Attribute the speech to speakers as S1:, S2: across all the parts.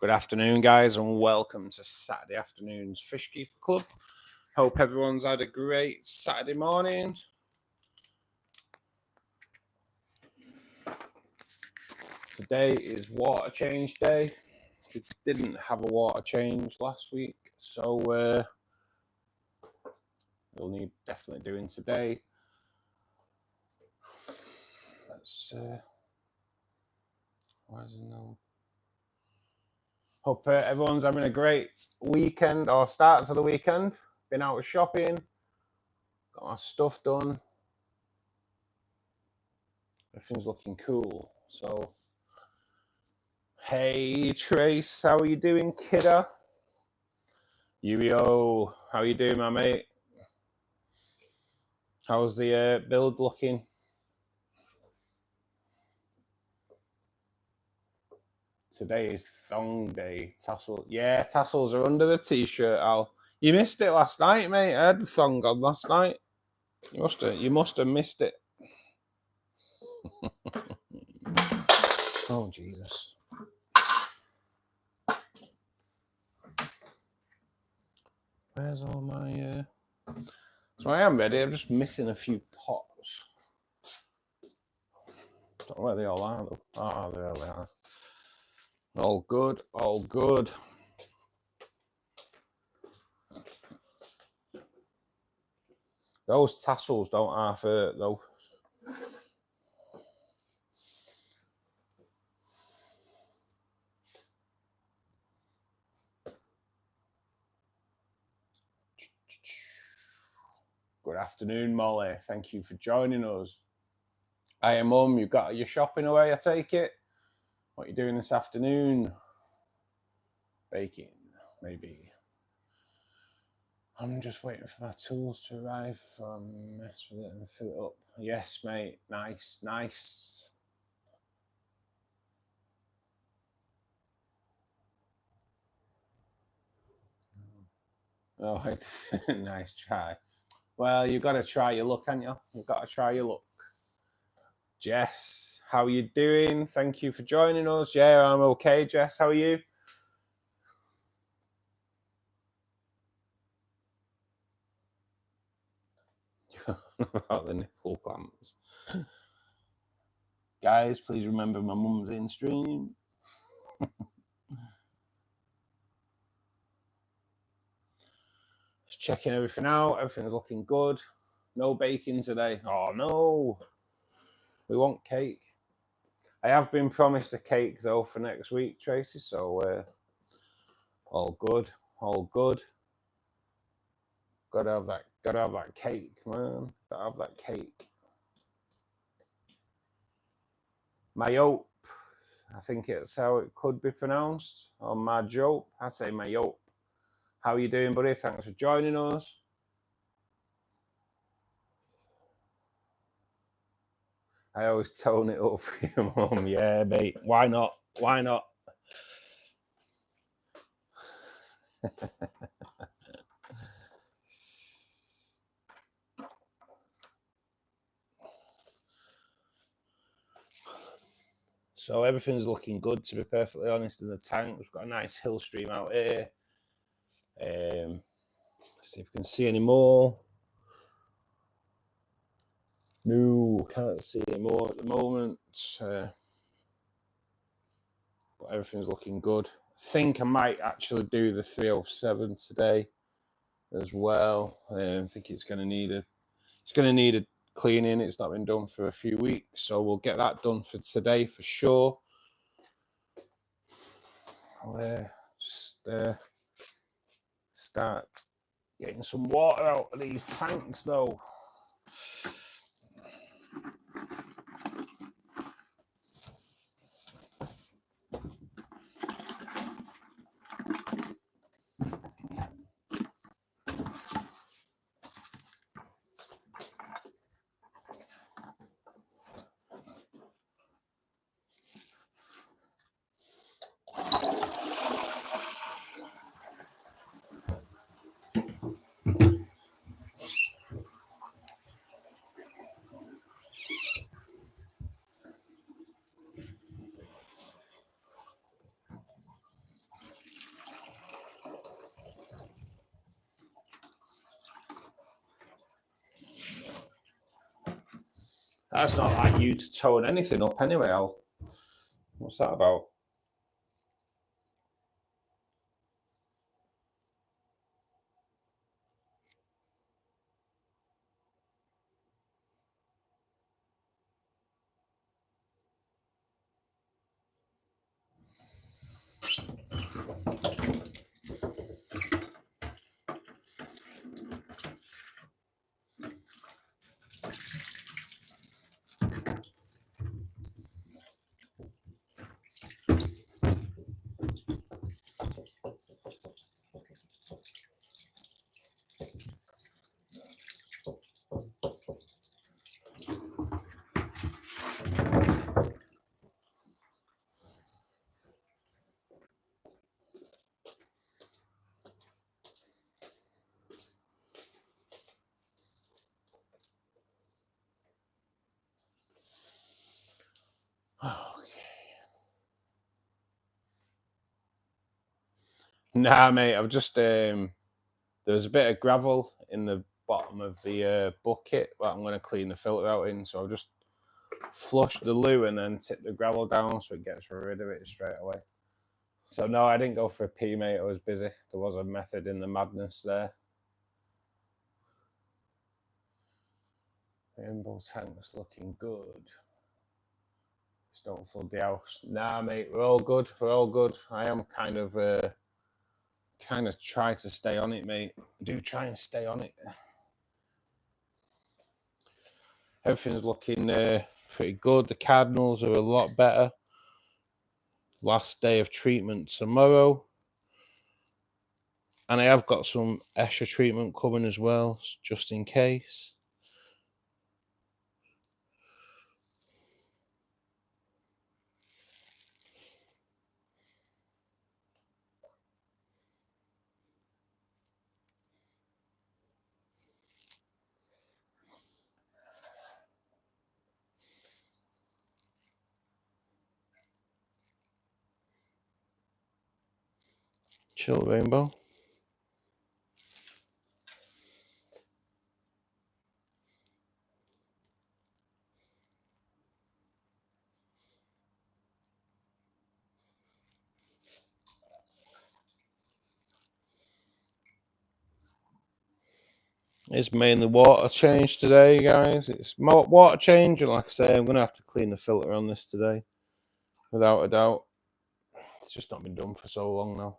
S1: Good afternoon, guys, and welcome to Saturday afternoon's Fishkeeper Club. Hope everyone's had a great Saturday morning. Today is water change day. We didn't have a water change last week, so we'll need definitely doing today. Let's why is it no? Hope everyone's having a great weekend or start to the weekend. Been out shopping, got my stuff done. Everything's looking cool. So, hey Trace, how are you doing, kiddo? Yo, how you doing, my mate? How's the build looking? Today is thong day. Tassel, yeah, tassels are under the t-shirt. Al, you missed it last night, mate. I had the thong on last night. You must have missed it. Oh Jesus! Where's all my? So I am ready. I'm just missing a few pots. Don't know where they all are though. Oh, there they are. All good. All good. Those tassels don't half hurt though. Good afternoon, Molly. Thank you for joining us. Hi, Mum. You got your shopping away, I take it? What are you doing this afternoon? Baking, maybe. I'm just waiting for my tools to arrive. Mess with it and fill it up. Yes, mate. Nice, nice. Oh, nice try. Well, you've got to try your luck, haven't you? You've got to try your luck. Jess, how are you doing? Thank you for joining us. Yeah, I'm okay, Jess. How are you? About the nipple clamps. Guys, please remember my mum's in stream. Just checking everything out. Everything's looking good. No baking today. Oh, no. We want cake. I have been promised a cake, though, for next week, Tracy. So, all good. All good. Gotta have that cake, man. Gotta have that cake. Mayope. I think it's how it could be pronounced. Or Majope. I say Mayope. How are you doing, buddy? Thanks for joining us. I always tone it up for your mum. Yeah, mate. Why not? Why not? So everything's looking good, to be perfectly honest, in the tank. We've got a nice hill stream out here. Let's see if we can see any more. No, can't see any more at the moment. But everything's looking good. I think I might actually do the 307 today as well. I think it's going to need a cleaning. It's not been done for a few weeks, so we'll get that done for today for sure. I'll just start getting some water out of these tanks though. That's not like you to tone anything up anyway, Al. What's that about? Nah, mate, I've just there's a bit of gravel in the bottom of the bucket that I'm going to clean the filter out in, so I've just flushed the loo and then tip the gravel down so it gets rid of it straight away. So no, I didn't go for a pee, mate. I was busy. There was a method in the madness there. Rainbow tank's looking good. Just don't flood the house. Nah, mate, we're all good. We're all good. I am kind of try to stay on it, mate. I do try and stay on it. Everything's looking pretty good. The cardinals are a lot better. Last day of treatment tomorrow. And I have got some Escher treatment coming as well, just in case. Chill Rainbow. It's mainly water change today, guys. It's more water change, and like I say, I'm going to have to clean the filter on this today, without a doubt. It's just not been done for so long now.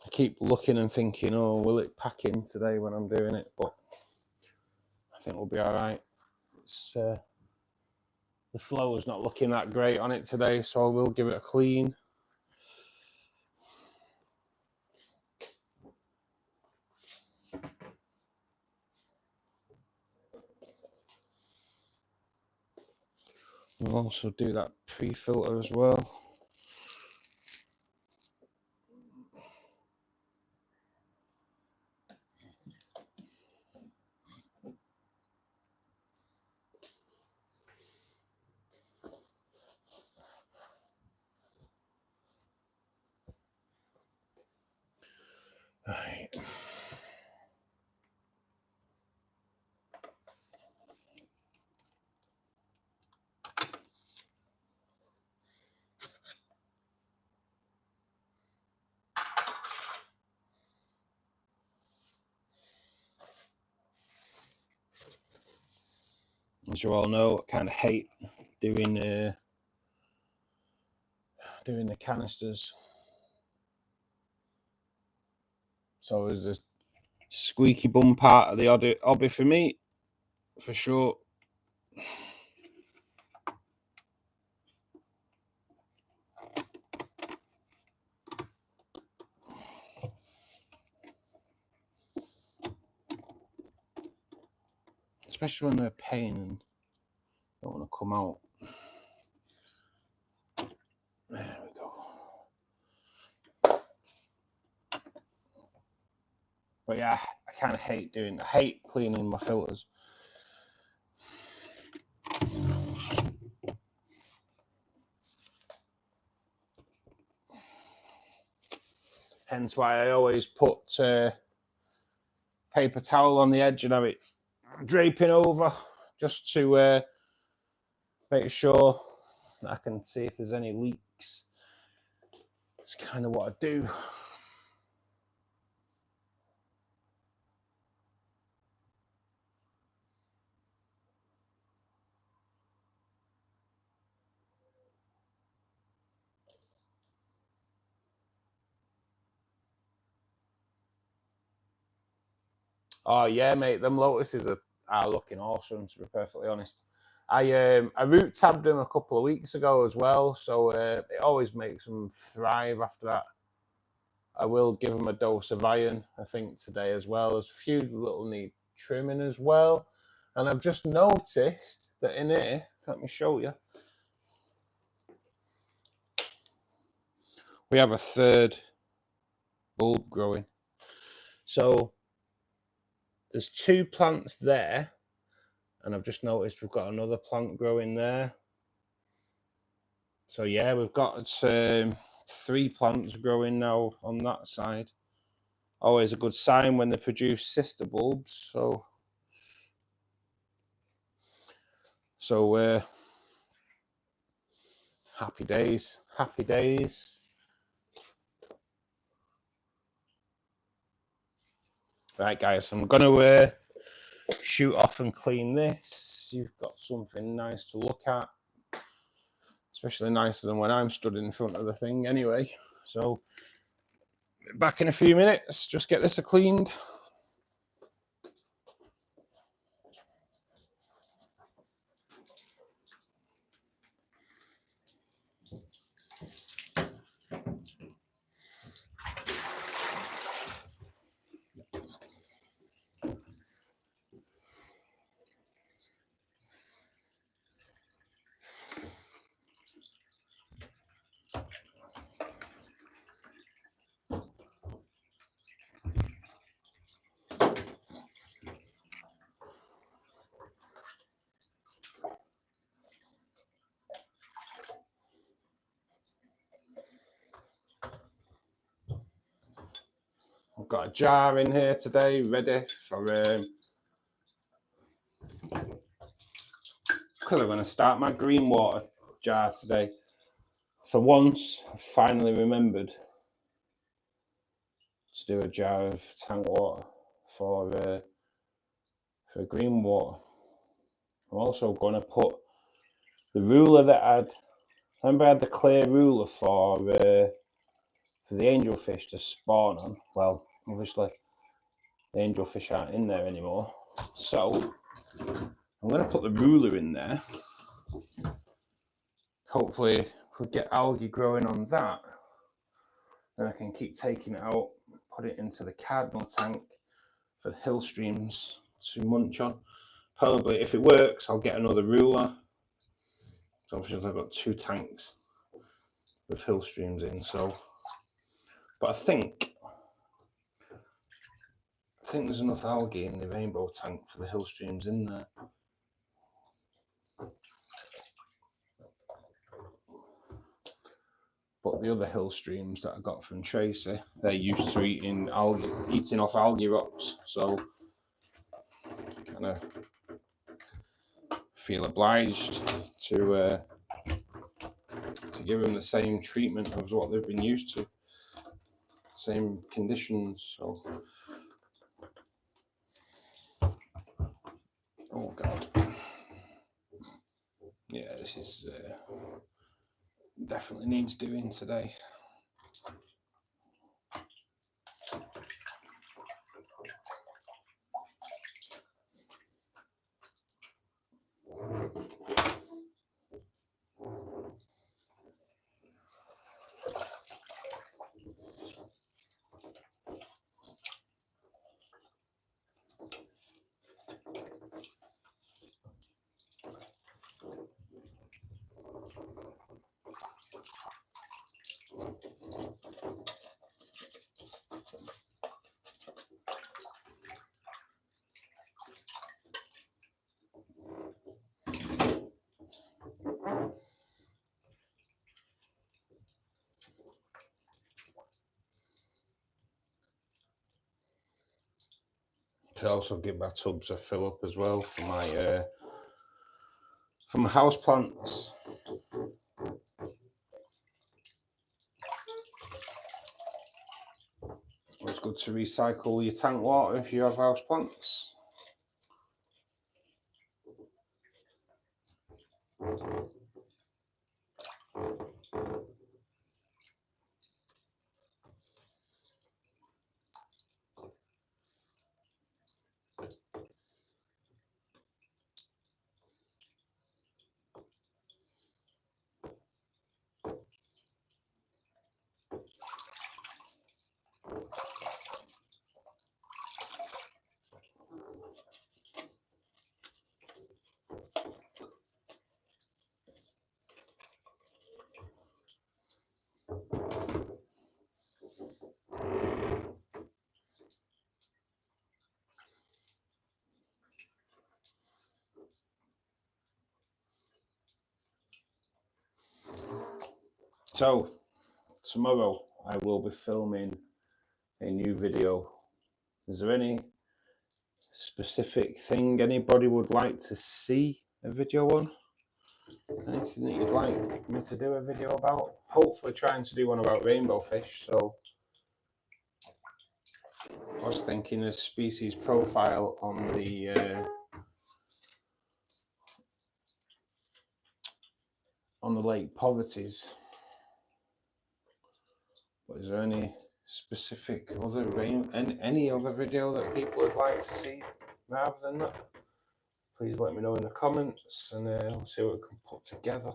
S1: I keep looking and thinking, oh, will it pack in today when I'm doing it? But I think we'll be all right. It's, the flow is not looking that great on it today, so I will give it a clean. We'll also do that pre-filter as well. Right. As you all know, I kind of hate doing the canisters. So there's a squeaky bum part of the hobby for me, for sure. Especially when they're a pain and don't want to come out. There we go. But yeah, I kind of hate cleaning my filters. Hence why I always put paper towel on the edge and have it draping over just to make sure that I can see if there's any leaks. That's kind of what I do. Oh yeah, mate, them lotuses are looking awesome, to be perfectly honest. I root tabbed them a couple of weeks ago as well, so it always makes them thrive after that. I will give them a dose of iron, I think, today as well. There's a few little need trimming as well. And I've just noticed that in here, let me show you, we have a third bulb growing. So there's 2 plants there, and I've just noticed we've got another plant growing there. So yeah, we've got 3 plants growing now on that side. Always a good sign when they produce sister bulbs. So happy days, happy days. Right, guys, I'm going to shoot off and clean this. You've got something nice to look at, especially nicer than when I'm stood in front of the thing anyway. So back in a few minutes, just get this cleaned. I've got a jar in here today ready for because I'm going to start my green water jar today. For once, I finally remembered to do a jar of tank water for green water. I'm also going to put the ruler that remember I had the clear ruler for the angelfish to spawn on. Well, obviously the angelfish aren't in there anymore, so I'm going to put the ruler in there. Hopefully we'll get algae growing on that, then I can keep taking it out, put it into the cardinal tank for the hill streams to munch on. Probably if it works, I'll get another ruler. So obviously I've got 2 tanks with hill streams in. So, but I think there's enough algae in the rainbow tank for the hill streams in there. But the other hill streams that I got from Tracy, they're used to eating off algae rocks. So kind of feel obliged to give them the same treatment as what they've been used to, same conditions. So, oh god, yeah, this is definitely needs doing today. Could also give my tubs a fill up as well for my house plants. It's good to recycle your tank water if you have house plants. So tomorrow I will be filming a new video. Is there any specific thing anybody would like to see a video on? Anything that you'd like me to do a video about? Hopefully trying to do one about rainbow fish. So I was thinking a species profile on the Lake Poverties. But is there any specific other any other video that people would like to see rather than that? Please let me know in the comments, and we'll see what we can put together.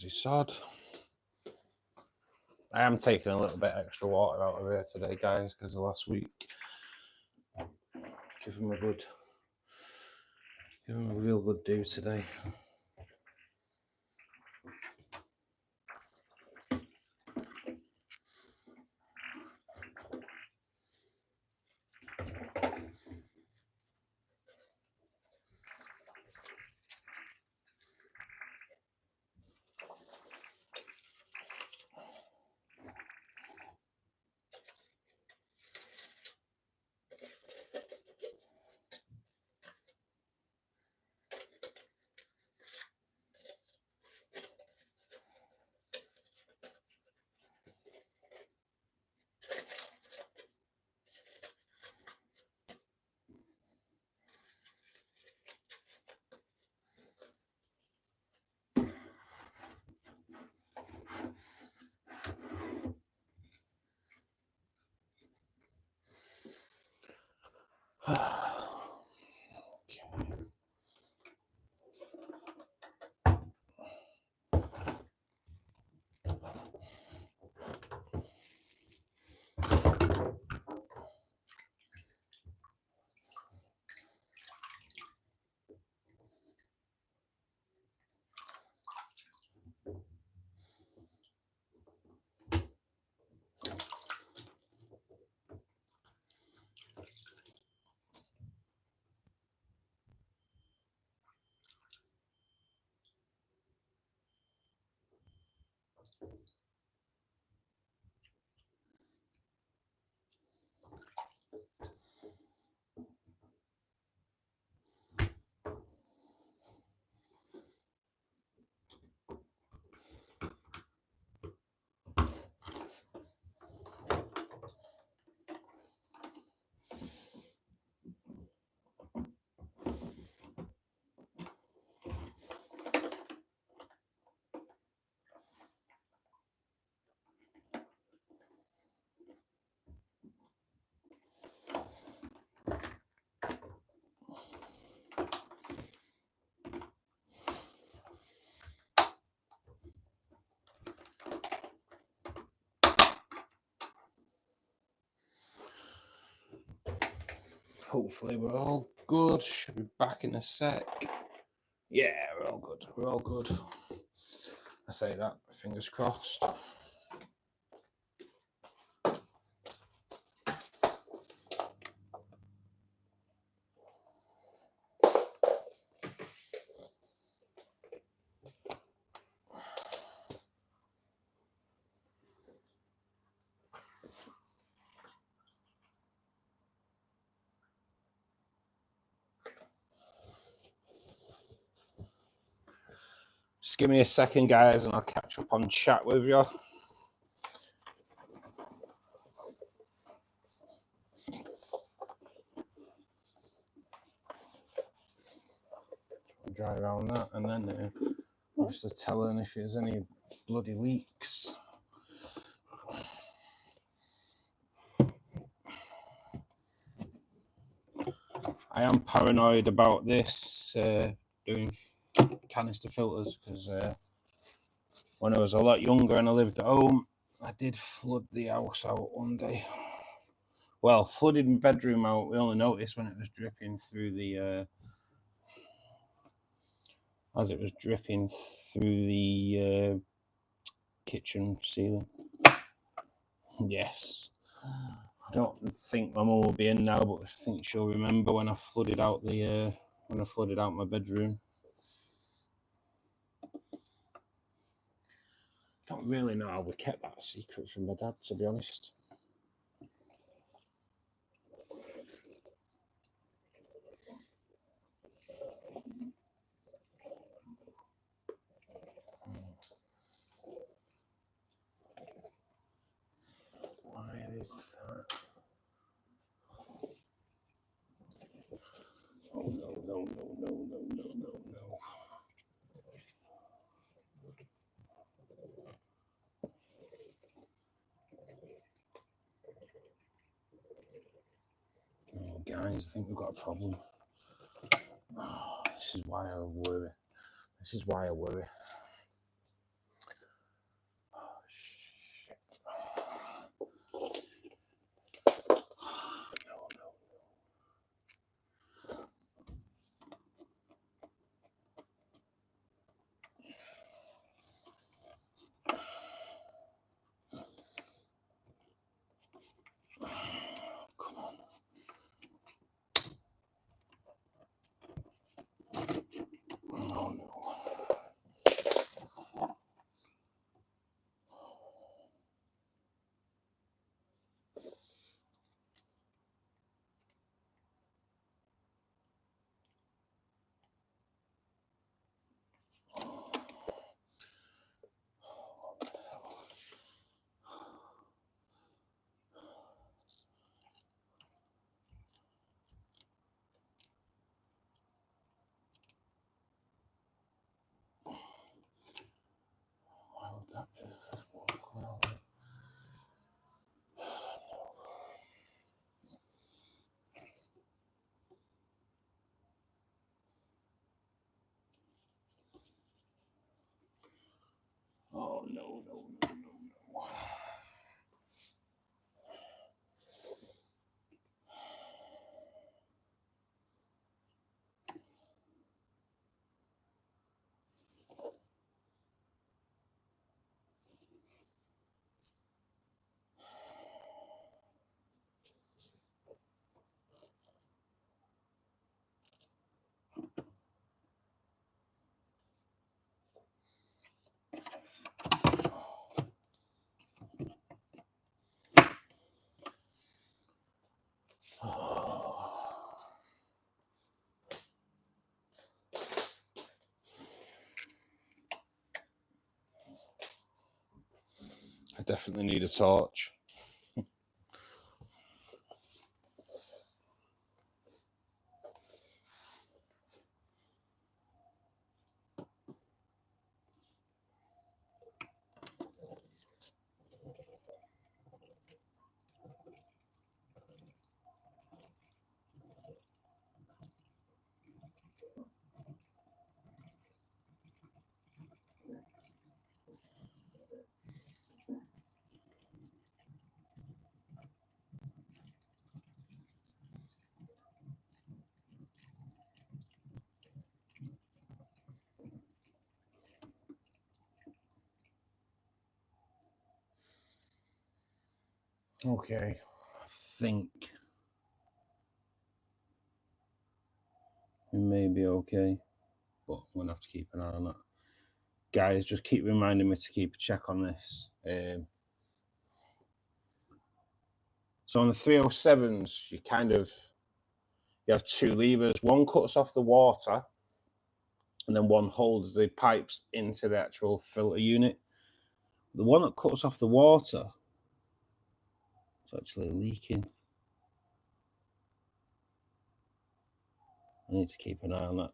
S1: Crazy sod. I am taking a little bit extra water out of here today, guys, because of last week. Give them a real good do today. Hopefully we're all good. Should be back in a sec. Yeah, we're all good. We're all good. I say that, fingers crossed. Just give me a second, guys, and I'll catch up on chat with you. Dry around that, and then obviously telling if there's any bloody leaks. I am paranoid about this doing canister filters because when I was a lot younger and I lived at home, I did flood the house out one day. Well, flooded my bedroom out. We only noticed when it was dripping through the as it was dripping through the kitchen ceiling. Yes. I don't think my mum will be in now, but I think she'll remember when I flooded out the my bedroom. Don't really know how we kept that secret from my dad, to be honest. Why is that? Oh no. Oh, guys, I think we've got a problem. Oh, this is why I worry. I definitely need a torch. Okay, I think it may be okay, but I'm gonna have to keep an eye on that. Guys, just keep reminding me to keep a check on this. So on the 307s, you have two levers. One cuts off the water, and then one holds the pipes into the actual filter unit. The one that cuts off the water is actually leaking. I need to keep an eye on that.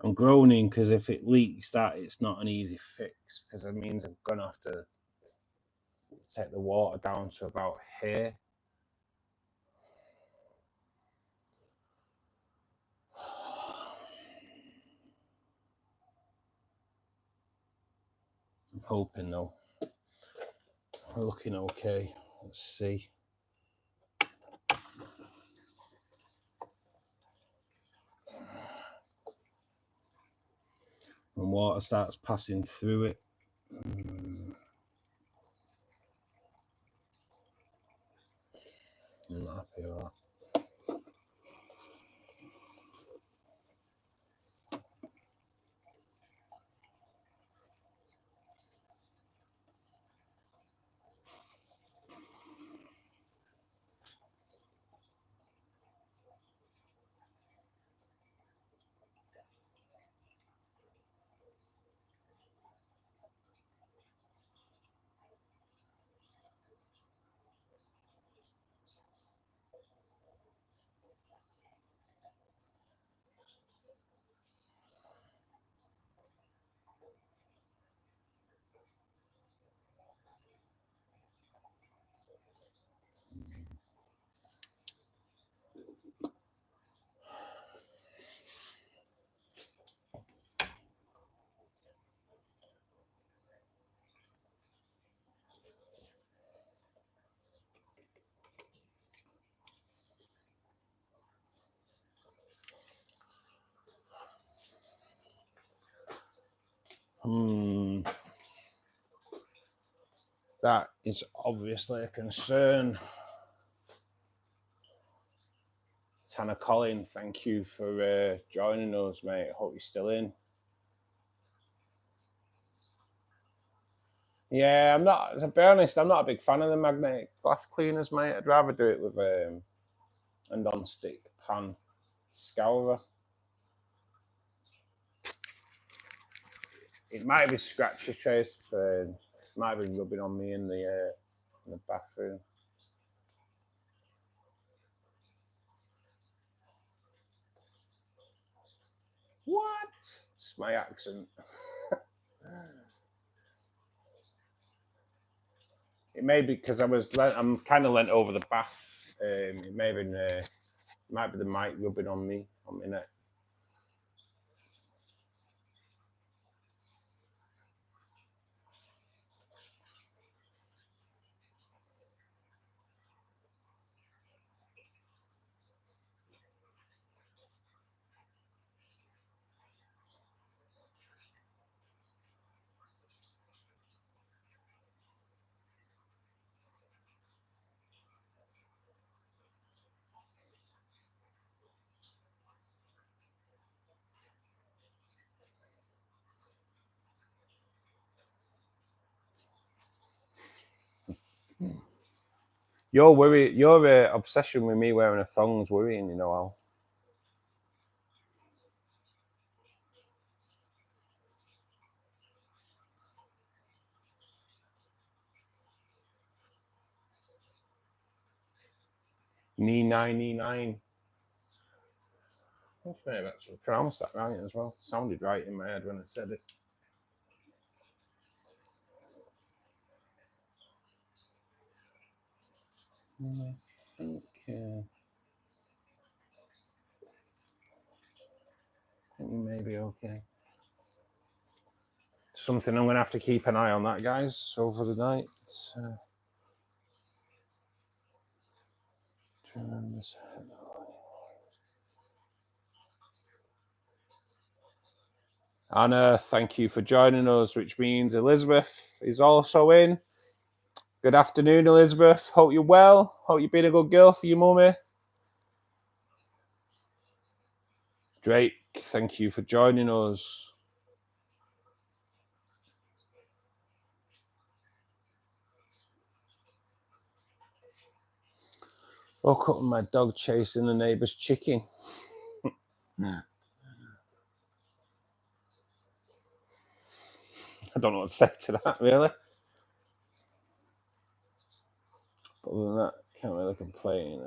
S1: I'm groaning because if it leaks that, it's not an easy fix, because it means I'm going to have to take the water down to about here. I'm hoping though. We're looking okay. Let's see. When water starts passing through it. I'm not happy with that. That is obviously a concern. Tanner Colin, thank you for joining us, mate. I hope you're still in. Yeah, I'm not, to be honest, I'm not a big fan of the magnetic glass cleaners, mate. I'd rather do it with a non-stick pan scourer. It might be scratchy trace, might be rubbing on me in the bathroom. What? It's my accent. It may be because I'm kind of leant over the bath. It may have been Might be the mic rubbing on me, on my neck. Your obsession with me wearing a thong's worrying, you know, Al. Knee 99. I may have actually pronounced that right as well. Sounded right in my head when I said it. I think we may be okay. Something I'm going to have to keep an eye on that, guys, over the night. Anna, thank you for joining us, which means Elizabeth is also in. Good afternoon, Elizabeth. Hope you're well. Hope you've been a good girl for your mummy. Drake, thank you for joining us. Woke up with my dog chasing the neighbour's chicken. I don't know what to say to that, really. But other than that, can't really complain.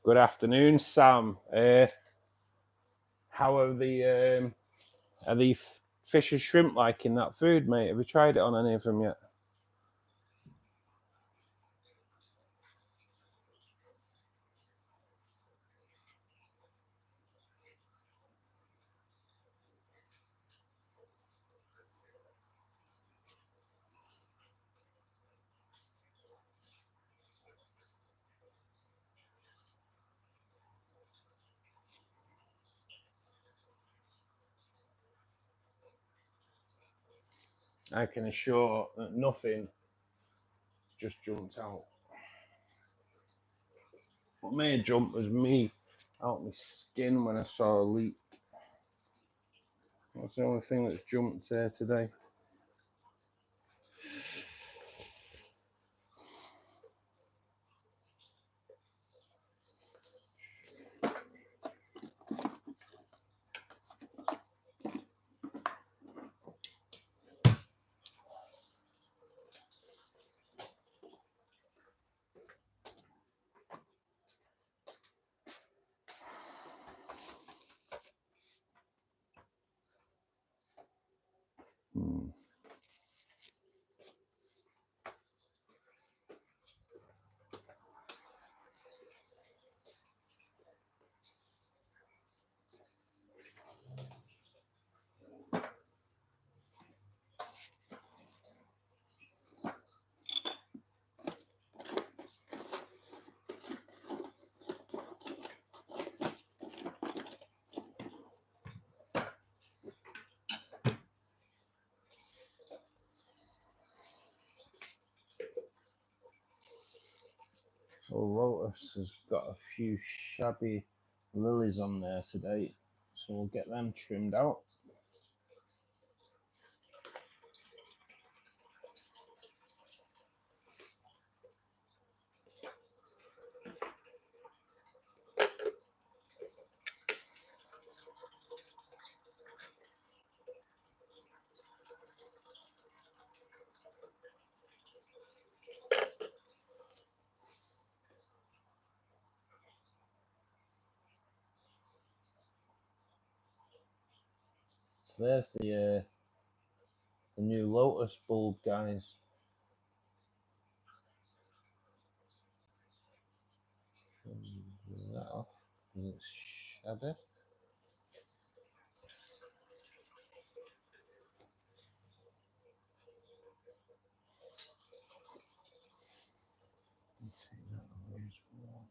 S1: Good afternoon, Sam. How are the fish and shrimp liking that food, mate? Have you tried it on any of them yet? I can assure that nothing just jumped out. What made jump was me out my skin when I saw a leak. That's the only thing that's jumped here today. So Lotus has got a few shabby lilies on there today, so we'll get them trimmed out. So there's the new lotus bulb, guys. Turn that off. It's shabby. Take that away as well.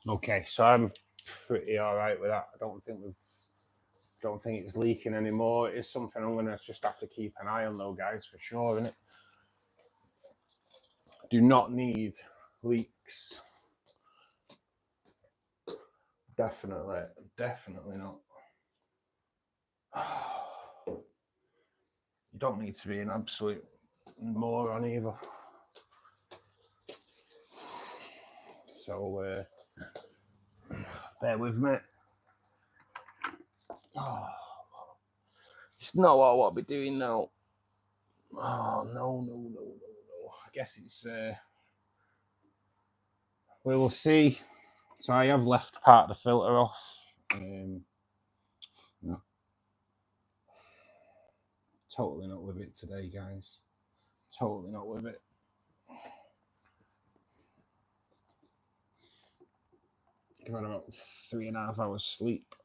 S1: Okay, so I'm pretty all right with that. I don't think it's leaking anymore. It's something I'm gonna just have to keep an eye on, though, guys, for sure. Innit? Do not need leaks. Definitely not. You don't need to be an absolute moron either. So bear with me. Oh, it's not what I want to be doing now. Oh, no. I guess it's we will see. So I have left part of the filter off. No. Totally not with it today, guys. Totally not with it. I've had about 3.5 hours sleep.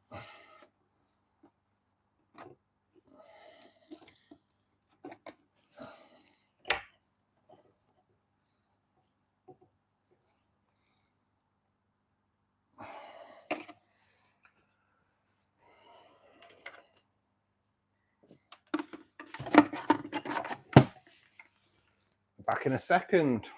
S1: Back in a second.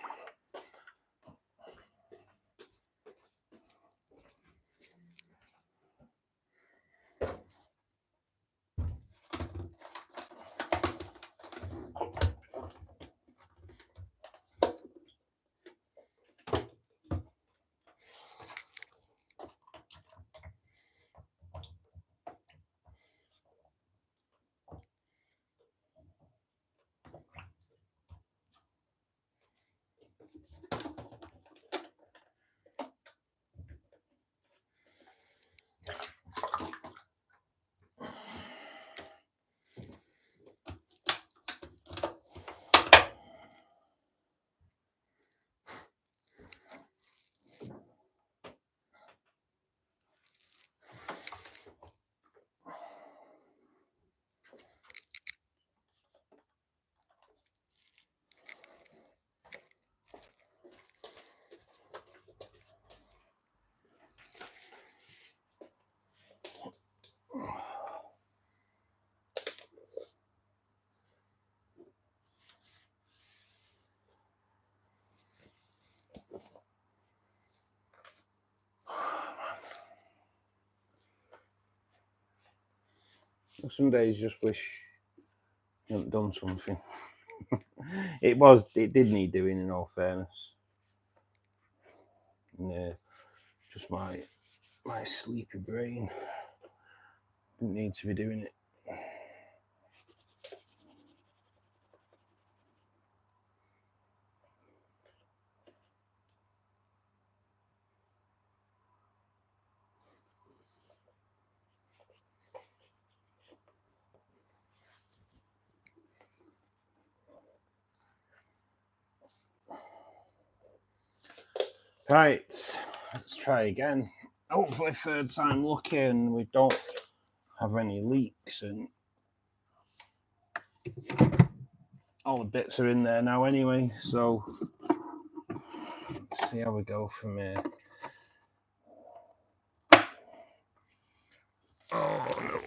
S1: Some days just wish you hadn't done something. It did need doing, in all fairness. Yeah, just my sleepy brain didn't need to be doing it. Right, let's try again. Hopefully third time lucky and we don't have any leaks, and all the bits are in there now anyway, so let's see how we go from here. Oh, no.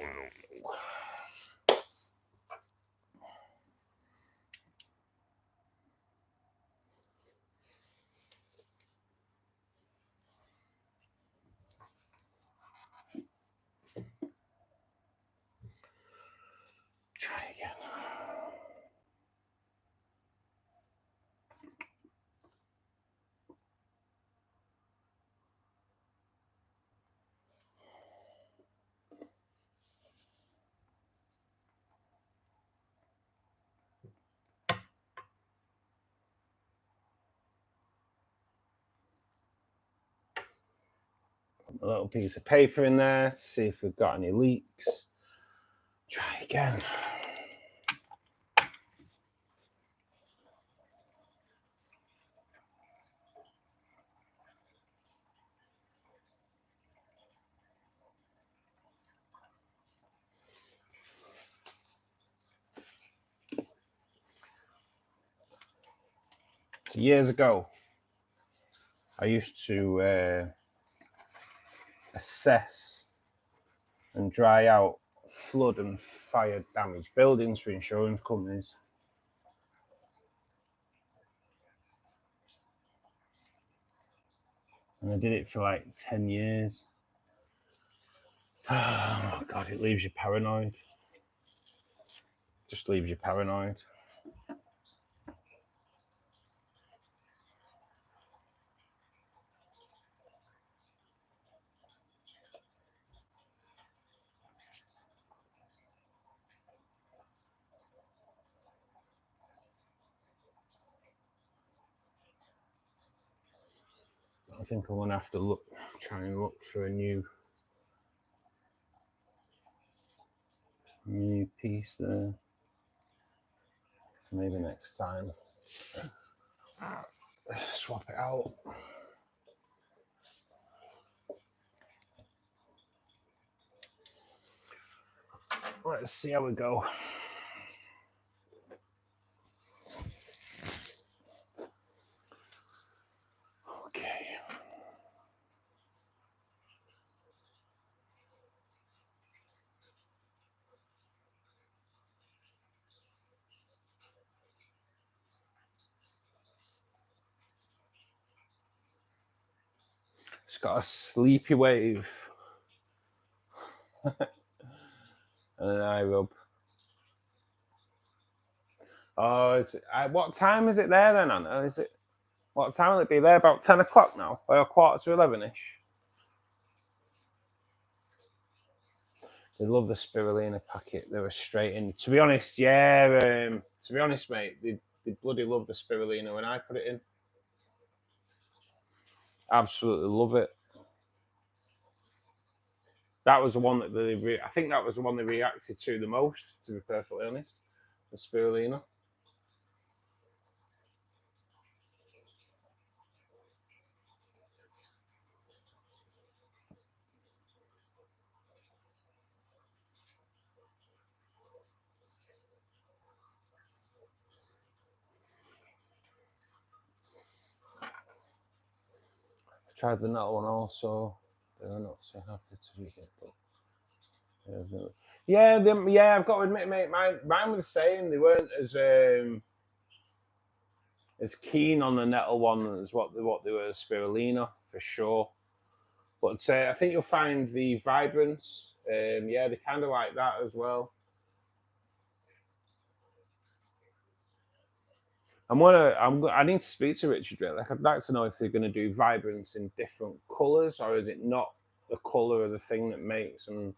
S1: A little piece of paper in there to see if we've got any leaks. Try again. So years ago, I used to assess and dry out flood and fire damaged buildings for insurance companies. And I did it for like 10 years. Oh my God, it leaves you paranoid. Just leaves you paranoid. I think I'm gonna have to try and look for a new piece there. Maybe next time. Swap it out. Let's see how we go. Okay. It's got a sleepy wave and an eye rub. Oh, what time is it there then, Anna? Is it? What time will it be there? About 10 o'clock now, or 11:15-ish. They love the spirulina packet. They were straight in. To be honest, yeah. To be honest, mate, they bloody love the spirulina when I put it in. Absolutely love it. That was the one that I think that was the one they reacted to the most, to be perfectly honest. The spirulina. I tried the nettle one also. They were not so happy to drink it, but yeah, I've got to admit, mate, mine were the same. They weren't as keen on the nettle one as what they were spirulina, for sure. But I think you'll find the vibrance, yeah, they kind of like that as well. I need to speak to Richard really. Like, I'd like to know if they're going to do vibrance in different colours, or is it not the colour of the thing that makes them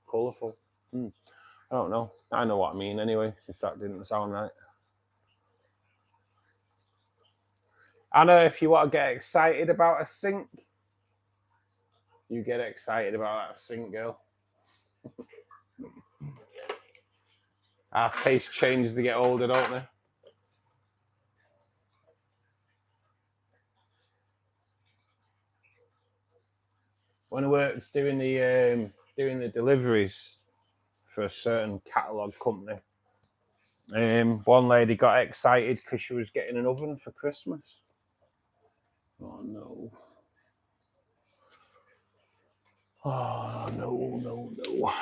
S1: colourful? I don't know. I know what I mean anyway, if that didn't sound right. Anna, if you want to get excited about a sink, you get excited about that sink, girl. Our taste changes to get older, don't they? When I worked doing the deliveries for a certain catalogue company, one lady got excited because she was getting an oven for Christmas. Oh no. Oh no.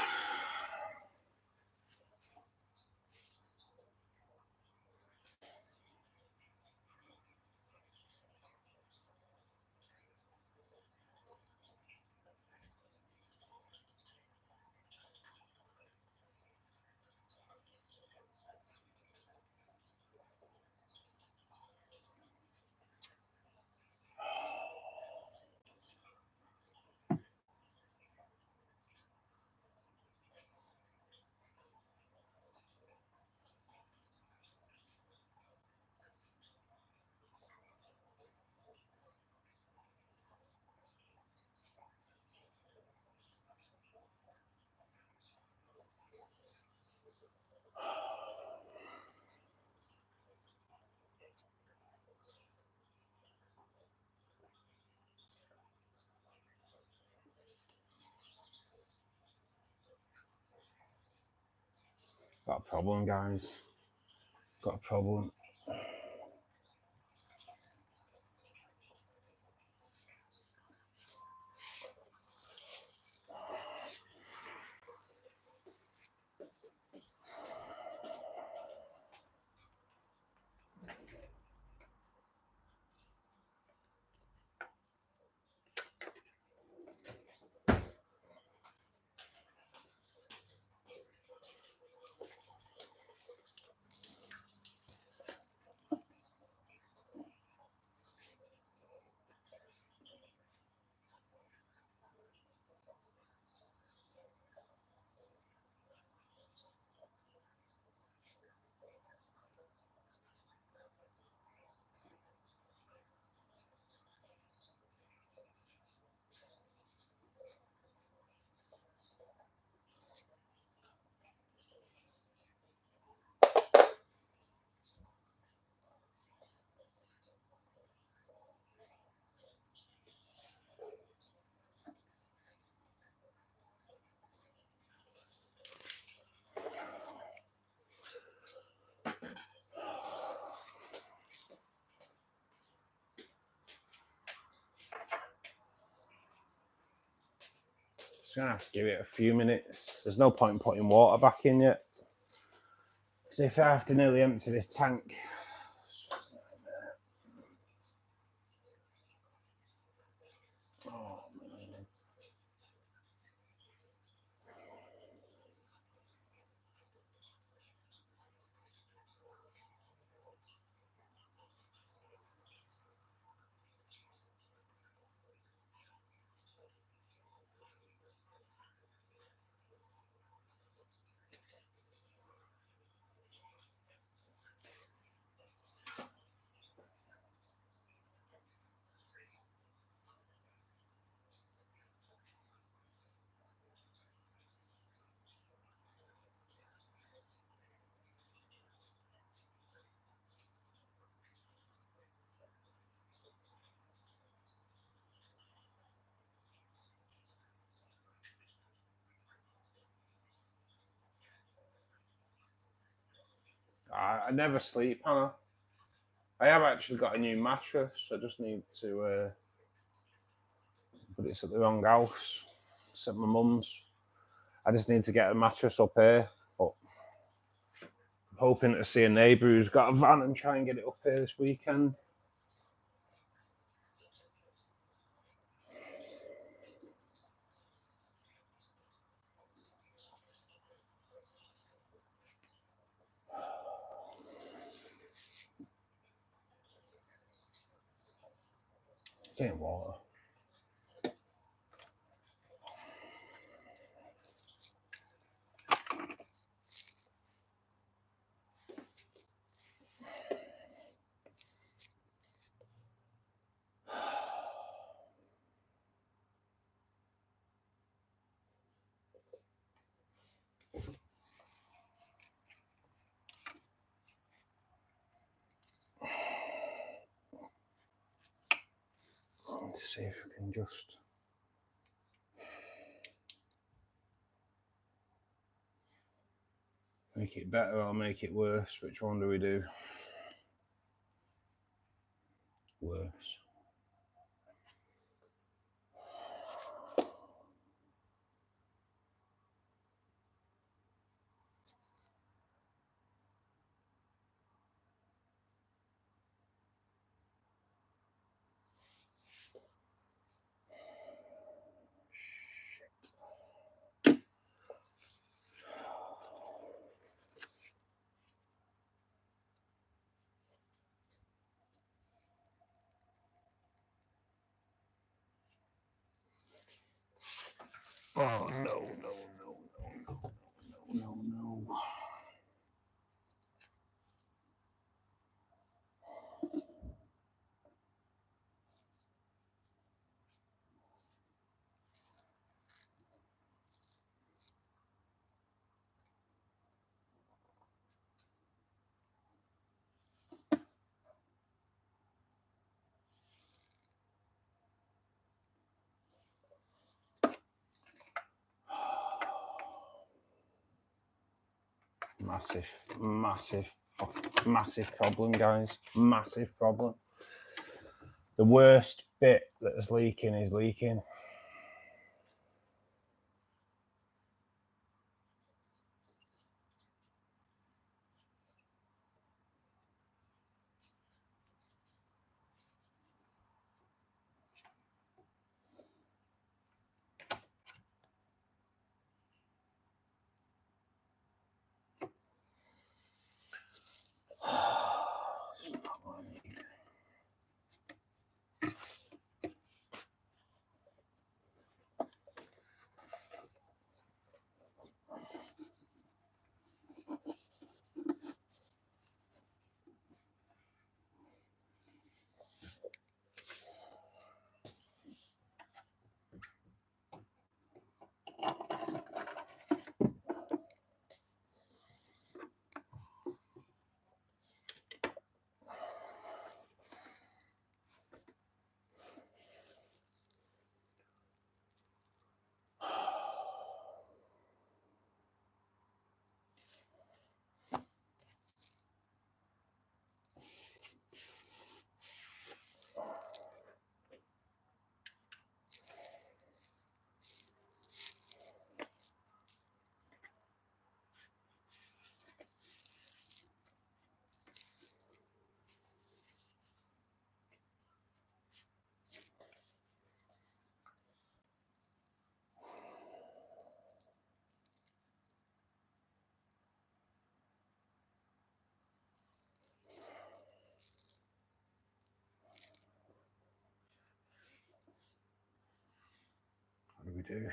S1: Got a problem, guys. Got a problem. Just gonna have to give it a few minutes. There's no point in putting water back in yet. Because if I have to nearly empty this tank, oh, man. I never sleep, Hannah. I have actually got a new mattress. I just need to, but it's at the wrong house. It's at my mum's. I just need to get a mattress up here. But I'm hoping to see a neighbour who's got a van and try and get it up here this weekend. Getting water. To see if we can just make it better or make it worse. Which one do we do? Worse. Oh no, no, no, no, no, no, no, no. massive problem, guys. Massive problem. The worst bit that is leaking is leaking. What do we do?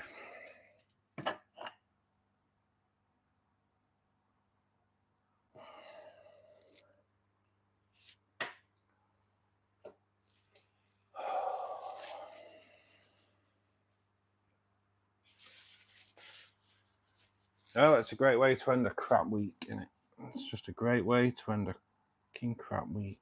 S1: Oh, it's a great way to end a crap week, isn't it? It's just a great way to end a fucking crap week.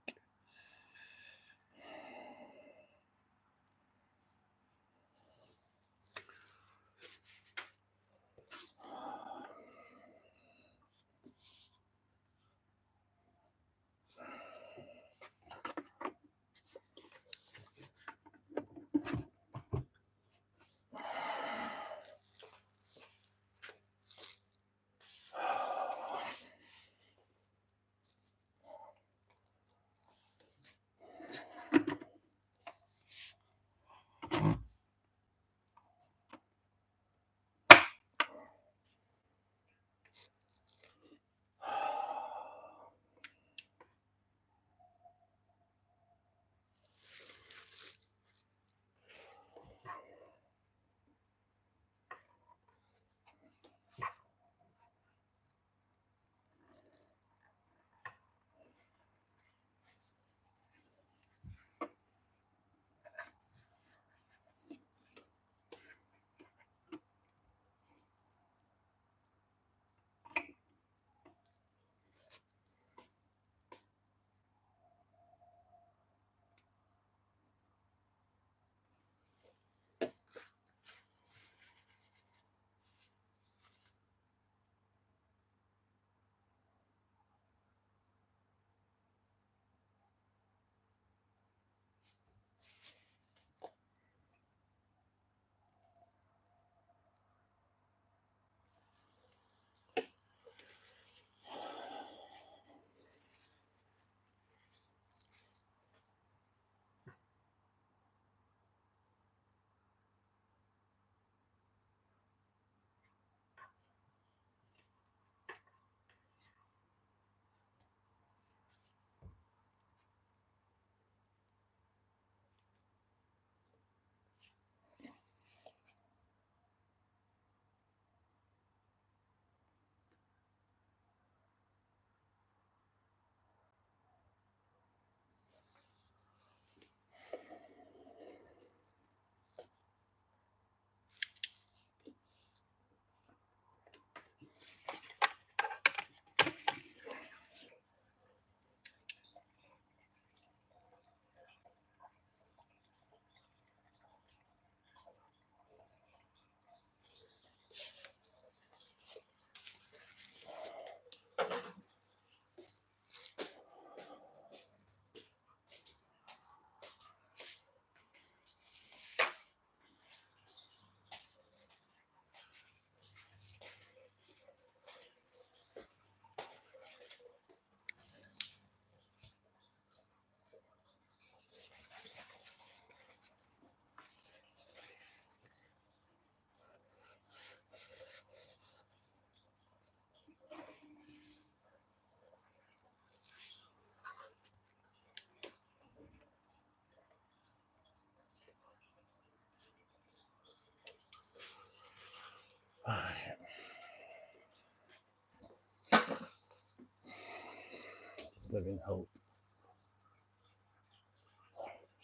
S1: Last living hope.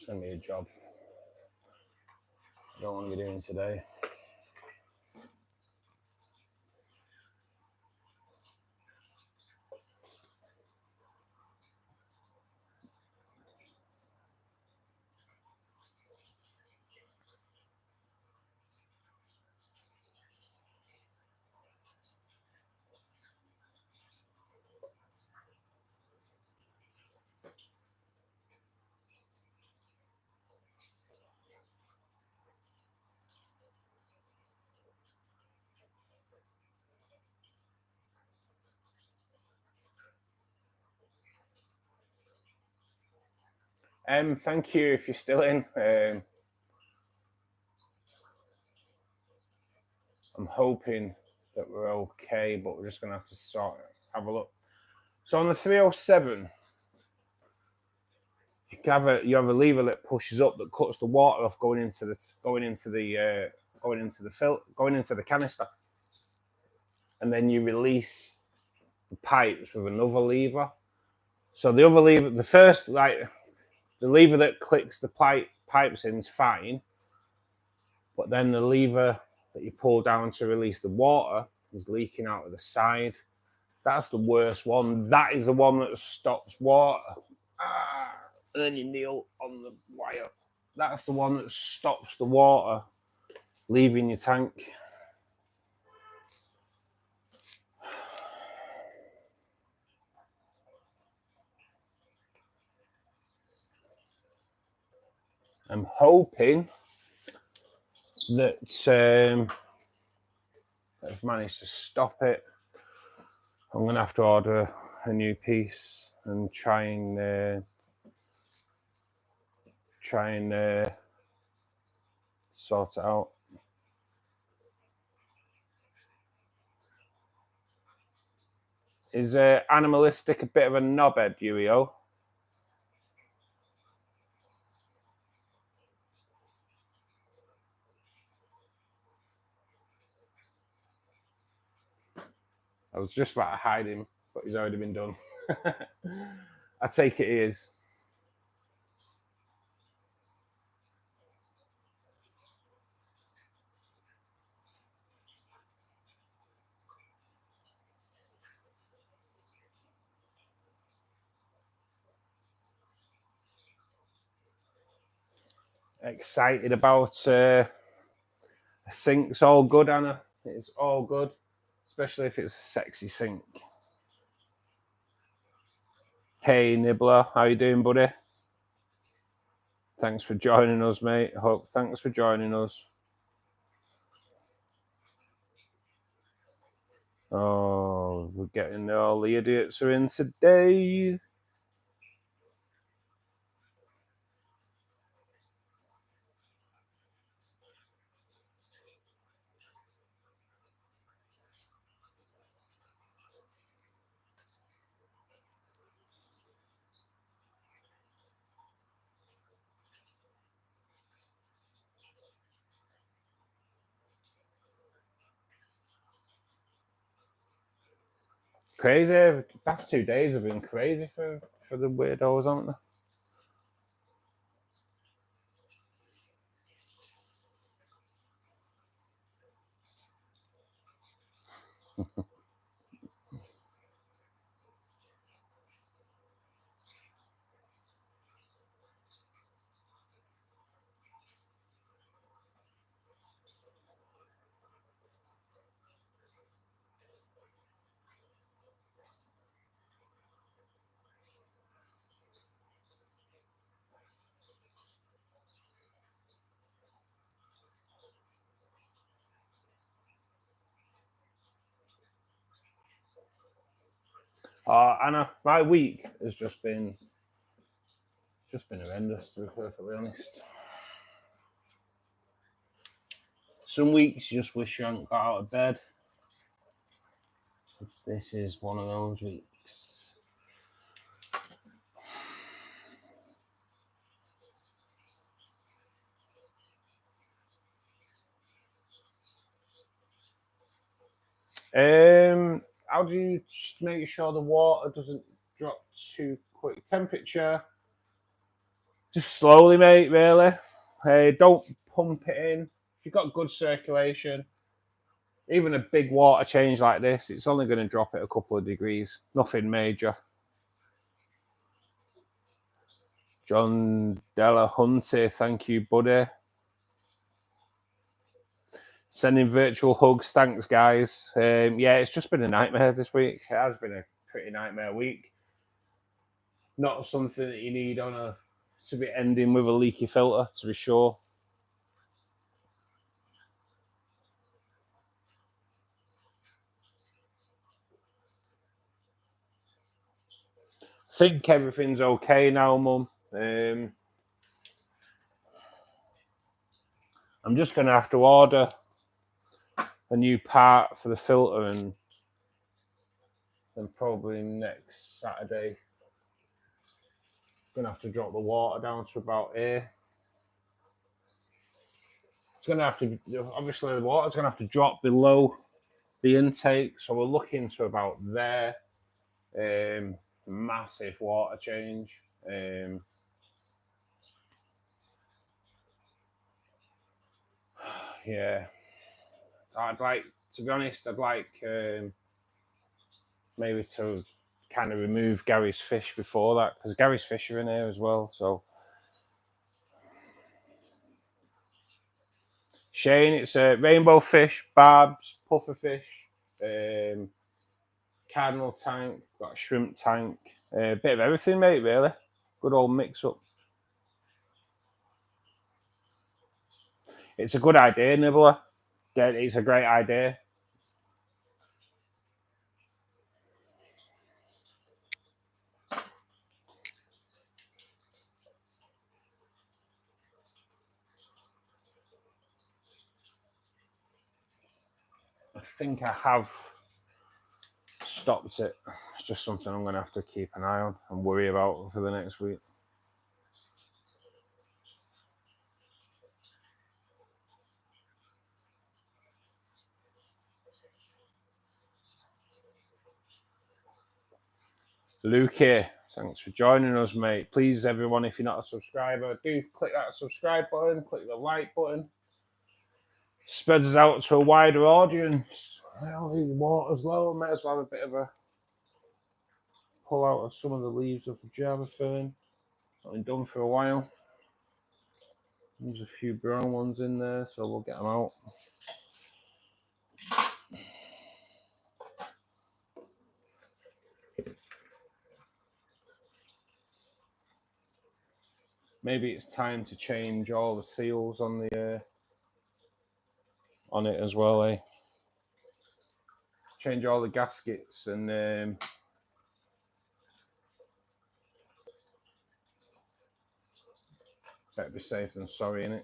S1: Send me a job. I don't want to be doing today. Thank you if you're still in. I'm hoping that we're okay, but we're just going to have to have a look. So on the 307, you have a lever that pushes up that cuts the water off going into the canister, and then you release the pipes with another lever. So the other lever, the lever that clicks the pipes in is fine, but then the lever that you pull down to release the water is leaking out of the side. That's the worst one. That is the one that stops water. And then you kneel on the wire. That's the one that stops the water leaving your tank. I'm hoping that I've managed to stop it. I'm going to have to order a new piece and try and sort it out. Is Animalistic a bit of a knobhead, Yuio? I was just about to hide him, but he's already been done. I take it he is. Excited about a sink. It's all good, Anna. It's all good, especially if it's a sexy sink. Hey, Nibbler, how you doing, buddy? Thanks for joining us, mate. Thanks for joining us. Oh, we're getting all the idiots are in today. Crazy. The past 2 days have been crazy for the weirdos, haven't they? Anna, my week has just been horrendous, to be perfectly honest. Some weeks you just wish you hadn't got out of bed. This is one of those weeks. How do you make sure the water doesn't drop too quick. Temperature, just slowly, mate, really. Don't pump it in. If you've got good circulation, even a big water change like this, it's only going to drop it a couple of degrees. Nothing major. John Della Hunter, thank you, buddy. Sending virtual hugs. Thanks, guys. Yeah, it's just been a nightmare this week. It has been a pretty nightmare week. Not something that you need on a to be ending with a leaky filter, to be sure. I think everything's okay now, Mum. I'm just going to have to order a new part for the filter, and then probably next Saturday I'm going to have to drop the water down to about here. It's going to have to, obviously the water's going to have to drop below the intake, so we're looking to about there. Massive water change. Yeah, I'd like, to be honest, I'd like maybe to kind of remove Gary's fish before that, because Gary's fish are in here as well. So Shane, it's a rainbow fish, barbs, puffer fish, cardinal tank, got a shrimp tank, a bit of everything, mate, really. Good old mix up. It's a good idea, Nibbler. Yeah, it's a great idea. I think I have stopped it. It's just something I'm going to have to keep an eye on and worry about for the next week. Luke here, thanks for joining us, mate. Please, everyone, if you're not a subscriber, do click that subscribe button, click the like button. Spreads us out to a wider audience. Well, the water's low. Might as well have a bit of a pull out of some of the leaves of the Java fern. It's not been done for a while. There's a few brown ones in there, so we'll get them out. Maybe it's time to change all the seals on the on it as well, eh? Change all the gaskets and better be safe than sorry, innit?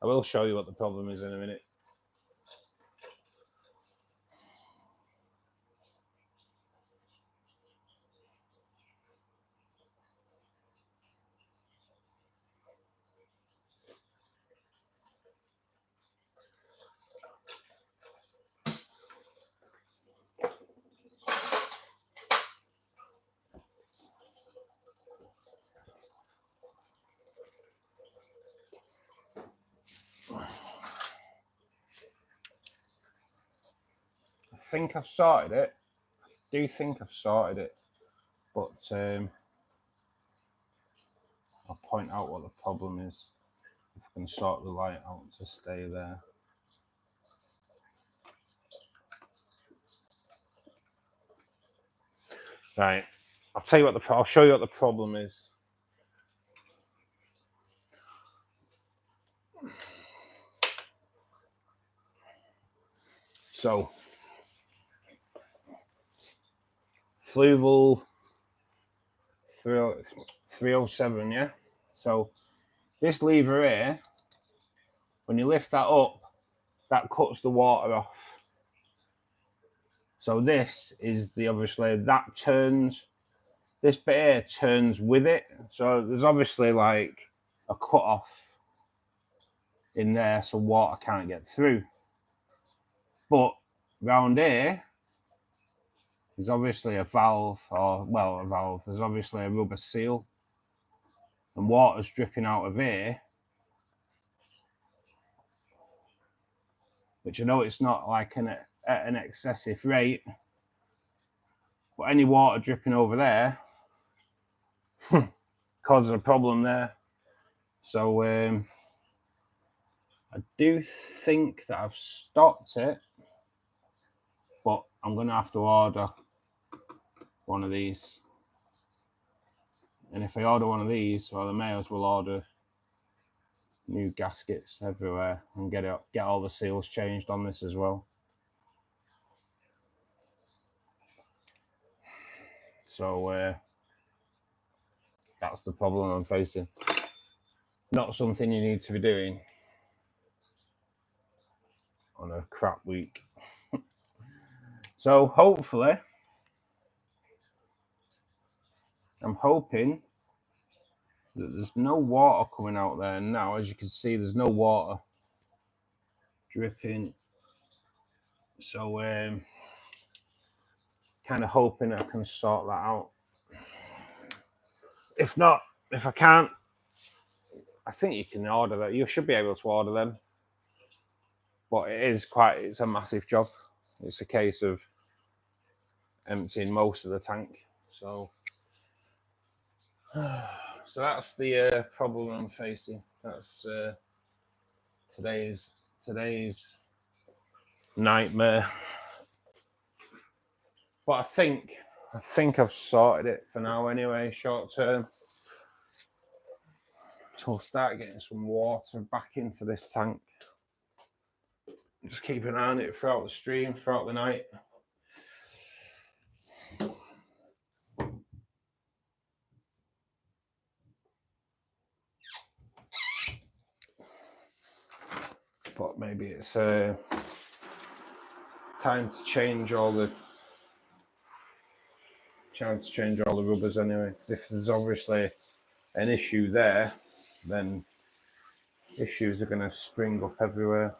S1: I will show you what the problem is in a minute. I think I've sorted it. I do think I've sorted it, but I'll point out what the problem is. If I can sort the light out to stay there. Right. I'll tell you what I'll show you what the problem is. So, Fluval 307, yeah? So, this lever here, when you lift that up, that cuts the water off. So this is the, obviously, that turns, this bit here turns with it. So there's obviously like a cut off in there so water can't get through. But round here, there's obviously a valve, or, well, a valve, there's obviously a rubber seal. And water's dripping out of here, which I know it's not like at an excessive rate, but any water dripping over there causes a problem there. So I do think that I've stopped it, but I'm going to have to order one of these. And if I order one of these, well, the males will order new gaskets everywhere and get all the seals changed on this as well. So that's the problem I'm facing. Not something you need to be doing on a crap week. So hopefully, I'm hoping that there's no water coming out there now. As you can see, there's no water dripping. So kind of hoping I can sort that out. If not, if I can't, I think you can order that. You should be able to order them. But it's a massive job. It's a case of emptying most of the tank. So that's the problem I'm facing. That's today's nightmare. But I think I've sorted it for now anyway, short term. So we'll start getting some water back into this tank. Just keep an eye on it throughout the stream, throughout the night. But maybe it's time to change all the rubbers anyway. Because if there's obviously an issue there, then issues are going to spring up everywhere.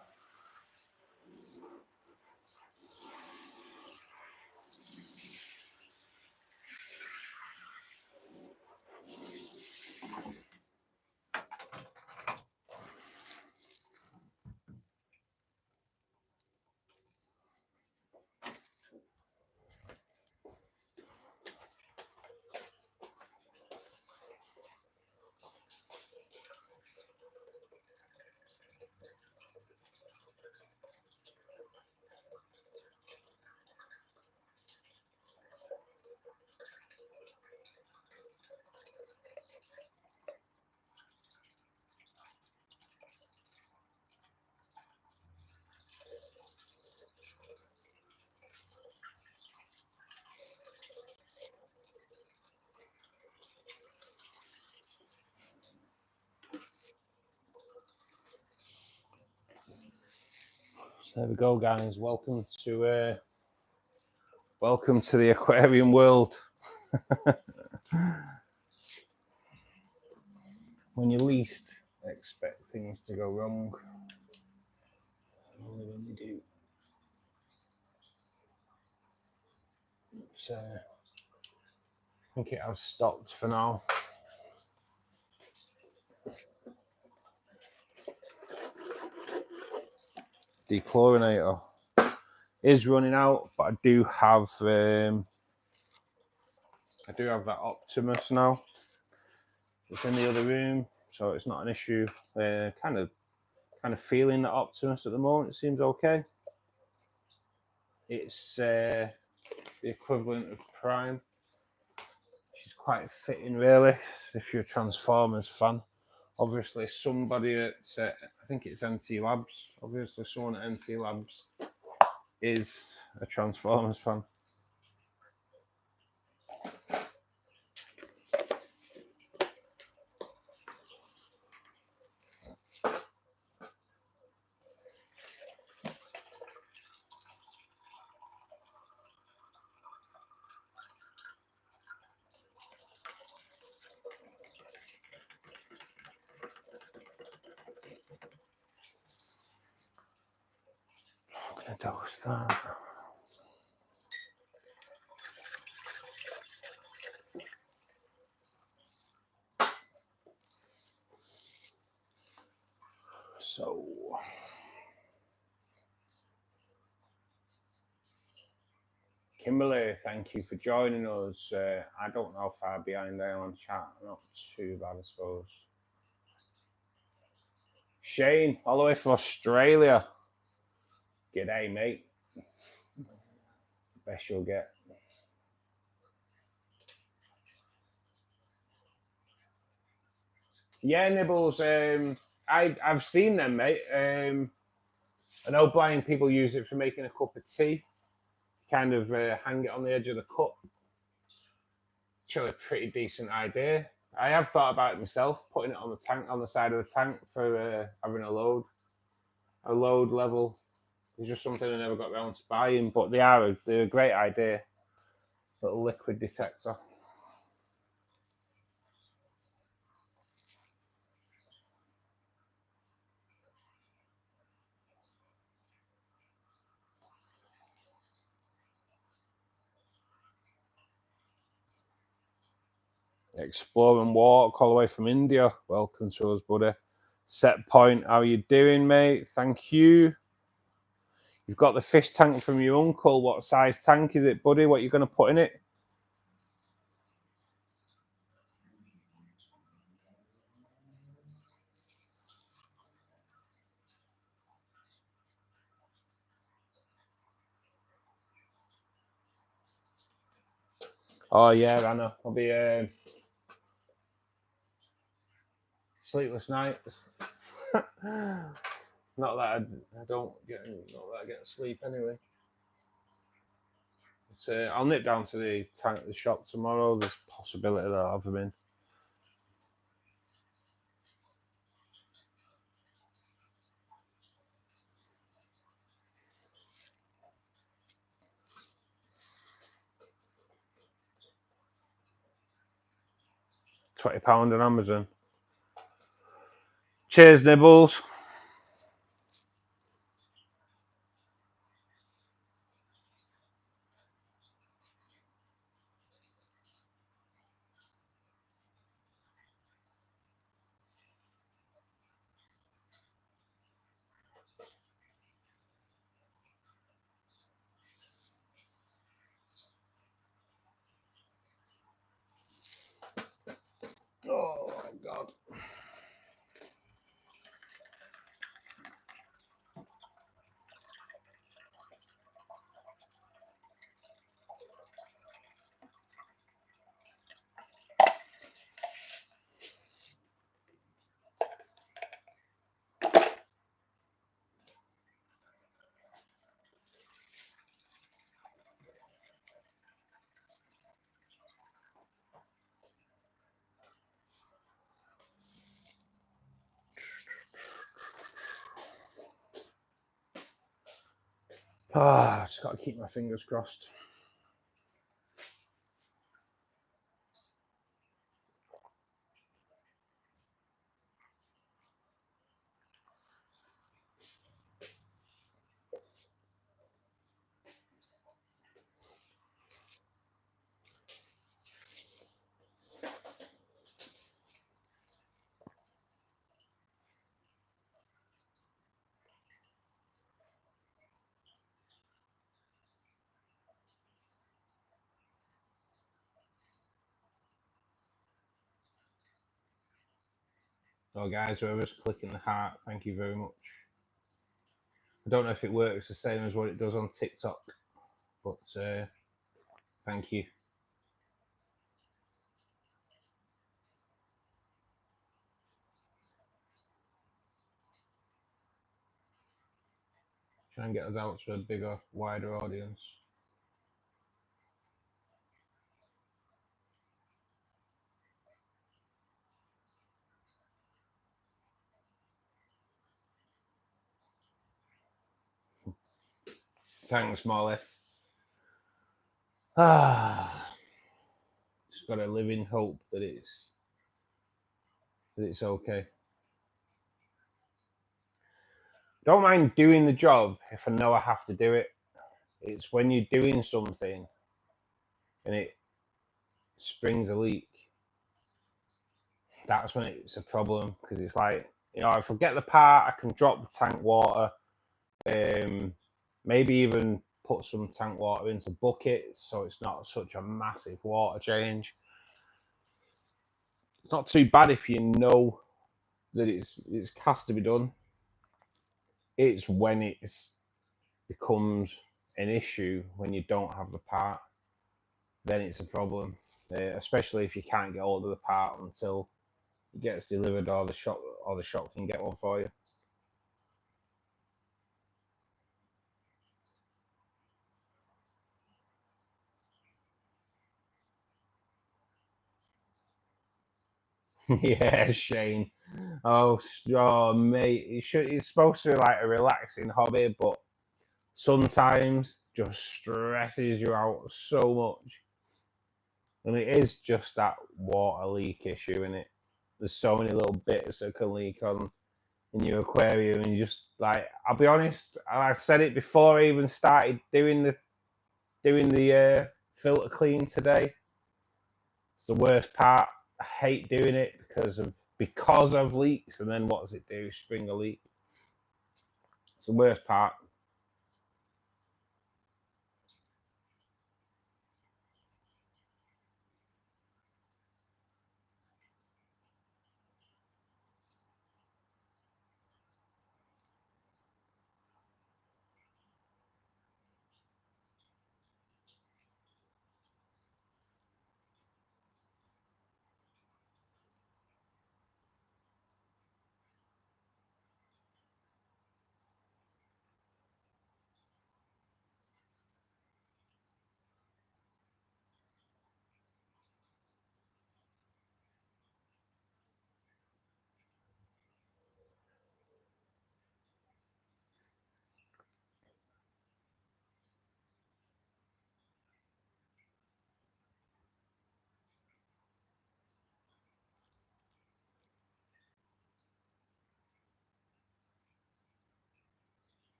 S1: So there we go, guys. Welcome to the aquarium world. When you least expect things to go wrong, only when they do. So I think it has stopped for now. Dechlorinator is running out, but I do have that Optimus now. It's in the other room, so it's not an issue. Kind of feeling that Optimus at the moment. It seems okay. It's the equivalent of Prime. quite fitting, really, if you're a Transformers fan. Obviously, somebody at, I think it's NT Labs, obviously someone at NT Labs is a Transformers fan. I'm going to dose that. So, Kimberly, thank you for joining us. I don't know how far behind I am on chat. Not too bad, I suppose. Shane, all the way from Australia. G'day, mate. Best you'll get. Yeah, Nibbles. I've seen them, mate. I know blind people use it for making a cup of tea. Kind of hang it on the edge of the cup. Actually, a pretty decent idea. I have thought about it myself, putting it on the tank, on the side of the tank for having a load level. It's just something I never got around to buying, but they're a great idea. Little liquid detector. Explore and walk all the way from India. Welcome to us, buddy. Set Point, how you doing, mate? Thank you. You've got the fish tank from your uncle. What size tank is it, buddy? What are you going to put in it? Oh, yeah, I know. I'll be sleepless nights. Not that I get sleep anyway. But, I'll nip down to the tank at the shop tomorrow. There's a possibility that I'll have them in. £20 on Amazon. Cheers, Nibbles. Oh, God. Ah, just got to keep my fingers crossed. So, guys, whoever's clicking the heart, thank you very much. I don't know if it works the same as what it does on TikTok, but thank you. Try and get us out to a bigger, wider audience. Thanks, Molly. Just got to live in hope that it's okay. Don't mind doing the job if I know I have to do it. It's when you're doing something and it springs a leak, that's when it's a problem, because it's like, you know, if I get the part, I can drop the tank water, maybe even put some tank water into buckets so it's not such a massive water change. It's not too bad if you know that it has to be done. It's when it becomes an issue when you don't have the part, then it's a problem, especially if you can't get hold of the part until it gets delivered, or the shop can get one for you. Yeah, Shane. Oh, mate, it's supposed to be like a relaxing hobby, but sometimes just stresses you out so much. And it is just that water leak issue in it. There's so many little bits that can leak on in your aquarium, and you just, like, I'll be honest, I said it before I even started doing the filter clean today. It's the worst part. I hate doing it because of leaks, and then what does it do? Spring a leak. It's the worst part.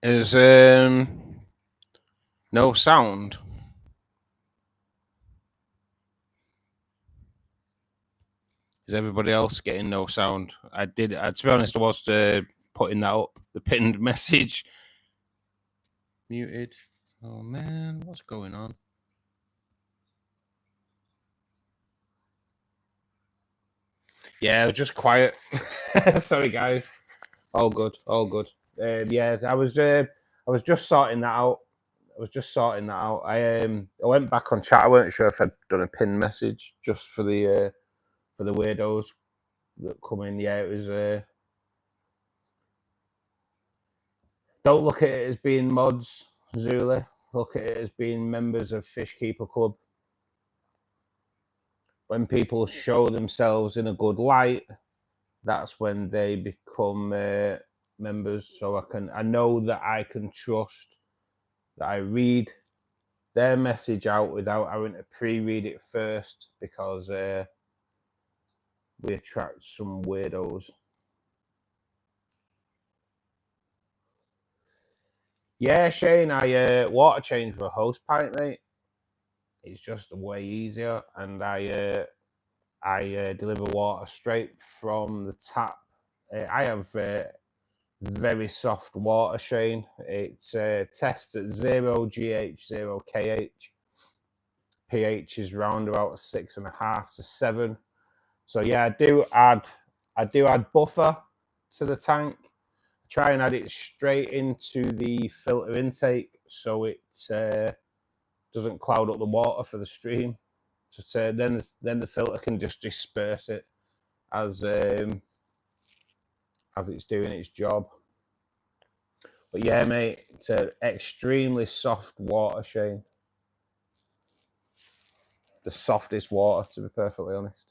S1: Is no sound? Is everybody else getting no sound? To be honest, I was putting that up, the pinned message. Muted. Oh man, what's going on? Yeah, just quiet. Sorry, guys. All good. Yeah, I was just sorting that out. I went back on chat. I weren't sure if I'd done a pin message just for the weirdos that come in. Yeah, it was. Don't look at it as being mods, Zula. Look at it as being members of Fishkeeper Club. When people show themselves in a good light, that's when they become members. So I know that I can trust that I read their message out without having to pre-read it first, because we attract some weirdos. Yeah, Shane, I water change for a hose pipe, mate. It's just way easier, and I deliver water straight from the tap. I have very soft water, Shane. It tests at 0 GH, 0 KH. pH is round about 6.5 to 7. So yeah, I do add buffer to the tank. Try and add it straight into the filter intake so it doesn't cloud up the water for the stream. Just then the filter can just disperse it as it's doing its job. But yeah, mate, it's an extremely soft water, Shane. The softest water, to be perfectly honest.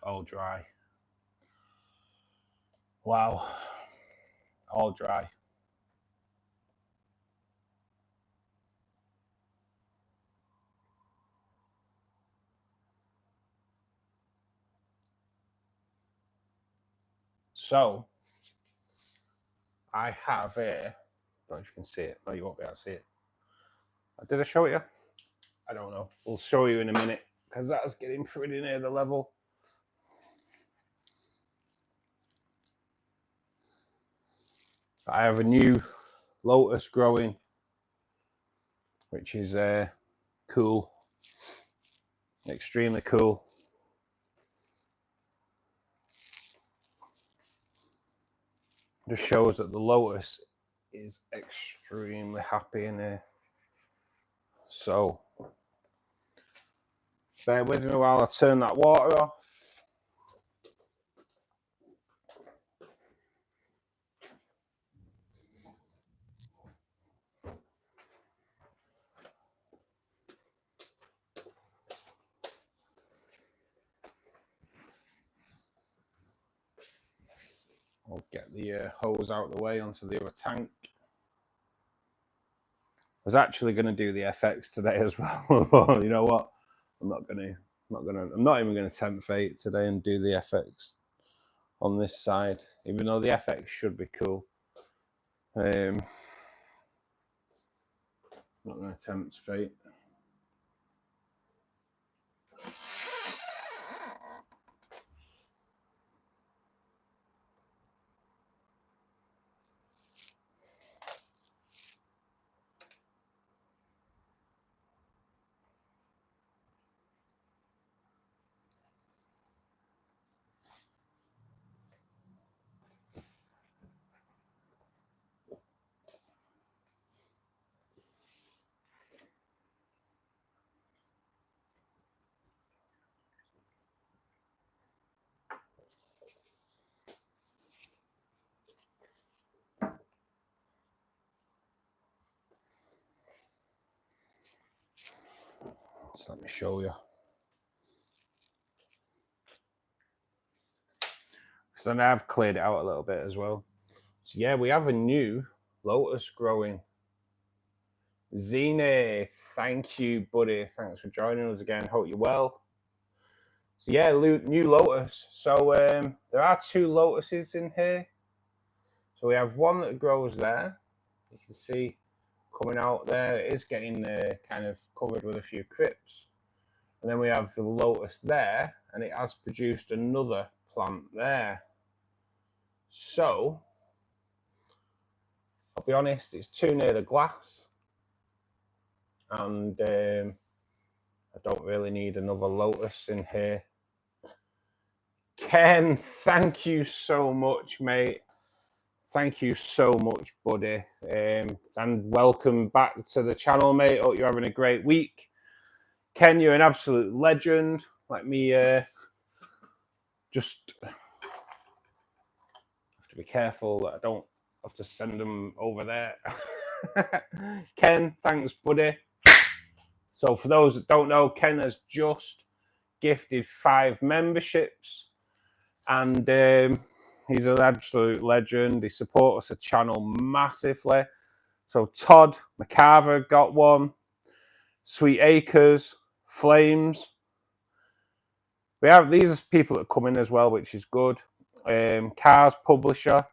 S1: All dry. Wow. All dry. So I have here, I don't know if you can see it. No, you won't be able to see it. Did I show it you? I don't know. We'll show you in a minute because that's getting pretty near the level. I have a new lotus growing, which is cool, extremely cool. Just shows that the lotus is extremely happy in here. So bear with me while I turn that water off. I'll get the hose out of the way onto the other tank. I was actually going to do the FX today as well. But you know what? I'm not even going to tempt fate today and do the FX on this side, even though the FX should be cool. I'm not going to tempt fate. Just let me show you. So now I've cleared it out a little bit as well. So yeah, we have a new lotus growing. Zine, thank you, buddy. Thanks for joining us again. Hope you're well. So yeah, new lotus. So there are 2 lotuses in here. So we have one that grows there. You can see coming out there. It is getting kind of covered with a few crypts. And then we have the lotus there, and it has produced another plant there. So I'll be honest, it's too near the glass, and I don't really need another lotus in here. Ken, thank you so much, mate. Thank you so much, buddy. And welcome back to the channel, mate. Hope you're having a great week. Ken, you're an absolute legend. Let me just have to be careful that I don't have to send them over there. Ken, thanks, buddy. So for those that don't know, Ken has just gifted 5 memberships, and He's an absolute legend. He supports the channel massively. So Todd McCarver got one. Sweet Acres, Flames. We have these people that come in as well, which is good. Cars Publisher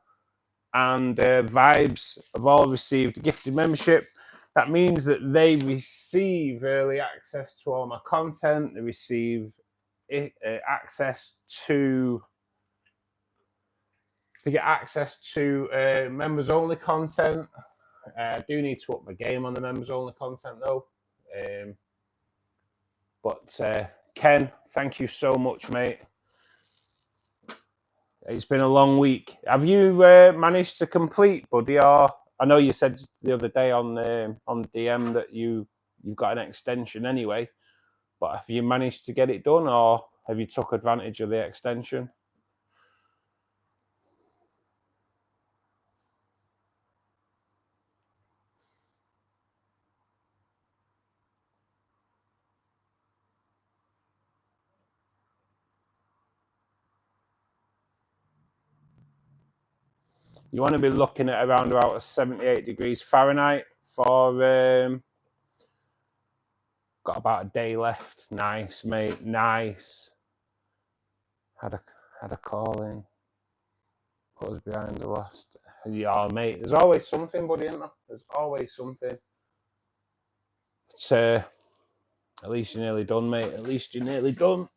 S1: and Vibes have all received a gifted membership. That means that they receive early access to all my content. They receive access to... They get access to members only content. I do need to up my game on the members only content though. But Ken, thank you so much, mate. It's been a long week. Have you managed to complete, buddy? Or I know you said the other day on DM that you've got an extension anyway. But have you managed to get it done, or have you took advantage of the extension? You want to be looking at around about 78 degrees Fahrenheit for... got about a day left. Nice, mate. Nice. Had a call in. Put us behind the last... Yeah, mate. There's always something, buddy, isn't there? There's always something. But, at least you're nearly done, mate. At least you're nearly done.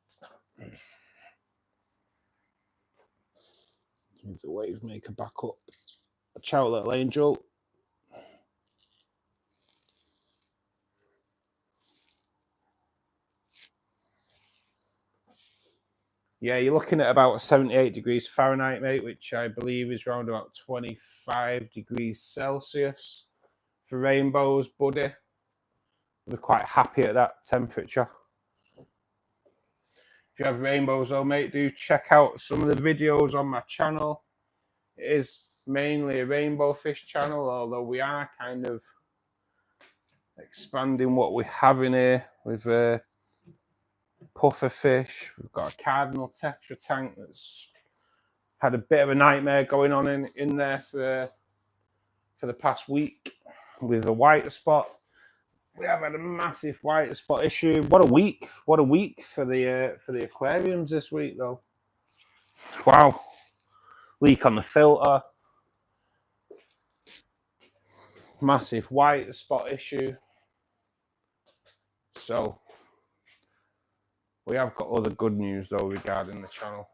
S1: Move the wave maker back up. Ciao, little angel. Yeah, you're looking at about 78 degrees Fahrenheit, mate, which I believe is around about 25 degrees Celsius for rainbows, buddy. We're quite happy at that temperature. If you have rainbows though, mate, do check out some of the videos on my channel. It is mainly a rainbow fish channel, although we are kind of expanding what we have in here with puffer fish. We've got a cardinal tetra tank that's had a bit of a nightmare going on in there for the past week with a white spot. We have had a massive white spot issue. What a week! What a week for the aquariums this week, though. Wow! Leak on the filter. Massive white spot issue. So we have got other good news though regarding the channel.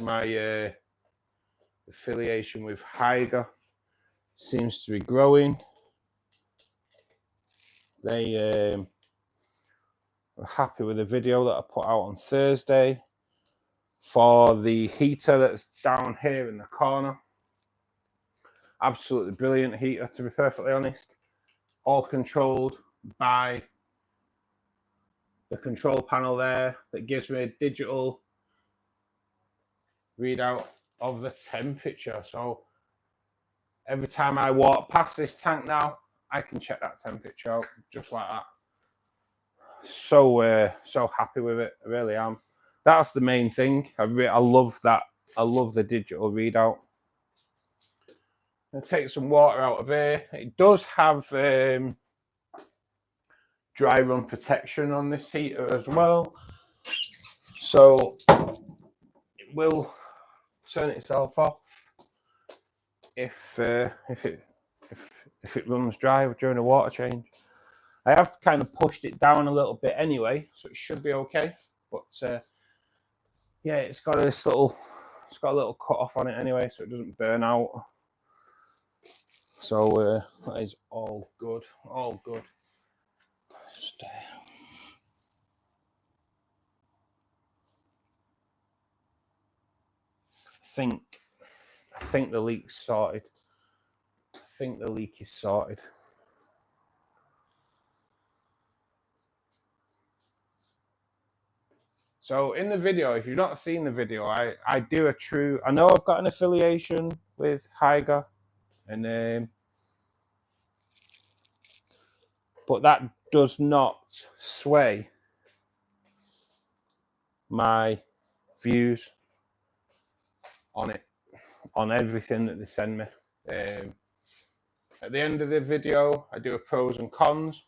S1: My affiliation with Hyga seems to be growing. They were happy with the video that I put out on Thursday for the heater that's down here in the corner. Absolutely brilliant heater, to be perfectly honest. All controlled by the control panel there that gives me a digital readout of the temperature. So every time I walk past this tank now, I can check that temperature out just like that. So happy with it. I really am. That's the main thing. I love that. I love the digital readout. I'll take some water out of here. It does have dry run protection on this heater as well, so it will turn itself off if it runs dry during a water change. I have kind of pushed it down a little bit anyway, so it should be okay. But yeah, it's got a little cut off on it anyway, so it doesn't burn out. So that is all good. All good. Just, I think the leak's sorted. I think the leak is sorted. So in the video, if you've not seen the video, I know I've got an affiliation with Hyga, and but that does not sway my views on it, on everything that they send me. At the end of the video, I do a pros and cons.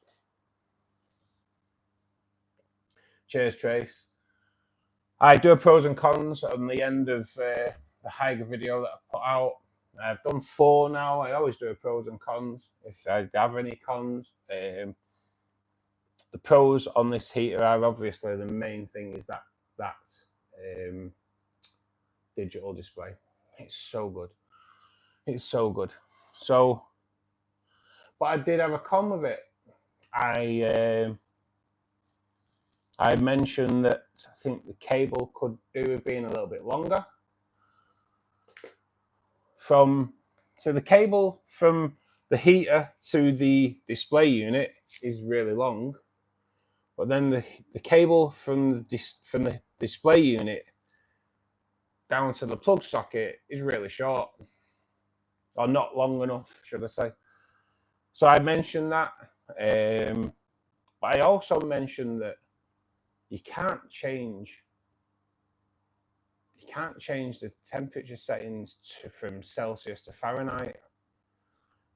S1: Cheers, Trace. I do a pros and cons on the end of the Higer video that I put out. I've done 4 now. I always do a pros and cons if I have any cons. The pros on this heater are obviously the main thing is that digital display. It's so good. It's so good. So, but I did have a con with it. I mentioned that I think the cable could do with being a little bit longer. So the cable from the heater to the display unit is really long, but then the cable from the display unit down to the plug socket is really short, or not long enough, should I say. So I mentioned that, but I also mentioned that you can't change the temperature settings from Celsius to Fahrenheit.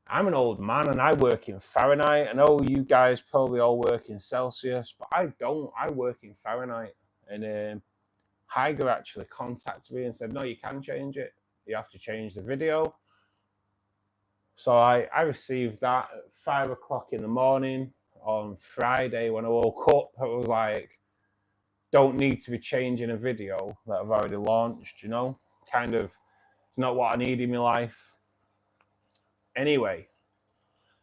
S1: I'm an old man and I work in Fahrenheit. I know you guys probably all work in Celsius, but I don't. I work in Fahrenheit. And Higer actually contacted me and said, no, you can change it. You have to change the video. So I received that at 5 o'clock in the morning on Friday when I woke up. I was like, don't need to be changing a video that I've already launched, you know? Kind of, it's not what I need in my life. Anyway,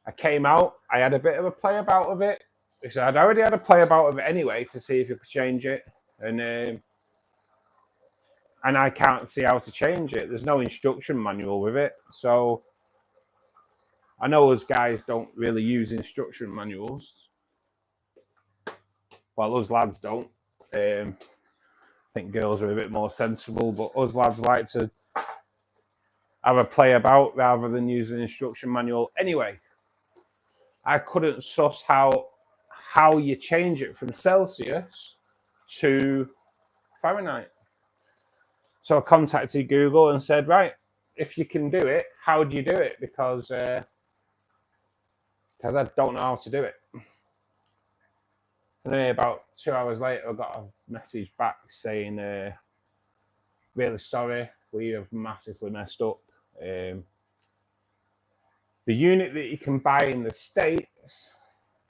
S1: I came out, I had a bit of a play about with it, because I'd already had a play about with it anyway to see if you could change it. And I can't see how to change it. There's no instruction manual with it. So I know us guys don't really use instruction manuals. Well, us lads don't. I think girls are a bit more sensible, but us lads like to have a play about rather than use an instruction manual. Anyway, I couldn't suss how you change it from Celsius to Fahrenheit. So I contacted Google and said, right, if you can do it, how do you do it? Because I don't know how to do it. And then about 2 hours later, I got a message back saying, really sorry, we have massively messed up. The unit that you can buy in the States,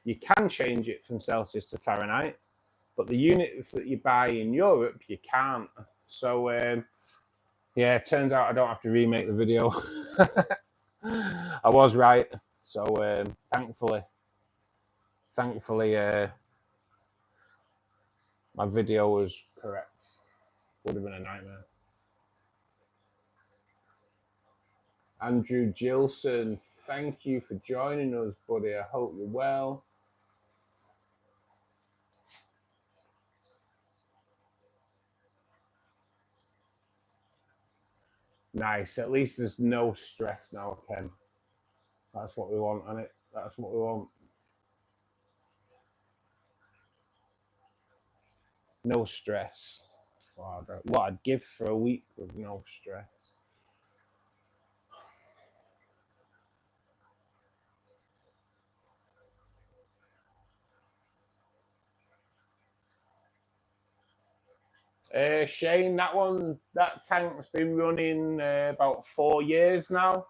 S1: you can change it from Celsius to Fahrenheit, but the units that you buy in Europe, you can't. So, yeah, it turns out I don't have to remake the video. I was right. So, thankfully, my video was correct. Would have been a nightmare. Andrew Gilson, thank you for joining us, buddy. I hope you're well. Nice. At least there's no stress now, Ken. That's what we want, isn't it? That's what we want. No stress. Wow, what I'd give for a week with no stress. Shane, that tank's been running about 4 years now.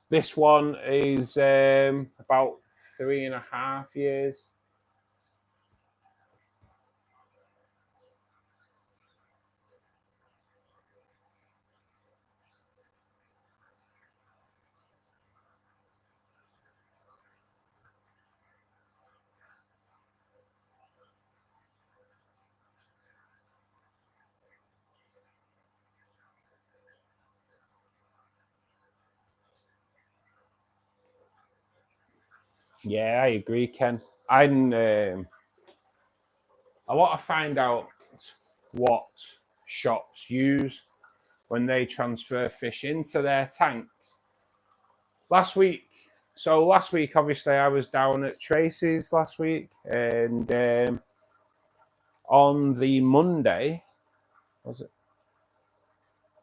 S1: This one is about 3.5 years. Yeah, I agree, Ken. I want to find out what shops use when they transfer fish into their tanks. Last week, obviously, I was down at Tracy's last week, and on the Monday, was it?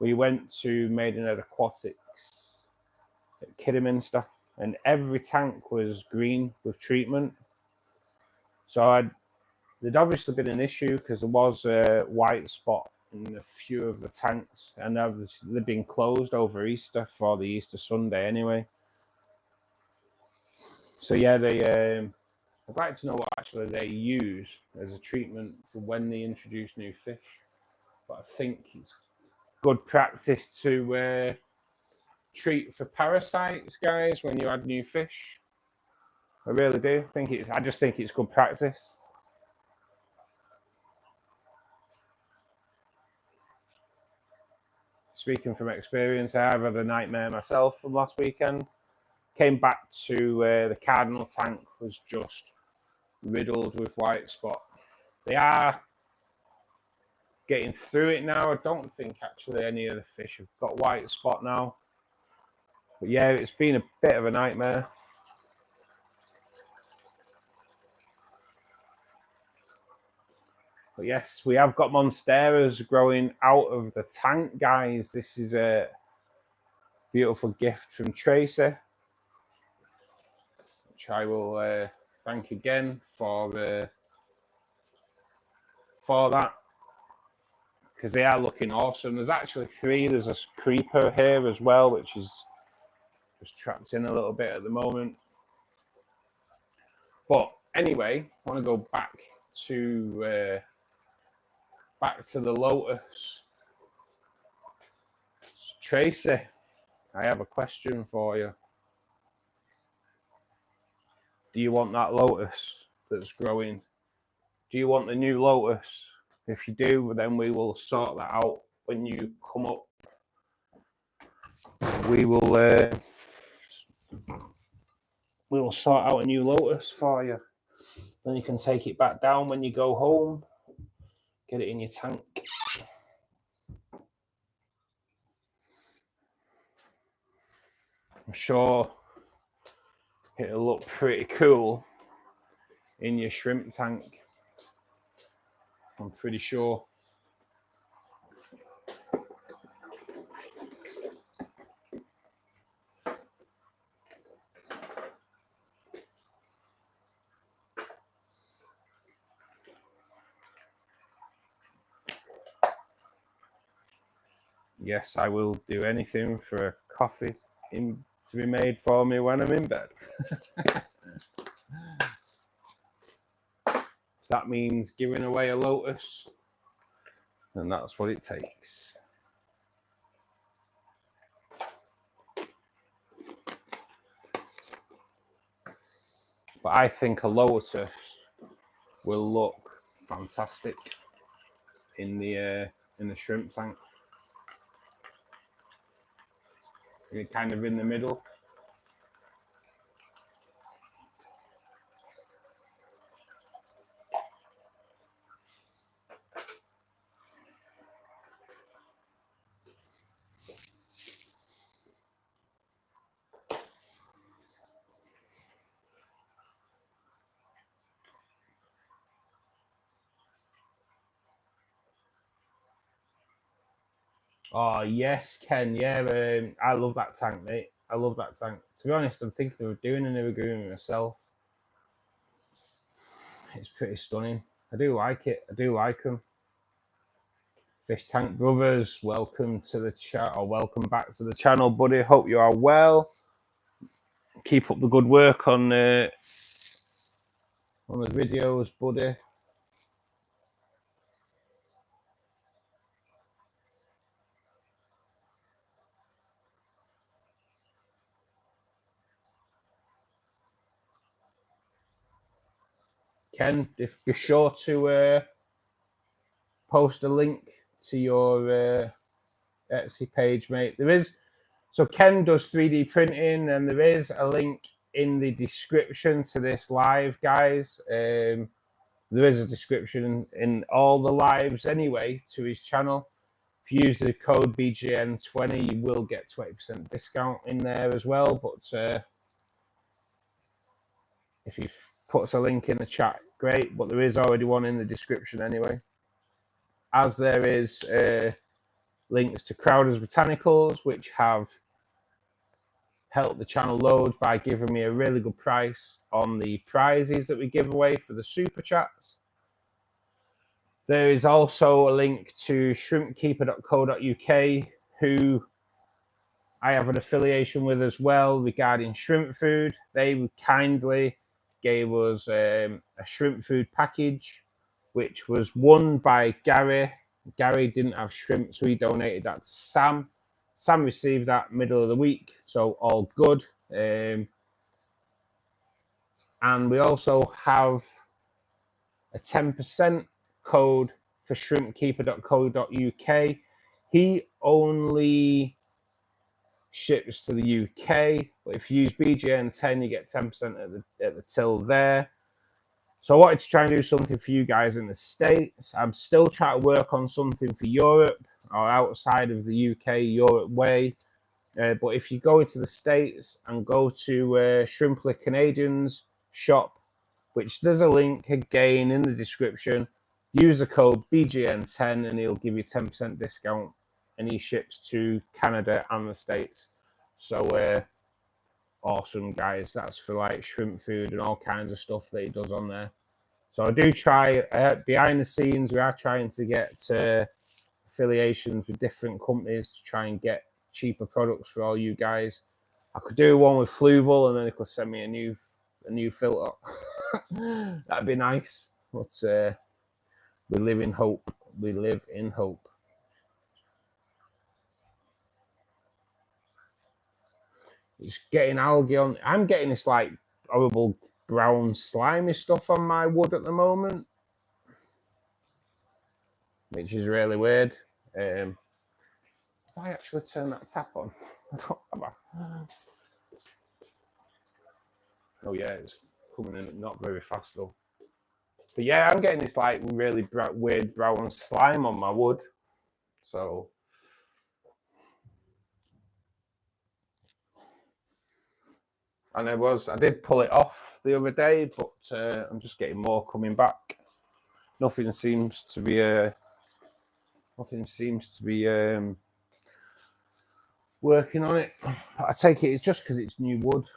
S1: we went to Maidenhead Aquatics at Kidderminster, and every tank was green with treatment. So there'd obviously been an issue because there was a white spot in a few of the tanks, and they've been closed over Easter for the Easter Sunday anyway. So yeah, I'd like to know what actually they use as a treatment for when they introduce new fish. But I think it's good practice to treat for parasites, guys, when you add new fish. I really do. I just think it's good practice. Speaking from experience, I've had a nightmare myself from last weekend. Came back to the Cardinal tank was just riddled with white spot. They are getting through it now. I don't think actually any of the fish have got white spot now. But yeah, it's been a bit of a nightmare. But yes, we have got monsteras growing out of the tank, guys. This is a beautiful gift from Tracy, which I will thank again for that, because they are looking awesome. There's actually 3. There's a creeper here as well, which is just trapped in a little bit at the moment. But anyway, I want to go back to the lotus. Tracy, I have a question for you. Do you want that lotus that's growing? Do you want the new lotus? If you do, then we will sort that out when you come up. We will sort out a new lotus for you. Then you can take it back down when you go home. Get it in your tank. I'm sure it'll look pretty cool in your shrimp tank. I'm pretty sure. Yes, I will do anything for a coffee to be made for me when I'm in bed. If that means giving away a lotus, then that's what it takes. But I think a lotus will look fantastic in the shrimp tank. You're kind of in the middle. Oh, yes, Ken. Yeah, I love that tank, mate. I love that tank. To be honest, I'm thinking of doing an agreement myself. It's pretty stunning. I do like it. I do like them. Fish Tank Brothers, welcome to the chat, or welcome back to the channel, buddy. Hope you are well. Keep up the good work on the videos, buddy. Ken, be sure to post a link to your Etsy page, mate. So Ken does 3D printing, and there is a link in the description to this live, guys. There is a description in all the lives anyway to his channel. If you use the code BGN20, you will get 20% discount in there as well. But if he puts a link in the chat, great. But there is already one in the description anyway. As there is links to Crowder's Botanicals, which have helped the channel load by giving me a really good price on the prizes that we give away for the super chats. There is also a link to shrimpkeeper.co.uk, who I have an affiliation with as well regarding shrimp food. They kindly gave us a shrimp food package, which was won by Gary. Gary didn't have shrimp, so he donated that to Sam. Sam received that middle of the week, so all good. And we also have a 10% code for shrimpkeeper.co.uk. He only ships to the UK, but if you use BGN 10, you get 10% at the till there. So I wanted to try and do something for you guys in the States. I'm still trying to work on something for Europe or outside of the UK, Europe way. But if you go into the States and go to Shrimply Canadians shop, which there's a link again in the description, use the code BGN10 and he'll give you 10% discount, and he ships to Canada and the States. So awesome, guys. That's for like shrimp food and all kinds of stuff that he does on there. So I do try behind the scenes, we are trying to get affiliations with different companies to try and get cheaper products for all you guys. I could do one with Fluval and then it could send me a new filter. That'd be nice. But we live in hope. We live in hope. It's getting algae on. I'm getting this like horrible brown slimy stuff on my wood at the moment, which is really weird. If I actually turn that tap on, I don't have a... Oh yeah, it's coming in not very fast though. But yeah, I'm getting this like really weird brown slime on my wood. So and I did pull it off the other day, but I'm just getting more coming back. Nothing seems to be working on it. I take it it's just because it's new wood.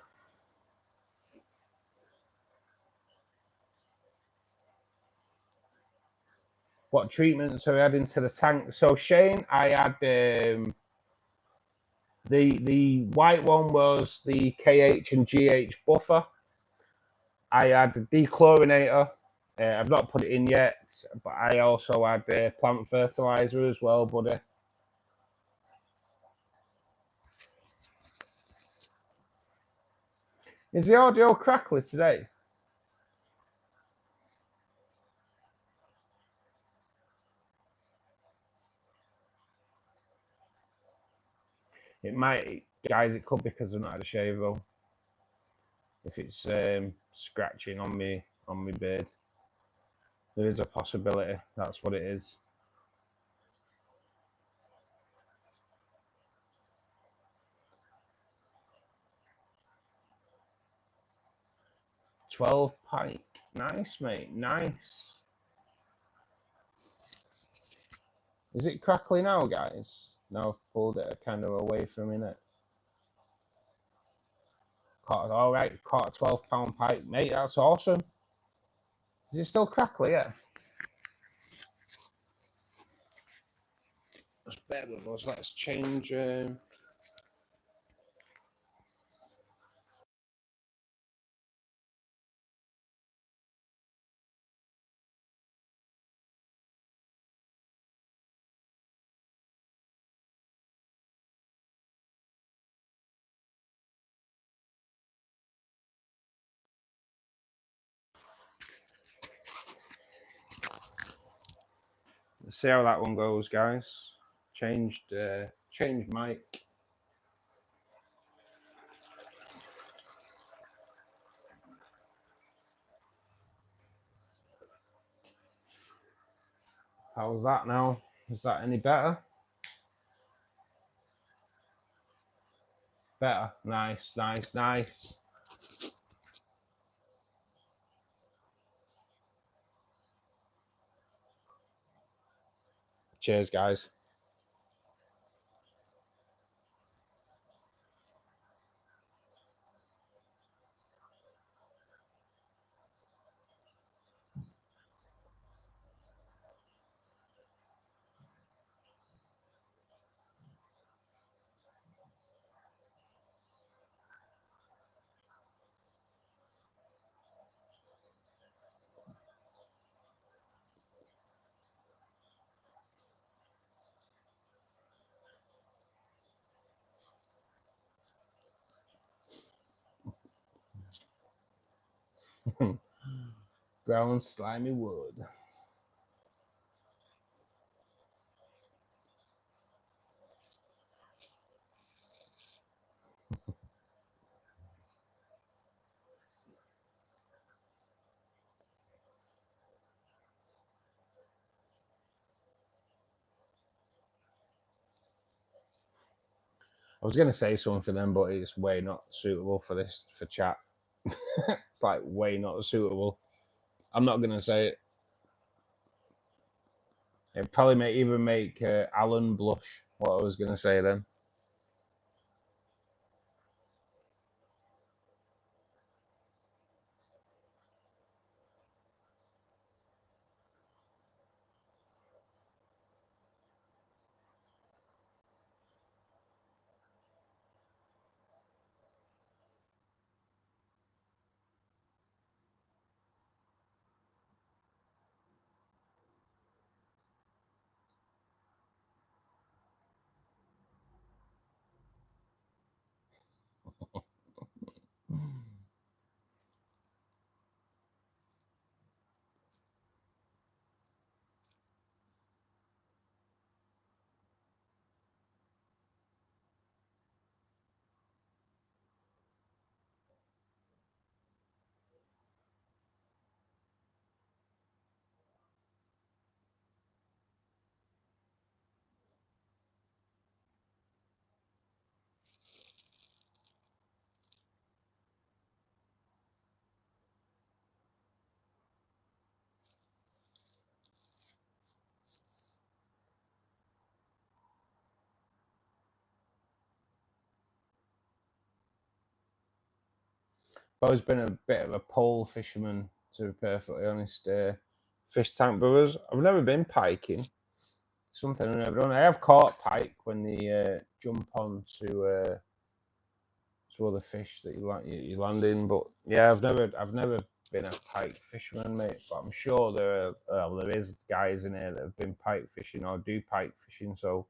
S1: What treatments are we adding to the tank? So Shane, I had the white one was the KH and GH buffer. I had the dechlorinator. I've not put it in yet, but I also had plant fertilizer as well, buddy. Is the audio crackly today? It might, guys, it could be because I've not had a shave though. If it's scratching on my beard, there is a possibility that's what it is. $12 pike, nice, mate, nice. Is it crackly now, guys? Now I've pulled it kind of away from it. Caught, all right, caught a £12 pike, mate. That's awesome. Is it still crackly? Yeah. Just bear with us. Let's change. Let's see how that one goes, guys. Changed mic. How's that now? Is that any better? Better. Nice, nice, nice. Cheers, guys. Brown slimy wood. I was going to say something then, but it's way not suitable for this, for chat. It's like way not suitable. I'm not going to say it. It probably may even make Alan blush, what I was going to say then. I've always been a bit of a pole fisherman, to be perfectly honest. Fish tank brewers. I've never been piking. Something I've never done. I have caught pike when they jump on to other fish that you land in. But yeah, I've never been a pike fisherman, mate. But I'm sure there is guys in here that have been pike fishing or do pike fishing. So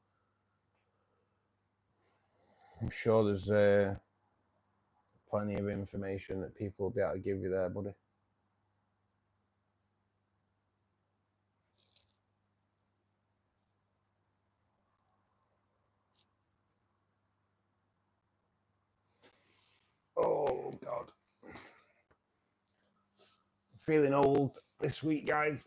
S1: I'm sure there's plenty of information that people will be able to give you there, buddy. Oh God, feeling old this week, guys.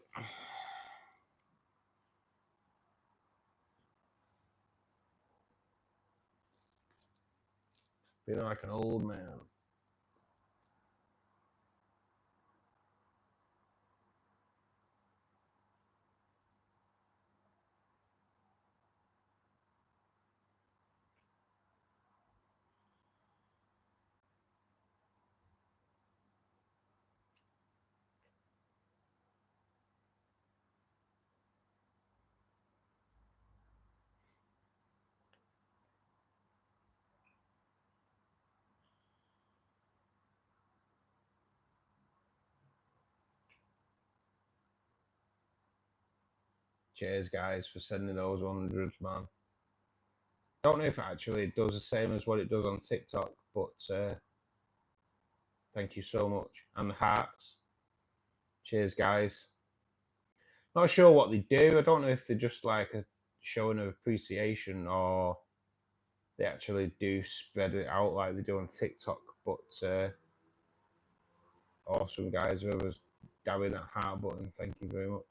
S1: Feeling like an old man. Cheers, guys, for sending those 100s, man. Don't know if it actually does the same as what it does on TikTok, but thank you so much. And the hearts. Cheers, guys. Not sure what they do. I don't know if they're just like a showing of appreciation or they actually do spread it out like they do on TikTok. But awesome, guys. Whoever's dabbing that heart button, thank you very much.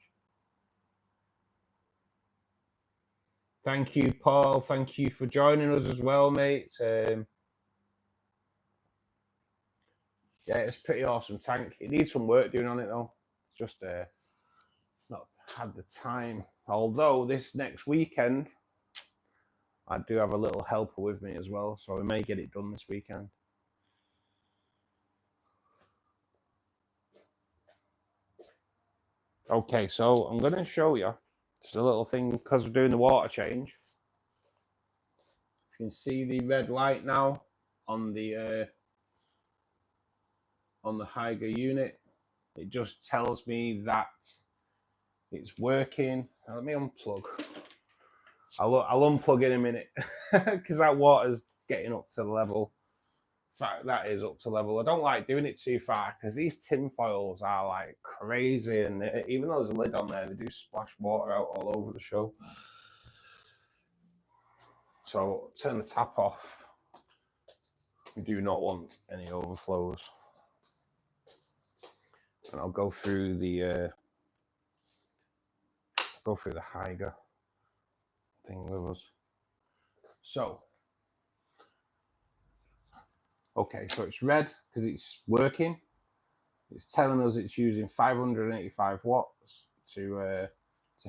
S1: Thank you, Paul. Thank you for joining us as well, mate. Yeah, it's a pretty awesome tank. It needs some work doing on it, though. It's just not had the time. Although this next weekend, I do have a little helper with me as well, so I may get it done this weekend. Okay, so I'm going to show you just a little thing because we're doing the water change. You can see the red light now on the Hydra unit. It just tells me that it's working. Now, let me unplug. I'll unplug in a minute because that water's getting up to the level fact, that is up to level. I don't like doing it too far because these tin foils are like crazy, and even though there's a lid on there, they do splash water out all over the show. So turn the tap off. We do not want any overflows. And I'll go through the Hyger thing with us. So, okay, so it's red because it's working. It's telling us it's using 585 watts to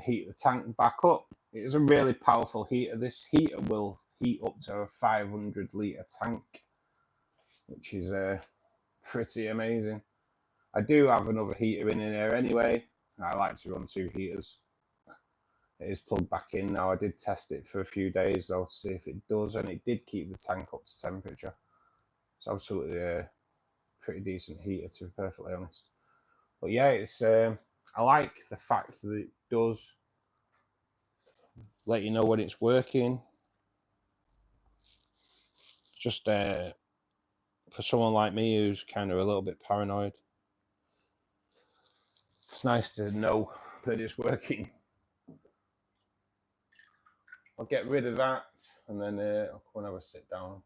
S1: heat the tank back up. It is a really powerful heater. This heater will heat up to a 500 litre tank, which is pretty amazing. I do have another heater in there anyway. I like to run 2 heaters. It is plugged back in now. I did test it for a few days though to see if it does, and it did keep the tank up to temperature. It's absolutely a pretty decent heater, to be perfectly honest. But yeah, it's I like the fact that it does let you know when it's working. Just for someone like me who's kind of a little bit paranoid, it's nice to know that it's working. I'll get rid of that and then I'll go and have a sit down.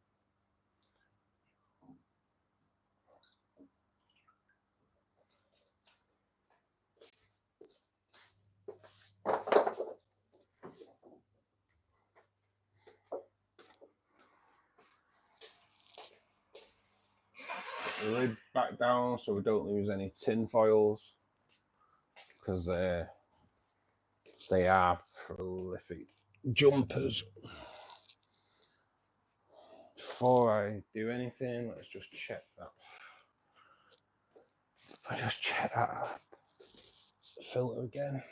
S1: The lid back down so we don't lose any tin foils, because they are prolific jumpers. Before I do anything, let's just check that. I just check that filter again.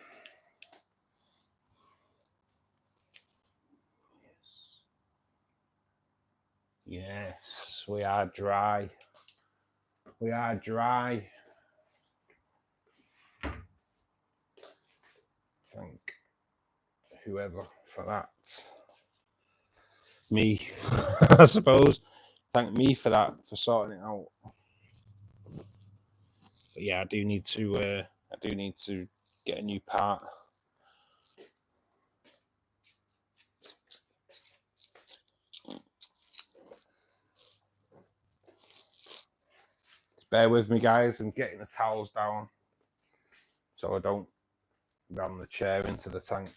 S1: Yes, we are dry. We are dry. Thank whoever for that. Me, I suppose. Thank me for that, for sorting it out. But yeah, I do need to get a new part. Bear with me, guys. I'm getting the towels down so I don't ram the chair into the tank.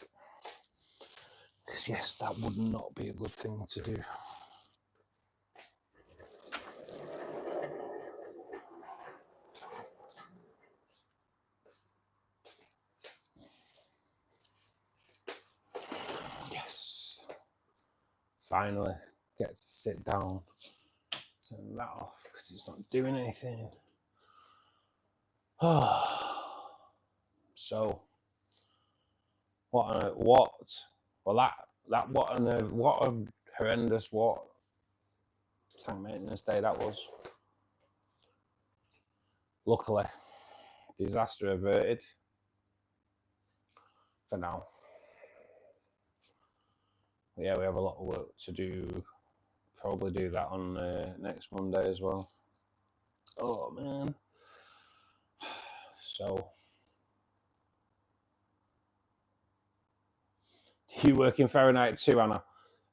S1: Because yes, that would not be a good thing to do. Yes. Finally get to sit down. Turn that off because it's not doing anything. So what a horrendous tank maintenance day that was. Luckily, disaster averted for now. But yeah, we have a lot of work to do. Probably do that on next Monday as well. Oh man. So, you work in Fahrenheit too, Anna?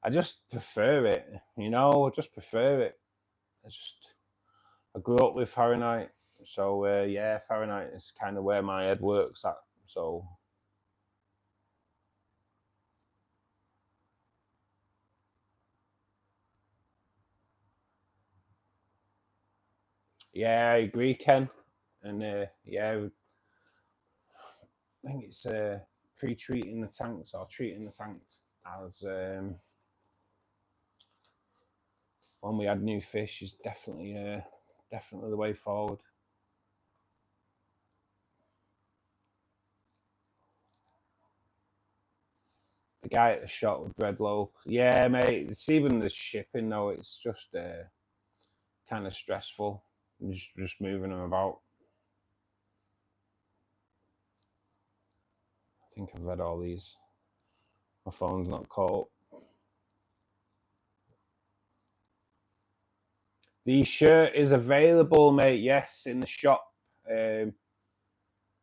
S1: I just prefer it, you know. I just prefer it. I grew up with Fahrenheit, so yeah, Fahrenheit is kind of where my head works at. So, yeah, I agree, Ken. And yeah, I think it's pre-treating the tanks or treating the tanks as when we add new fish is definitely the way forward. The guy at the shop with bread loaf, yeah, mate. It's even the shipping though. It's just kind of stressful. Just moving them about. I think I've read all these. My phone's not caught up. The shirt is available, mate. Yes, in the shop. It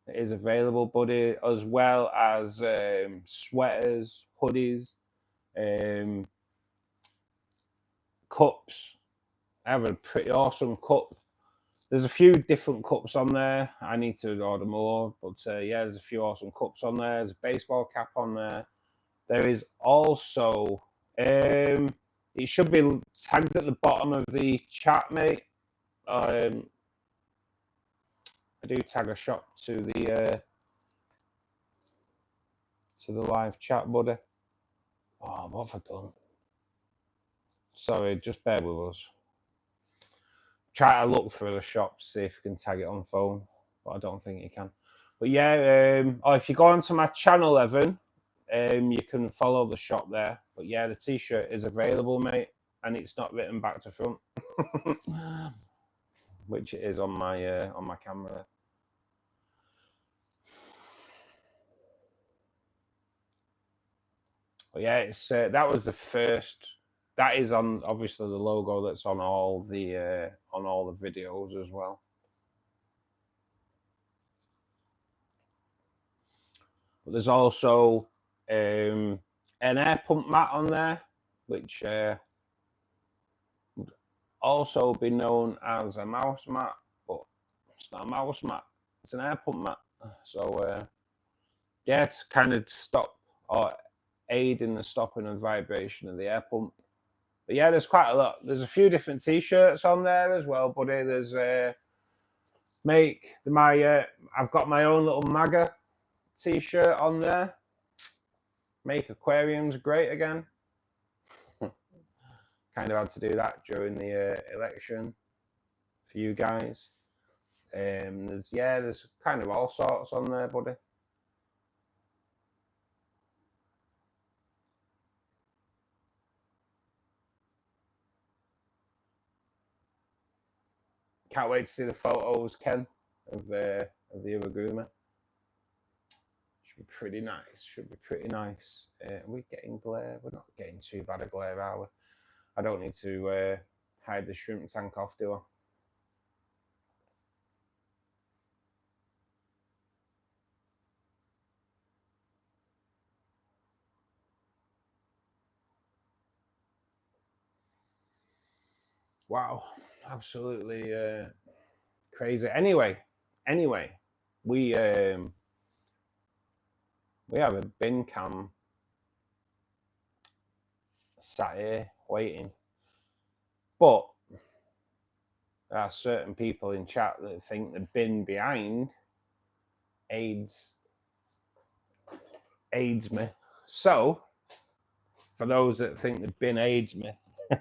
S1: is available, buddy, as well as sweaters, hoodies, cups. I have a pretty awesome cup. There's a few different cups on there. I need to order more, but yeah, there's a few awesome cups on there. There's a baseball cap on there. There is also, it should be tagged at the bottom of the chat, mate. I do tag a shop to the live chat, buddy. Oh, what have I done? Sorry, just bear with us. Try to look for the shop to see if you can tag it on phone, but I don't think you can. But yeah, if you go onto my channel, Evan, you can follow the shop there. But yeah, the t-shirt is available, mate, and it's not written back to front, which it is on my camera. But yeah, it's that was the first. That is on obviously the logo that's on all the videos as well. But there's also an air pump mat on there, which would also be known as a mouse mat, but it's not a mouse mat, it's an air pump mat. So yeah, to kind of stop or aid in the stopping and vibration of the air pump. But yeah, there's quite a lot. There's a few different t-shirts on there as well, buddy. There's I've got my own little MAGA t-shirt on there. Make aquariums great again. Kind of had to do that during the election for you guys. There's kind of all sorts on there, buddy. Can't wait to see the photos, Ken, of the other groomer. Should be pretty nice. Should be pretty nice. Are we getting glare? We're not getting too bad a glare, are we? I don't need to hide the shrimp tank off, do I? Wow, absolutely crazy. Anyway, we have a bin cam sat here waiting, but there are certain people in chat that think the bin behind aids me. So for those that think the bin aids me,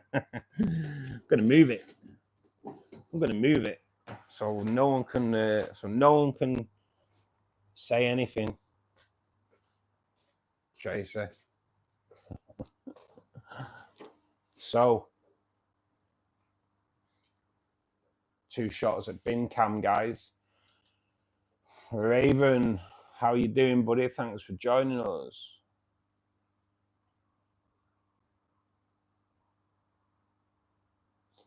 S1: I'm gonna move it. So no one can say anything. Tracy. So 2 shots at bin cam, guys. Raven, how you doing, buddy? Thanks for joining us.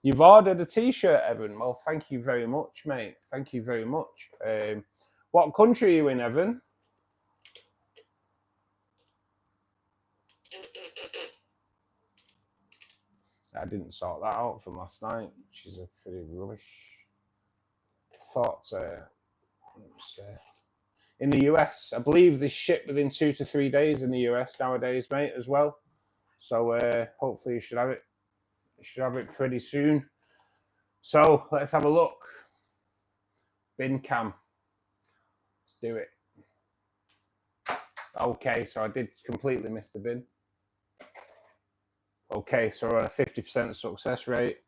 S1: You've ordered a t-shirt, Evan. Well, thank you very much, mate. Thank you very much. What country are you in, Evan? I didn't sort that out from last night, which is a pretty rubbish. Thought in the US, I believe they ship within 2 to 3 days in the US nowadays, mate, as well. So hopefully you should have it. You should have it pretty soon. So let's have a look. Bin cam. Let's do it. Okay, so I did completely miss the bin. Okay, so we're on a 50% success rate.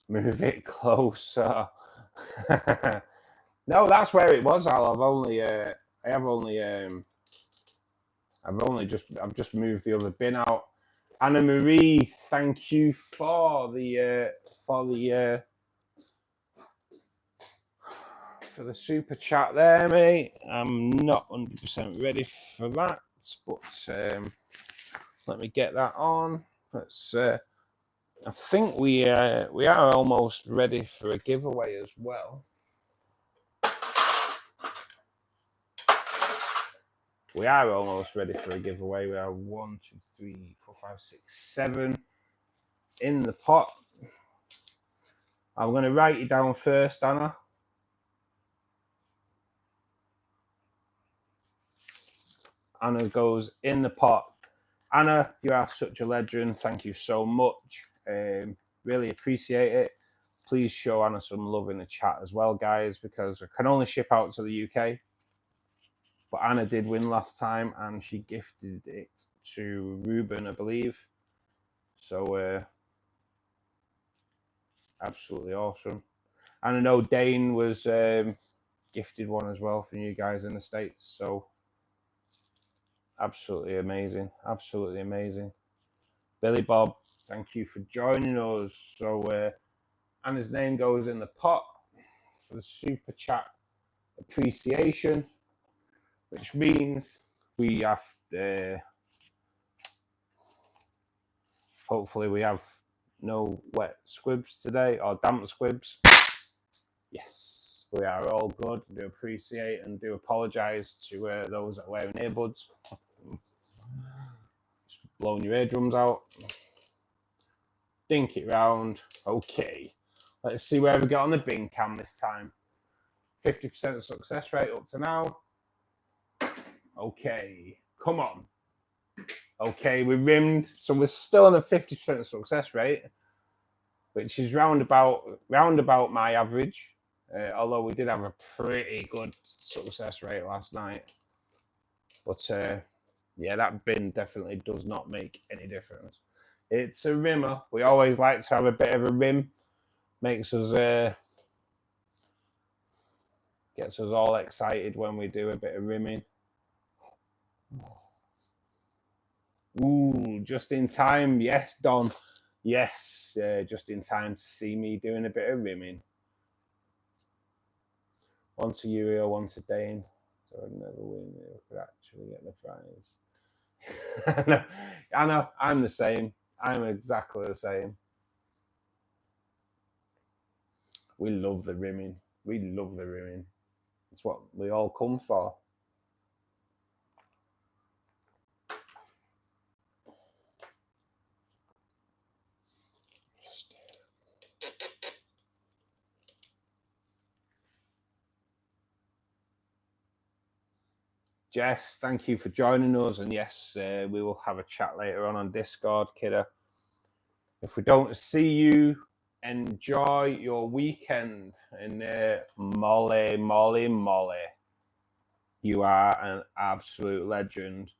S1: Move it closer. No, that's where it was, Al. I've just moved the other bin out. Anna Marie, thank you for the super chat there, mate. I'm not 100% ready for that, but let me get that on. Let's I think we are almost ready for a giveaway as well. We are almost ready for a giveaway. We are 1, 2, 3, 4, 5, 6, 7 in the pot. I'm going to write you down first, Anna. Anna goes in the pot. Anna, you are such a legend. Thank you so much. Really appreciate it. Please show Anna some love in the chat as well, guys, because I can only ship out to the UK. But Anna did win last time, and she gifted it to Ruben, I believe. So, absolutely awesome. And I know Dane was gifted one as well from you guys in the States. So, absolutely amazing. Absolutely amazing. Billy Bob, thank you for joining us. So, Anna's name goes in the pot for the super chat appreciation, which means we have hopefully we have no wet squibs today or damp squibs. Yes, we are all good. Do appreciate and do apologise to those that are wearing earbuds. Just blowing your eardrums out. Dink it round. Okay, let's see where we get on the bin cam this time. 50% success rate up to now. Okay, come on. Okay, we rimmed, so we're still on a 50% success rate, which is round about my average. Although we did have a pretty good success rate last night, but yeah, that bin definitely does not make any difference. It's a rimmer. We always like to have a bit of a rim. Makes us gets us all excited when we do a bit of rimming. Ooh, just in time. Yes, Don. Yes, just in time to see me doing a bit of rimming. One to Uriel, one to Dane. So I'd never win if I could actually get the prize. I know, I'm the same. I'm exactly the same. We love the rimming. We love the rimming. It's what we all come for. Jess, thank you for joining us. And yes, we will have a chat later on Discord, kiddo. If we don't see you, enjoy your weekend. And Molly. You are an absolute legend.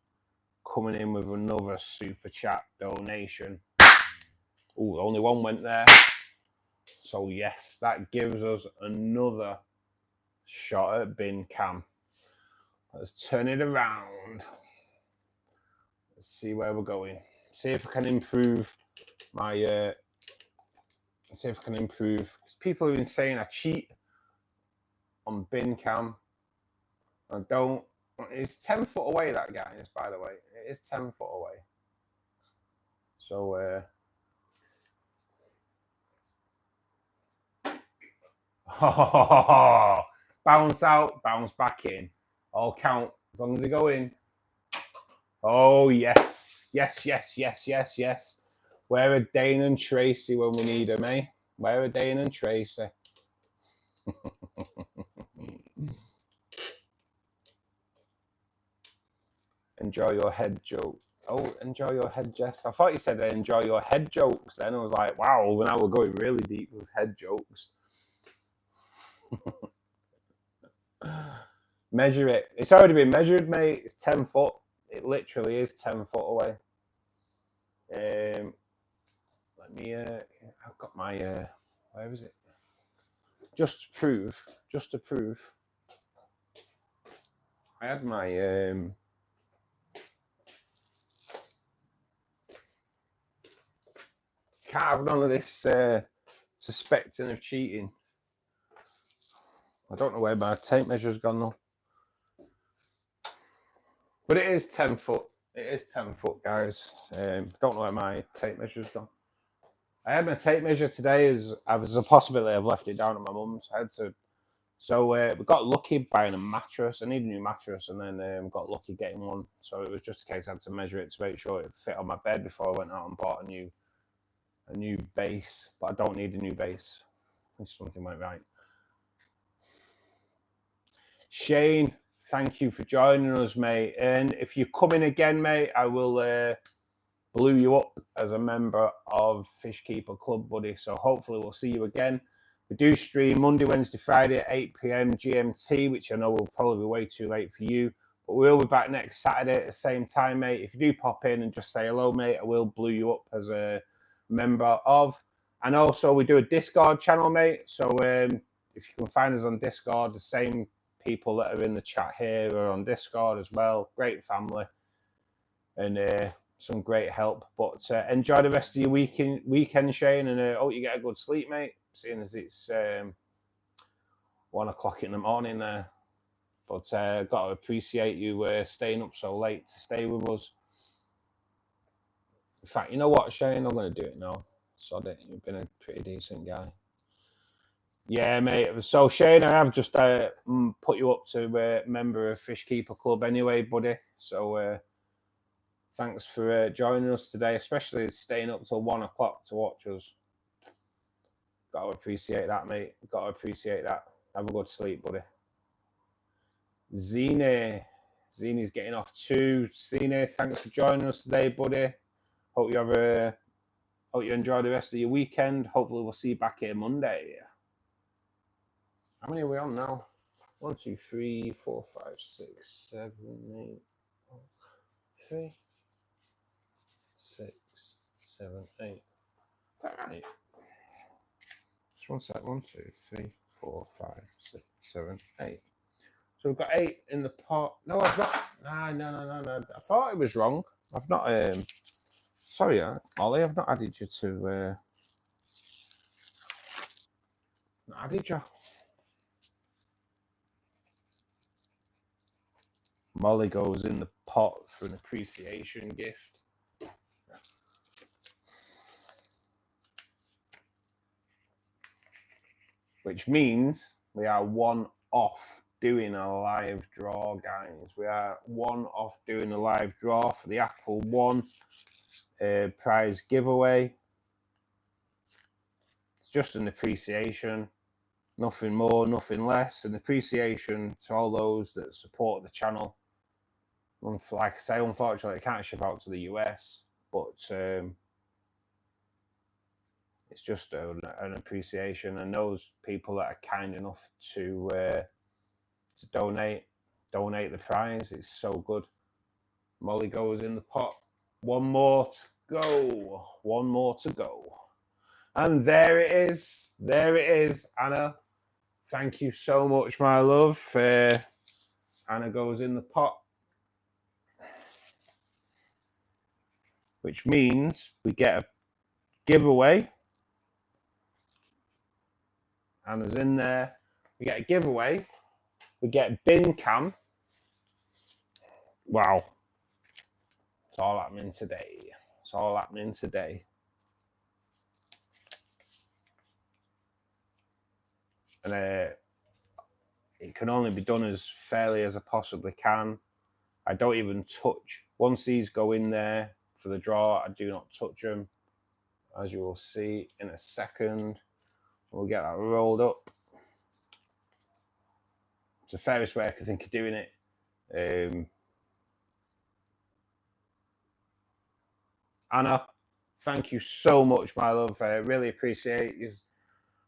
S1: Coming in with another super chat donation. Oh, only one went there. So yes, that gives us another shot at bin cam. Let's turn it around. Let's see where we're going. See if I can improve my see if I can improve, because people have been saying I cheat on bin cam. I don't. It's 10 foot away, that guy is, by the way. It is 10 foot away. So bounce out, bounce back in. All count as long as they go in. Oh yes, yes, yes, yes, yes, yes. Where are Dane and Tracy when we need them, eh? Where are Dane and Tracy? Enjoy your head joke. Oh, enjoy your head, Jess. I thought you said enjoy your head jokes. Then I was like, wow, now we're going really deep with head jokes. Measure it. It's already been measured, mate. It's 10 foot. It literally is 10 foot away. Let me, I've got my, where is it? Just to prove. I had my, can't have none of this suspecting of cheating. I don't know where my tape measure's gone though. But it is 10 foot. It is 10 foot, guys. Don't know where my tape measure's gone. I had my tape measure today. As there's a possibility I've left it down at my mum's. I had to. So we got lucky buying a mattress. I need a new mattress, and then got lucky getting one. So it was just a case I had to measure it to make sure it fit on my bed before I went out and bought a new base. But I don't need a new base. If something went right. Shane, thank you for joining us, mate. And if you're coming again, mate, I will blue you up as a member of Fishkeeper Club, buddy. So hopefully we'll see you again. We do stream Monday, Wednesday, Friday at 8 p.m. GMT, which I know will probably be way too late for you. But we'll be back next Saturday at the same time, mate. If you do pop in and just say hello, mate, I will blue you up as a member of. And also we do a Discord channel, mate. So if you can find us on Discord, the same people that are in the chat here are on Discord as well. Great family. And some great help. But enjoy the rest of your weekend, Shane, and hope you get a good sleep, mate, seeing as it's 1 o'clock in the morning there. But got to appreciate you staying up so late to stay with us. In fact, you know what, Shane? I'm going to do it now. Sod it. You've been a pretty decent guy. Yeah, mate. So, Shane, I have just put you up to member of Fishkeeper Club anyway, buddy. So, thanks for joining us today, especially staying up till 1 o'clock to watch us. Got to appreciate that, mate. Got to appreciate that. Have a good sleep, buddy. Zine. Zine's getting off too. Zine, thanks for joining us today, buddy. Hope you enjoy the rest of your weekend. Hopefully we'll see you back here Monday. How many are we on now? 1, 2, 3, 4, 5, 6, 7, 8, 3, 6, 7, 8. Is that right? Just one sec. 1, 2, 3, 4, 5, 6, 7, 8. So we've got 8 in the pot. No, I've not. No. I thought it was wrong. I've not. Sorry, Ollie. I've not added you to. Not added you. Molly goes in the pot for an appreciation gift. Which means we are 1 off doing a live draw, guys. We are 1 off doing a live draw for the Apple One prize giveaway. It's just an appreciation. Nothing more, nothing less. An appreciation to all those that support the channel. Like I say, unfortunately, I can't ship out to the US, but it's just an appreciation. And those people that are kind enough to donate the prize, it's so good. Molly goes in the pot. 1 more to go. 1 more to go. And there it is. There it is, Anna. Thank you so much, my love. Anna goes in the pot. Which means we get a giveaway. Anna's in there. We get a giveaway. We get bin cam. Wow. It's all happening today. It's all happening today. And it can only be done as fairly as I possibly can. I don't even touch. Once these go in there for the draw, I do not touch them. As you will see in a second. We'll get that rolled up. It's the fairest way I can think of doing it. Anna, thank you so much, my love. I really appreciate you.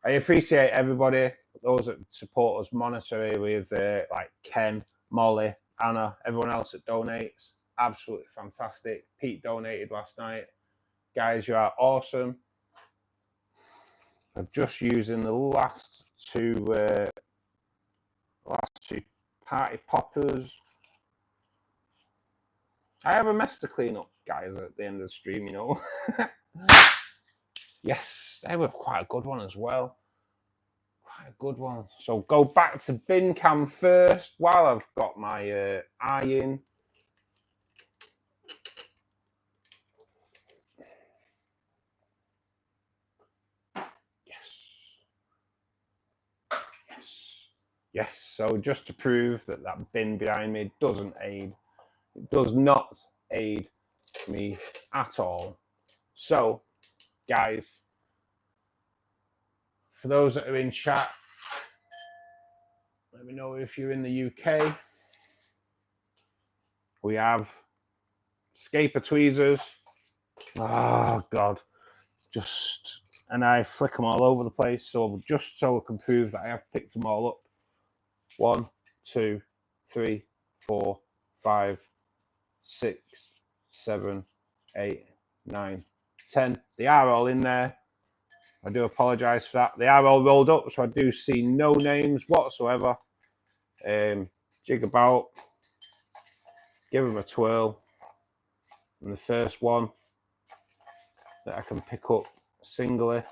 S1: I appreciate everybody, those that support us monetarily with like Ken, Molly, Anna, everyone else that donates. Absolutely fantastic. Pete donated last night. Guys, you are awesome. I'm just using the last two party poppers. I have a mess to clean up, guys, at the end of the stream, you know. Yes, they were quite a good one as well. Quite a good one. So go back to bin cam first while I've got my eye in. Yes, so just to prove that that bin behind me doesn't aid, it does not aid me at all. So, guys, for those that are in chat, let me know if you're in the UK. We have scaper tweezers. Oh, God. And I flick them all over the place. So just so I can prove that I have picked them all up. 1, 2, 3, 4, 5, 6, 7, 8, 9, 10. They are all in there. I do apologise for that. They are all rolled up, so I do see no names whatsoever. Jig about, give them a twirl, and the first one that I can pick up singly.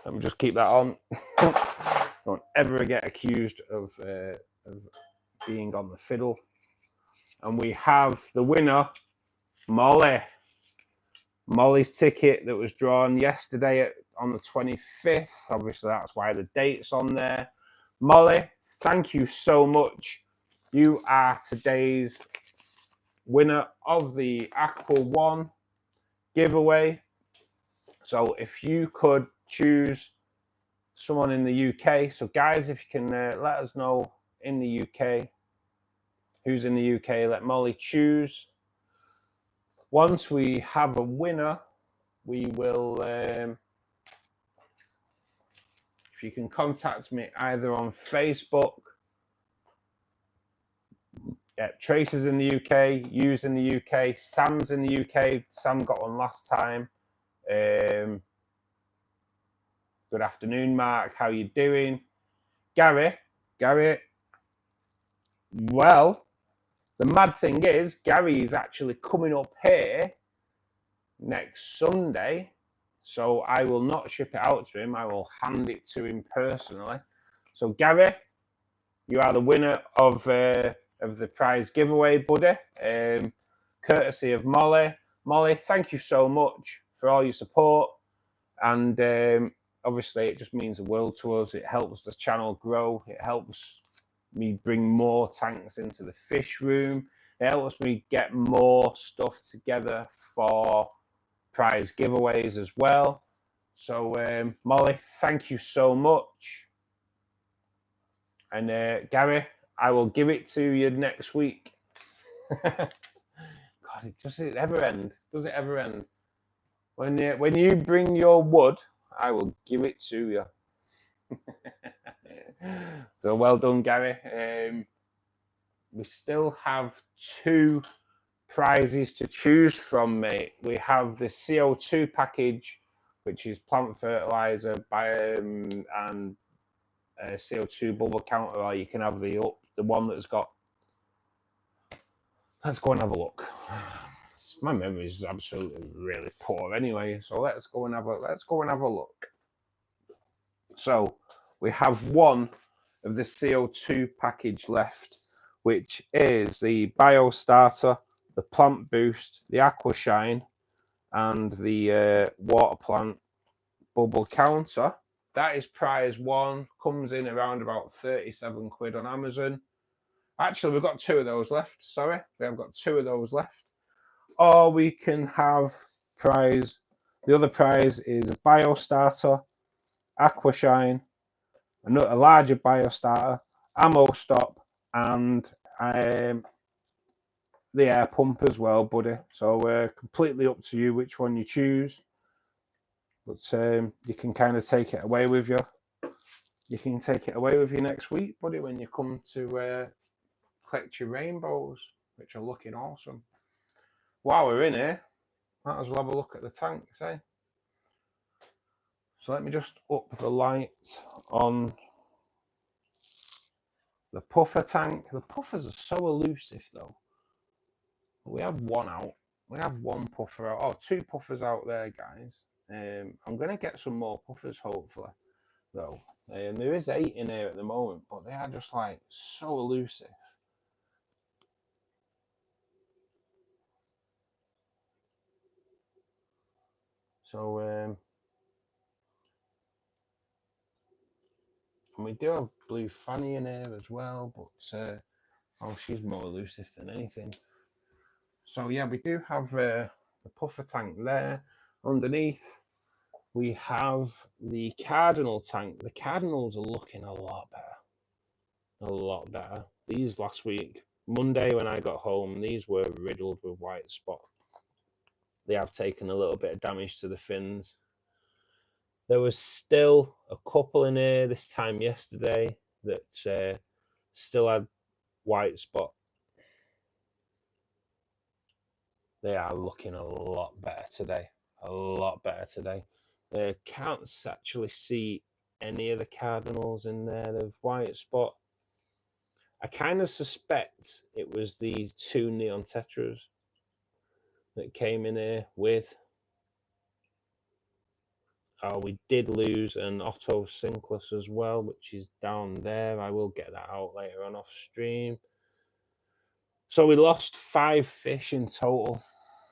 S1: Let me just keep that on. Don't ever get accused of being on the fiddle. And we have the winner, Molly. Molly's ticket that was drawn yesterday on the 25th. Obviously, that's why the date's on there. Molly, thank you so much. You are today's winner of the Aqua One giveaway. So if you could choose someone in the UK. So guys, if you can let us know in the UK, who's in the UK, let Molly choose. Once we have a winner, we will, if you can contact me either on Facebook, Tracer's in the UK, You's in the UK, Sam's in the UK. Sam got one last time. Good afternoon, Mark. How you doing? Gary, well, the mad thing is, Gary is actually coming up here next Sunday, so I will not ship it out to him. I will hand it to him personally. So Gary, you are the winner of the prize giveaway, buddy, courtesy of Molly. Molly, thank you so much for all your support, and obviously it just means the world to us. It helps the channel grow. It helps me bring more tanks into the fish room. It helps me get more stuff together for prize giveaways as well. So Molly, thank you so much. And Gary, I will give it to you next week. God, does it ever end? Does it ever end? When you bring your wood, I will give it to you. So well done, Gary. We still have 2 prizes to choose from, mate. We have the CO2 package, which is plant fertilizer, biome, and CO2 bubble counter, or you can have the one that's got. Let's go and have a look. My memory is absolutely really poor anyway, so let's go and have a look. So we have one of the CO2 package left, which is the Bio Starter, the Plant Boost, the Aqua Shine, and the Water Plant Bubble Counter. That is prize 1. Comes in around about 37 quid on Amazon. Actually, we've got 2 of those left. Sorry, we have got 2 of those left. Or we can have prize. The other prize is a Bio Starter, Aqua Shine, a larger Bio Starter, Ammo Stop, and the air pump as well, buddy. So completely up to you which one you choose. But you can kind of take it away with you. You can take it away with you next week, buddy, when you come to collect your rainbows, which are looking awesome. While we're in here, might as well have a look at the tanks, eh? So let me just up the light on the puffer tank. The puffers are so elusive, though. We have one out. We have one puffer out. Oh, 2 puffers out there, guys. I'm going to get some more puffers, hopefully, though. There is 8 in here at the moment, but they are just like so elusive. So And we do have blue fanny in here as well, but oh, she's more elusive than anything. So yeah, we do have the puffer tank there. Underneath, we have the cardinal tank. The cardinals are looking a lot better. A lot better. These last week, Monday when I got home, these were riddled with white spot. They have taken a little bit of damage to the fins. There was still a couple in here this time yesterday that still had white spot. They are looking a lot better today. A lot better today. Can't actually see any of the cardinals in there. The white spot. I kind of suspect it was these two neon tetras that came in here with. Oh, we did lose an Otto Synclus as well, which is down there. I will get that out later on off stream. So we lost 5 fish in total.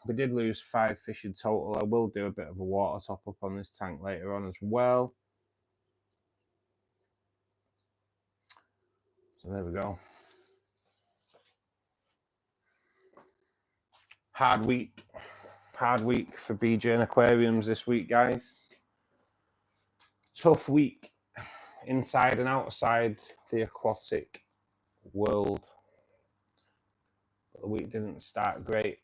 S1: We did lose 5 fish in total. I will do a bit of a water top up on this tank later on as well. So there we go. Hard week for BGN Aquariums this week, guys. Tough week inside and outside the aquatic world. But the week didn't start great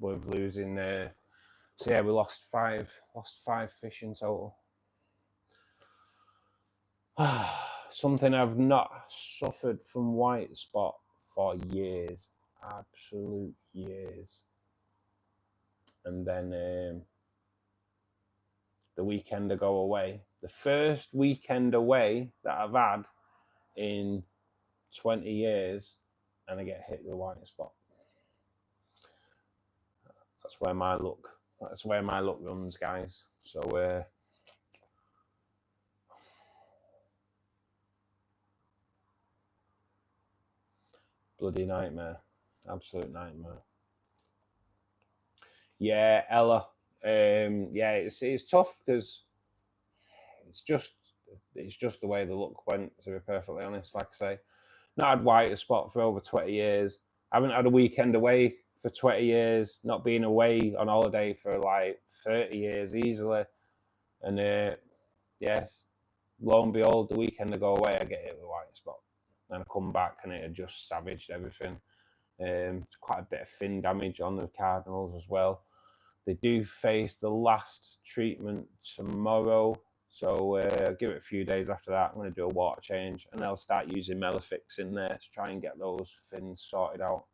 S1: with losing so yeah, we lost five fish in total. Something I've not suffered from white spot for years, absolute years. And then the weekend to go away, the first weekend away that I've had in 20 years, and I get hit with a white spot. That's where my luck runs, guys. So bloody nightmare, absolute nightmare. Yeah, Ella. Yeah, it's tough because it's just the way the luck went, to be perfectly honest. Like I say, not had white spot for over 20 years. I haven't had a weekend away for 20 years. Not been away on holiday for like 30 years easily. And yes, lo and behold, the weekend to go away, I get hit with a white spot. And I come back and it had just savaged everything. Quite a bit of fin damage on the cardinals as well. They do face the last treatment tomorrow, so give it a few days after that. I'm going to do a water change, and I'll start using Melafix in there to try and get those fins sorted out.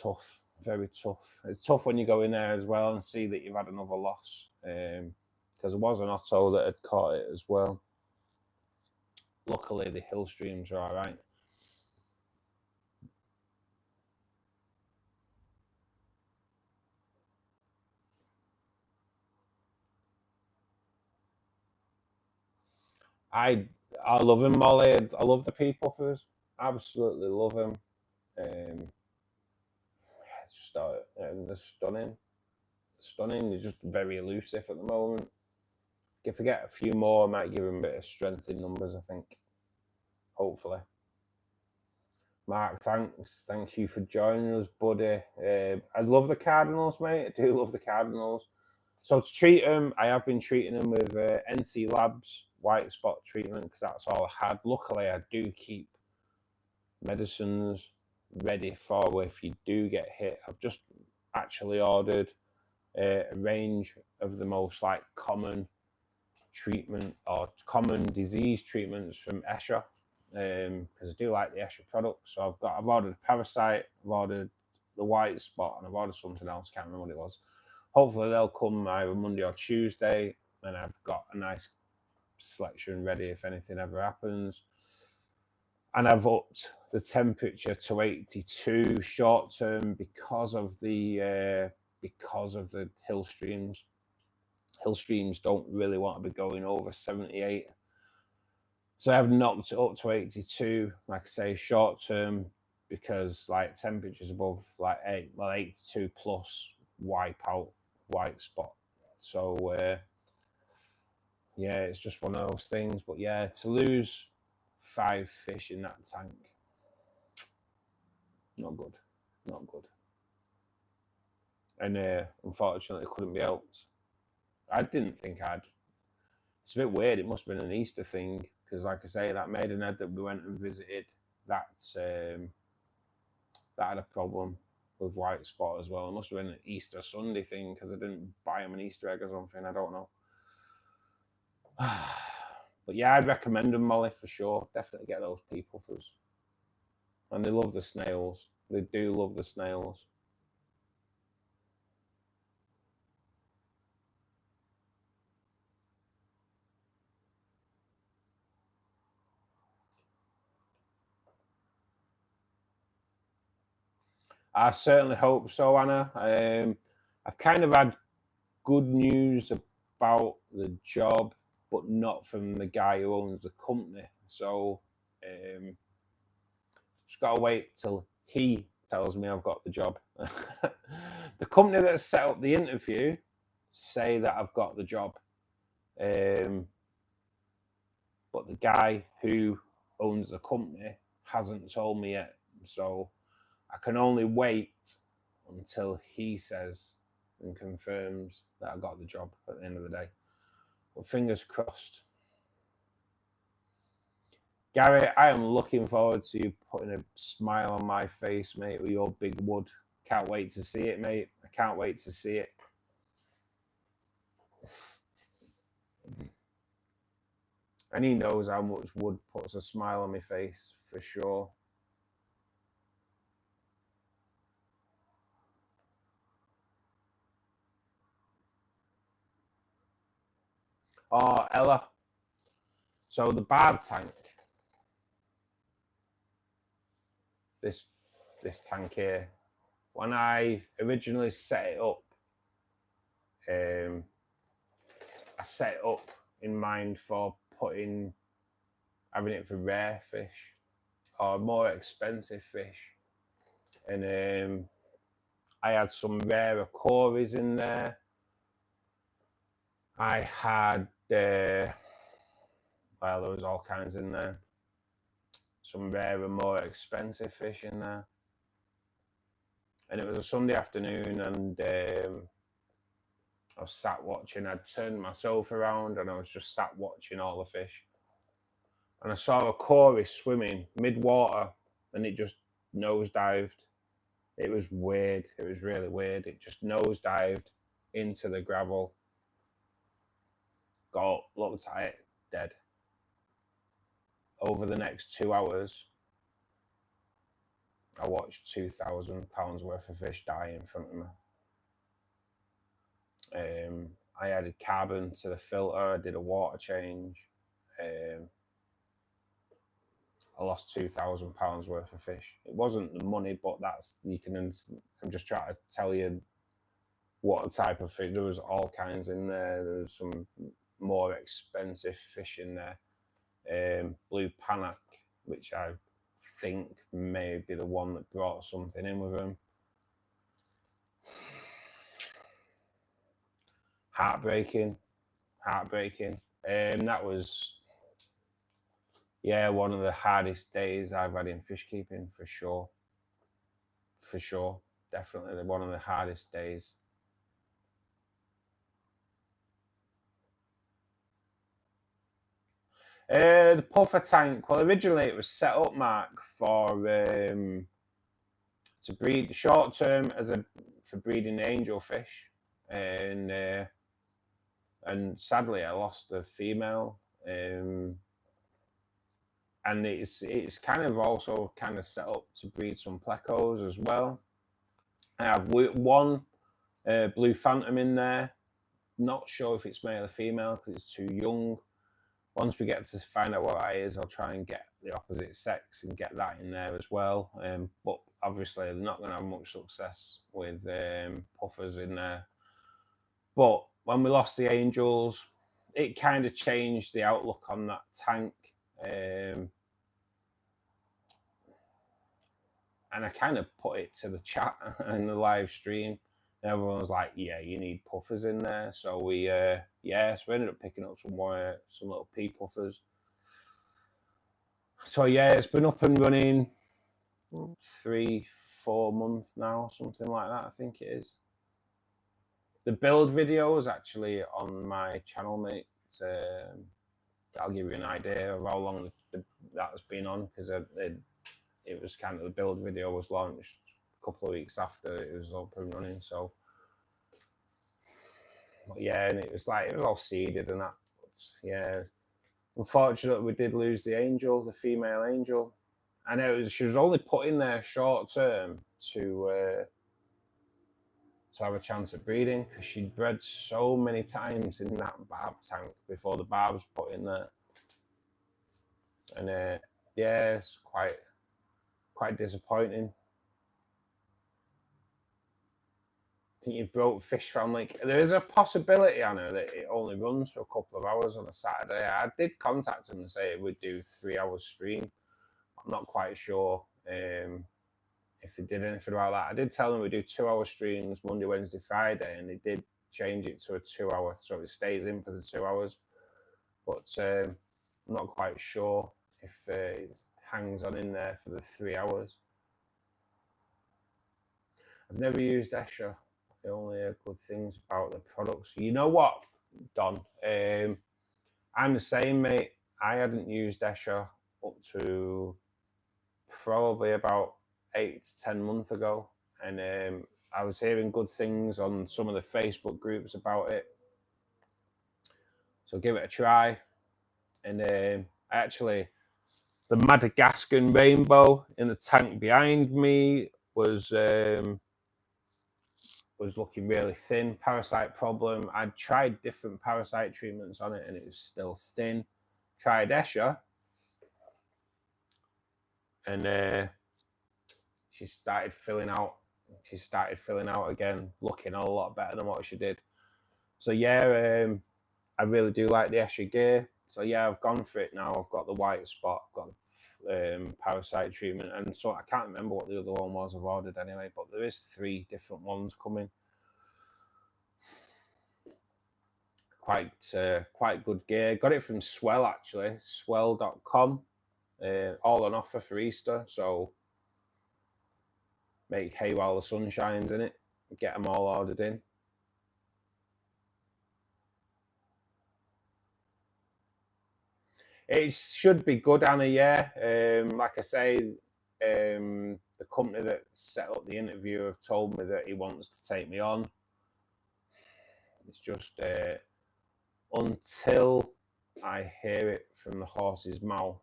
S1: Tough, very tough. It's tough when you go in there as well and see that you've had another loss, because there was an Otto that had caught it as well. Luckily, the hill streams are all right. I love him, Molly. I love the pea puffers. Absolutely love him. They're stunning. Stunning. They're just very elusive at the moment. If I get a few more, I might give him a bit of strength in numbers, I think. Hopefully. Mark, thanks. Thank you for joining us, buddy. I love the Cardinals, mate. I do love the Cardinals. So to treat them, I have been treating them with NC Labs white spot treatment because that's all I had. Luckily, I do keep medicines ready for if you do get hit. I've just actually ordered a range of the most like common treatment or common disease treatments from Escher, because I do like the Escher products. So I've ordered Parasite, I've ordered the white spot, and I've ordered something else, can't remember what it was. Hopefully they'll come either Monday or Tuesday, and I've got a nice selection ready if anything ever happens. And I've upped the temperature to 82 short term because of the hill streams. Hill streams don't really want to be going over 78. So I've knocked it up to 82, like I say, short term, because like temperatures above like 82 plus wipe out white spot. So yeah, it's just one of those things. But yeah, to lose 5 fish in that tank, not good, not good. And unfortunately, it couldn't be helped. I didn't think I'd. It's a bit weird. It must have been an Easter thing because, like I say, that maidenhead that we went and visited, that had a problem with white spot as well. It must have been an Easter Sunday thing because I didn't buy them an Easter egg or something. I don't know. But yeah, I'd recommend them, Molly, for sure. Definitely get those people for us. And they love the snails. They do love the snails. I certainly hope so, Anna. I've kind of had good news about the job, but not from the guy who owns the company. So just got to wait till he tells me I've got the job. The company that set up the interview say that I've got the job. But the guy who owns the company hasn't told me yet. So I can only wait until he says and confirms that I got the job at the end of the day. But fingers crossed. Gary, I am looking forward to you putting a smile on my face, mate, with your big wood. Can't wait to see it, mate. I can't wait to see it. And he knows how much wood puts a smile on my face, for sure. Oh, Ella. So the barb tank, this tank here, when I originally set it up, I set it up in mind for having it for rare fish or more expensive fish. And I had some rare aquarists in there. I had, well, there was all kinds in there. Some rare and more expensive fish in there. And it was a Sunday afternoon, and I was sat watching. I'd turned myself around and I was just sat watching all the fish. And I saw a cory swimming mid-water, and it just nosedived. It was weird. It was really weird. It just nosedived into the gravel. Got up, looked at it, dead. Over the next 2 hours, I watched £2,000 worth of fish die in front of me. I added carbon to the filter. I did a water change. I lost £2,000 worth of fish. It wasn't the money, but I'm just trying to tell you what type of fish. There was all kinds in there. There was some more expensive fish in there. Blue Panac, which I think may be the one that brought something in with him. Heartbreaking. That was, yeah, one of the hardest days I've had in fish keeping, for sure. For sure. Definitely one of the hardest days. The puffer tank, well, originally it was set up, Mark, for to breed short term for breeding angelfish, and sadly I lost the female, and it's kind of also kind of set up to breed some plecos as well. I have one blue phantom in there. Not sure if it's male or female because it's too young. Once we get to find out what that is, I'll try and get the opposite sex and get that in there as well. But obviously, they're not going to have much success with puffers in there. But when we lost the angels, it kind of changed the outlook on that tank. And I kind of put it to the chat and the live stream. And everyone was like, yeah, you need puffers in there. So we ended up picking up some little pea puffers. So yeah, it's been up and running 3-4 months now, something like that, I think it is. The build video is actually on my channel, mate. I'll give you an idea of how long that has been on, because it was kind of, the build video was launched a couple of weeks after it was up and running. So but yeah, and it was all seeded and that. But yeah, unfortunately, we did lose the angel, the female angel, and she was only put in there short term to have a chance at breeding, because she'd bred so many times in that barb tank before the barbs put in there. And yeah, it's quite disappointing. I think you've broke Fish Family. There is a possibility, Anna, that it only runs for a couple of hours on a Saturday. I did contact them and say it would do 3 hours stream. I'm not quite sure if they did anything about that. I did tell them we do 2 hour streams Monday, Wednesday, Friday, and they did change it to a 2 hour, so it stays in for the 2 hours. But I'm not quite sure if it hangs on in there for the 3 hours. I've never used Escher. I only hear good things about the products. You know what, Don? I'm the same, mate. I hadn't used Escher up to probably about 8 to 10 months ago, and I was hearing good things on some of the Facebook groups about it. So give it a try. And actually, the Madagascan rainbow in the tank behind me was looking really thin. Parasite problem. I'd tried different parasite treatments on it and it was still thin. Tried Escher, and she started filling out. She started filling out again, looking a lot better than what she did. So yeah, I really do like the Escher gear. So yeah, I've gone for it now. I've got the white spot, I've got the parasite treatment, and so I can't remember what the other one was I've ordered anyway, but there is 3 different ones coming. Quite good gear. Got it from Swell, actually, swell.com. All on offer for Easter, so make hay while the sun shines in it. Get them all ordered in. It should be good, Anna, yeah. Like I say, the company that set up the interview have told me that he wants to take me on. It's just until I hear it from the horse's mouth.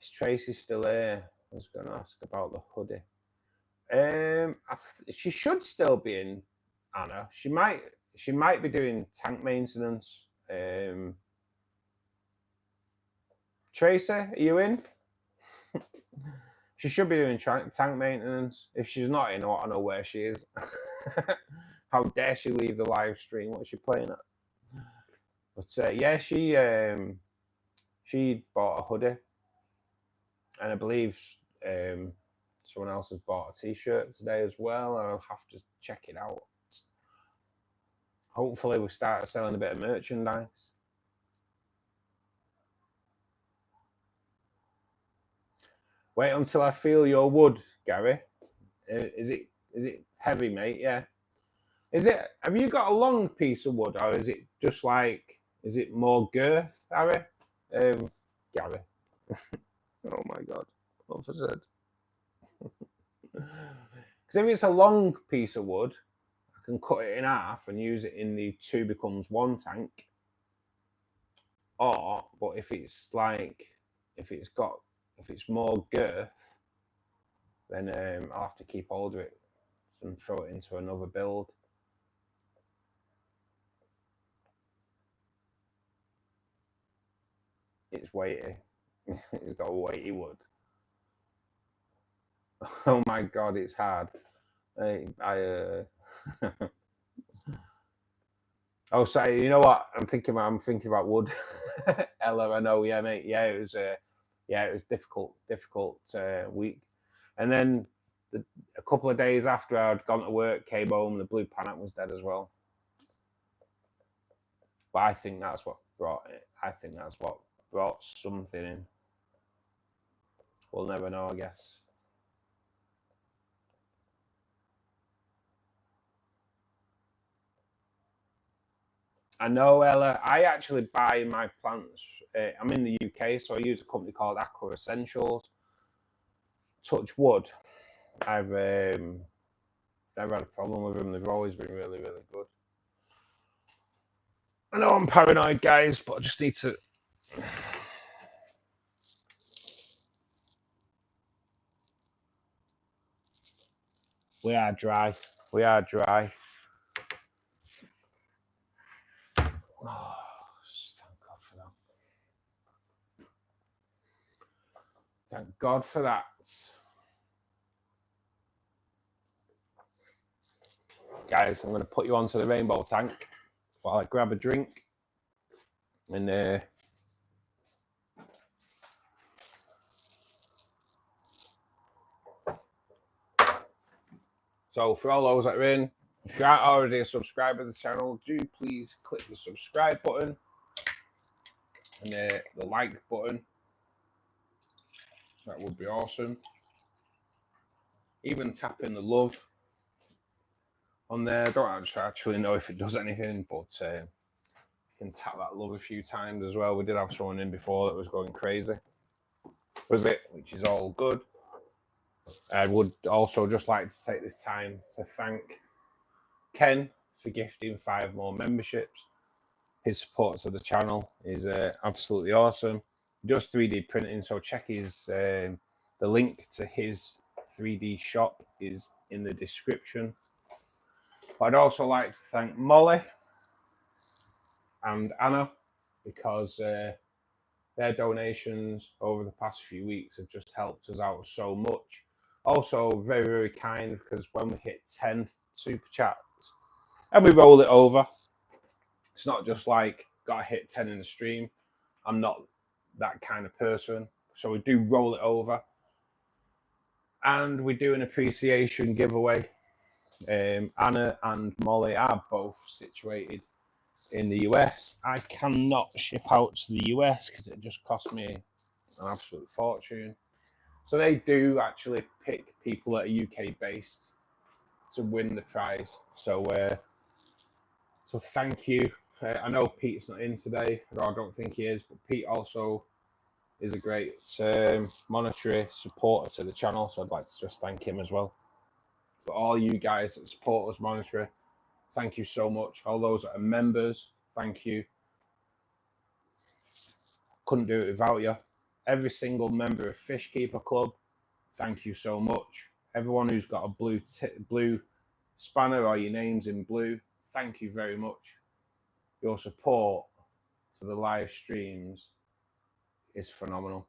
S1: Is Tracy still here? I was going to ask about the hoodie. She should still be in, Anna. She might be doing tank maintenance. Tracy, are you in? She should be doing tank maintenance. If she's not in, I want to know where she is. How dare she leave the live stream? What's she playing at? But yeah, she bought a hoodie, and I believe someone else has bought a t-shirt today as well. I'll have to check it out. Hopefully we start selling a bit of merchandise. Wait until I feel your wood, Gary. Is it heavy, mate? Yeah. Have you got a long piece of wood, or is it just is it more girth, Harry? Gary. Oh my God. What was it? Because if it's a long piece of wood, I can cut it in half and use it in the 2 becomes 1 tank. But if it's more girth, then I'll have to keep hold of it and throw it into another build. It's weighty. It's got a weighty wood. Oh my God, it's hard. Oh, sorry. You know what? I'm thinking about wood. Ella, I know. Yeah, mate. Yeah, it was difficult week. And then a couple of days after I'd gone to work, came home, the blue panic was dead as well. But I think that's what brought it. I think that's what brought something in. We'll never know, I guess. I know, Ella. I actually buy my plants. I'm in the UK, so I use a company called Aqua Essentials. Touch wood. I've never had a problem with them. They've always been really, really good. I know I'm paranoid, guys, but I just need to. We are dry. We are dry. Oh, thank God for that. Thank God for that. Guys, I'm going to put you onto the rainbow tank while I grab a drink. And so for all those that are in, if you aren't already a subscriber to the channel, do please click the subscribe button and the like button. That would be awesome. Even tapping the love on there. I don't actually know if it does anything, but you can tap that love a few times as well. We did have someone in before that was going crazy with it, which is all good. I would also just like to take this time to thank Ken for gifting 5 more memberships. His support to the channel is absolutely awesome. He does 3D printing, so check his the link to his 3D shop is in the description. But I'd also like to thank Molly and Anna because their donations over the past few weeks have just helped us out so much. Also very, very kind, because when we hit 10 super chats and we roll it over, it's not just like gotta hit 10 in the stream. I'm not that kind of person, so we do roll it over, and we do an appreciation giveaway. Anna and Molly are both situated in the US. I cannot ship out to the US because it just cost me an absolute fortune. So they do actually pick people that are UK based to win the prize. So so thank you. I know Pete's not in today, or I don't think he is, but Pete also is a great monetary supporter to the channel, so I'd like to just thank him as well. For all you guys that support us monetary, thank you so much. All those that are members, thank you. Couldn't do it without you. Every single member of Fishkeeper Club, thank you so much. Everyone who's got a blue spanner or your name's in blue, thank you very much. Your support to the live streams is phenomenal.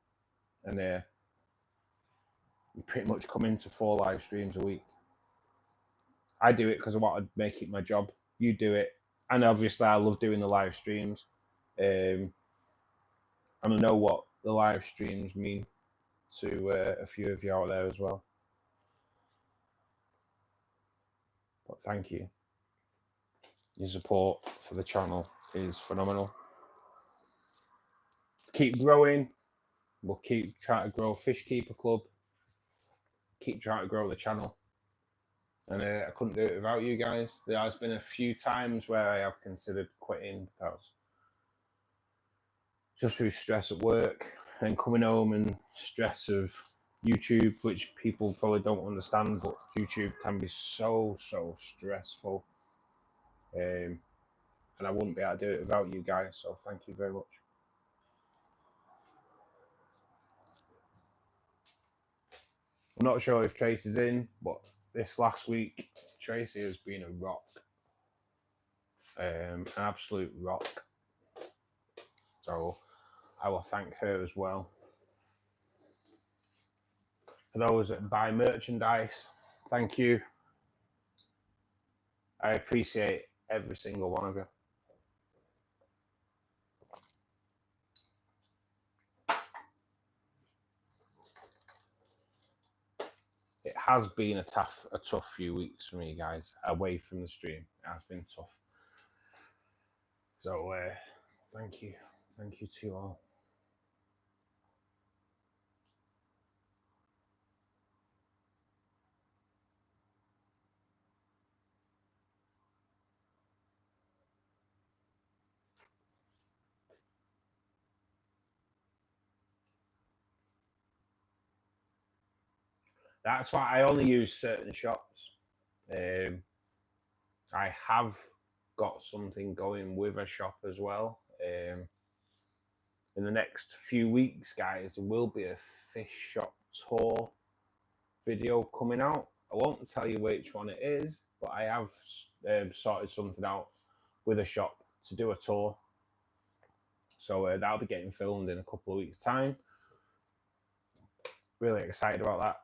S1: And you pretty much come into 4 live streams a week. I do it because I want to make it my job. You do it. And obviously I love doing the live streams. And I know what the live streams mean to a few of you out there as well. But thank you. Your support for the channel is phenomenal. Keep growing. We'll keep trying to grow Fishkeeper Club. Keep trying to grow the channel. And I couldn't do it without you guys. There has been a few times where I have considered quitting because just through stress at work and coming home and stress of YouTube, which people probably don't understand, but YouTube can be so stressful. And I wouldn't be able to do it without you guys, so thank you very much. I'm not sure if Tracy's in, but this last week, Tracy has been a rock. An absolute rock. So I will thank her as well. For those that buy merchandise, thank you. I appreciate every single one of you. It has been a tough few weeks for me, guys, away from the stream. It has been tough. So thank you to you all. That's why I only use certain shops. I have got something going with a shop as well. In the next few weeks, guys, there will be a fish shop tour video coming out. I won't tell you which one it is, but I have sorted something out with a shop to do a tour. So that'll be getting filmed in a couple of weeks' time. Really excited about that.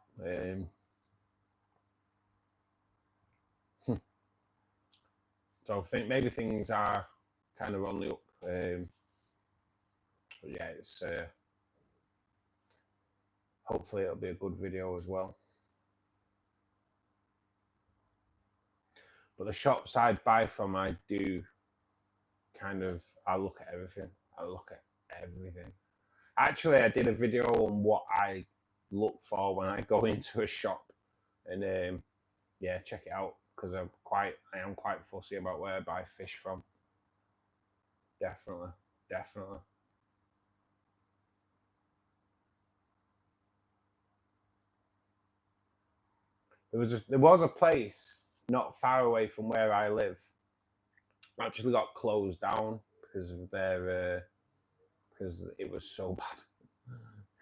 S1: So I think maybe things are kind of on the up. But yeah, it's hopefully it'll be a good video as well. But the shops I buy from, I do kind of, I look at everything. Actually, I did a video on what I look for when I go into a shop, and yeah, check it out, because I am quite fussy about where I buy fish from. Definitely. There was a place not far away from where I live. Actually got closed down because of their because it was so bad.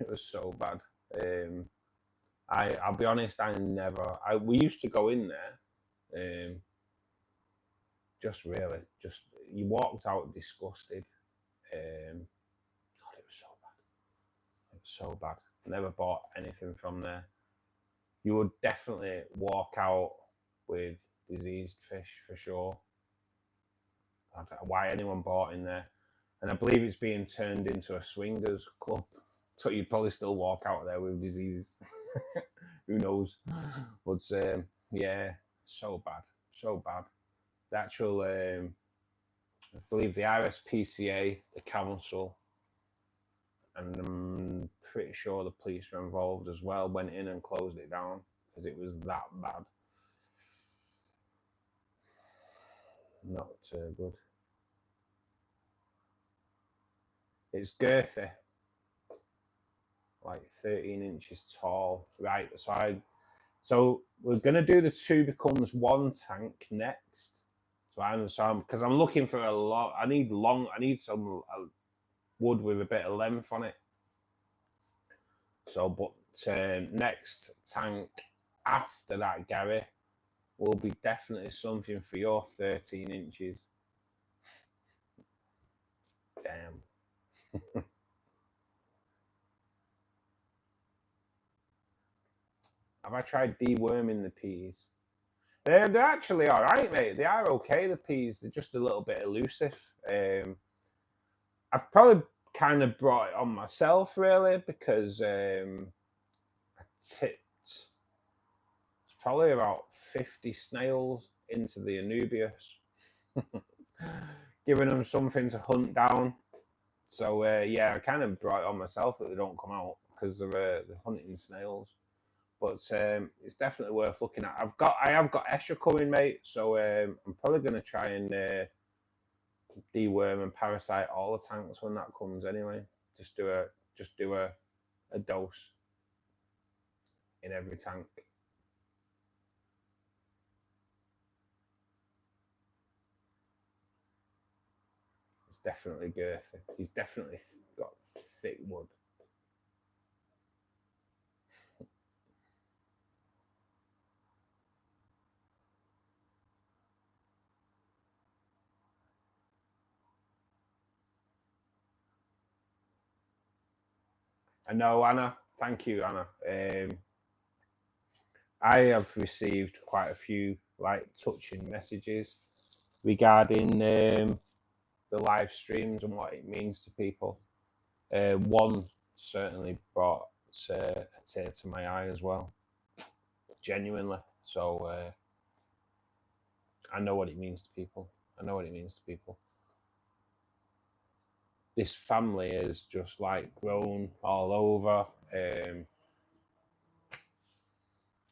S1: It was so bad. I'll be honest, we used to go in there. Just you walked out disgusted. God, it was so bad. It was so bad. Never bought anything from there. You would definitely walk out with diseased fish for sure. I don't know why anyone bought in there. And I believe it's being turned into a swingers club. So you'd probably still walk out there with disease. Who knows? But yeah, so bad. The actual, I believe the RSPCA, the council, and I'm pretty sure the police were involved as well, went in and closed it down because it was that bad. Not good. It's girthy, like 13 inches tall. Right, so we're gonna do the 2 becomes 1 tank next. Because I'm looking for a lot. I need some wood with a bit of length on it. So, but next tank after that, Gary, will be definitely something for your 13 inches. Damn. Have I tried deworming the peas? They're actually all right, mate. They are okay, the peas. They're just a little bit elusive. I've probably kind of brought it on myself, really, because I tipped probably about 50 snails into the Anubius, giving them something to hunt down. So yeah, I kind of brought it on myself that they don't come out because they're hunting snails. But it's definitely worth looking at. I have got Escher coming, mate. So I'm probably going to try and deworm and parasite all the tanks when that comes. Anyway, just do a dose in every tank. It's definitely girthy. He's definitely got thick wood. I know, Anna. Thank you, Anna. I have received quite a few touching messages regarding the live streams and what it means to people. One certainly brought a tear to my eye as well. genuinely. So I know what it means to people. I know what it means to people. This family is just like grown all over.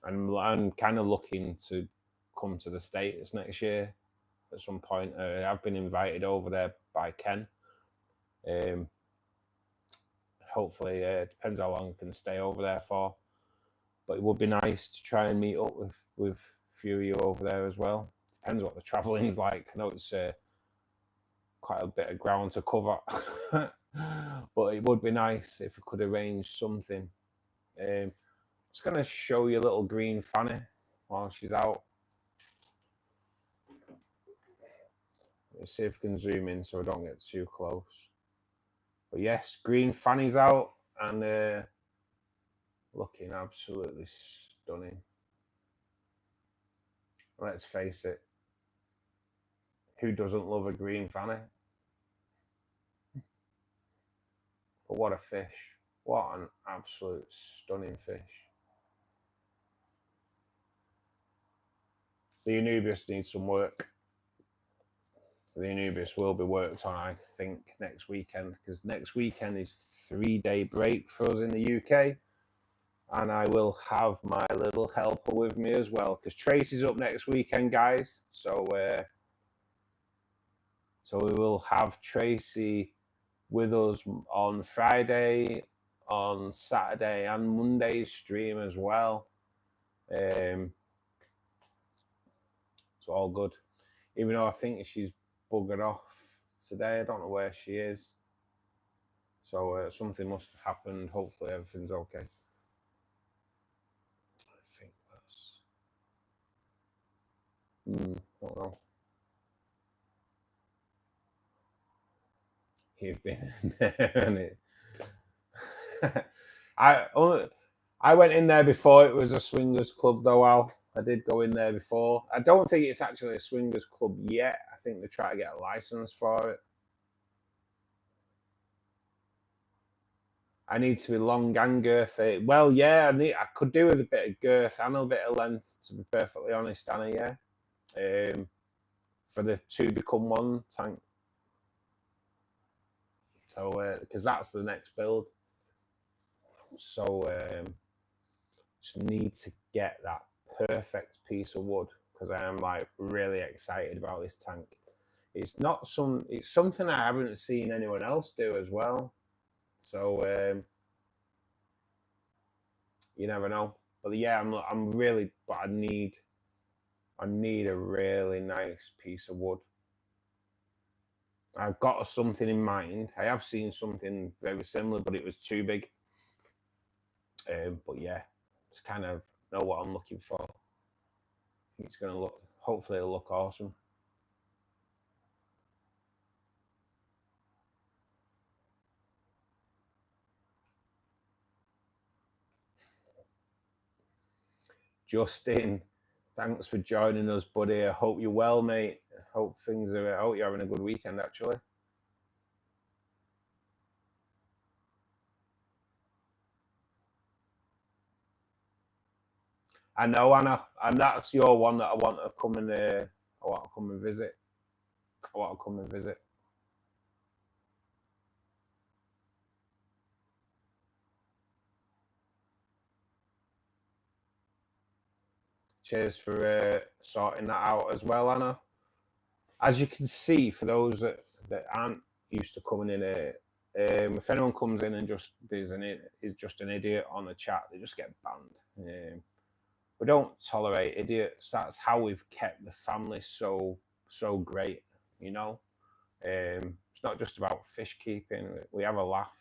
S1: I'm kind of looking to come to the States next year at some point. I've been invited over there by Ken. Hopefully, it depends how long I can stay over there for. But it would be nice to try and meet up with a few of you over there as well. Depends what the travelling's like. I know it's quite a bit of ground to cover. But it would be nice if we could arrange something. Just going to show you a little green fanny while she's out. Let's see if we can zoom in so I don't get too close. But yes, green fanny's out and looking absolutely stunning. Let's face it, who doesn't love a green fanny? But what a fish. What an absolute stunning fish. The Anubias needs some work. The Anubias will be worked on, I think, next weekend, because next weekend is 3-day break for us in the UK. And I will have my little helper with me as well, because Tracy's up next weekend, guys. So we will have Tracy with us on Friday, on Saturday and Monday's stream as well. So all good. Even though I think she's buggered off today, I don't know where she is. So something must have happened. Hopefully everything's okay. I think that's... I don't know. You've been in there, and it... I went in there before it was a swingers club, though, Al. I did go in there before. I don't think it's actually a swingers club yet. I think they're trying to get a license for it. I need to be long and girthy. Well, yeah, I could do with a bit of girth and a bit of length, to be perfectly honest, Anna, yeah. For the 2 become 1 tank. So, because that's the next build. So, just need to get that perfect piece of wood, because I am like really excited about this tank. It's something I haven't seen anyone else do as well. So you never know. But yeah, I'm really, but I need a really nice piece of wood. I've got something in mind. I have seen something very similar, but it was too big. But yeah, just kind of know what I'm looking for. I think it's going to look, hopefully it'll look awesome. Justin, thanks for joining us, buddy. I hope you're well, mate. I hope you're having a good weekend, actually. I know, Anna, and that's your one that I want to come and visit. I want to come and visit. Cheers for sorting that out as well, Anna. As you can see, for those that aren't used to coming in here, if anyone comes in and just is just an idiot on the chat, they just get banned. We don't tolerate idiots. That's how we've kept the family so great, you know. It's not just about fish keeping. We have a laugh.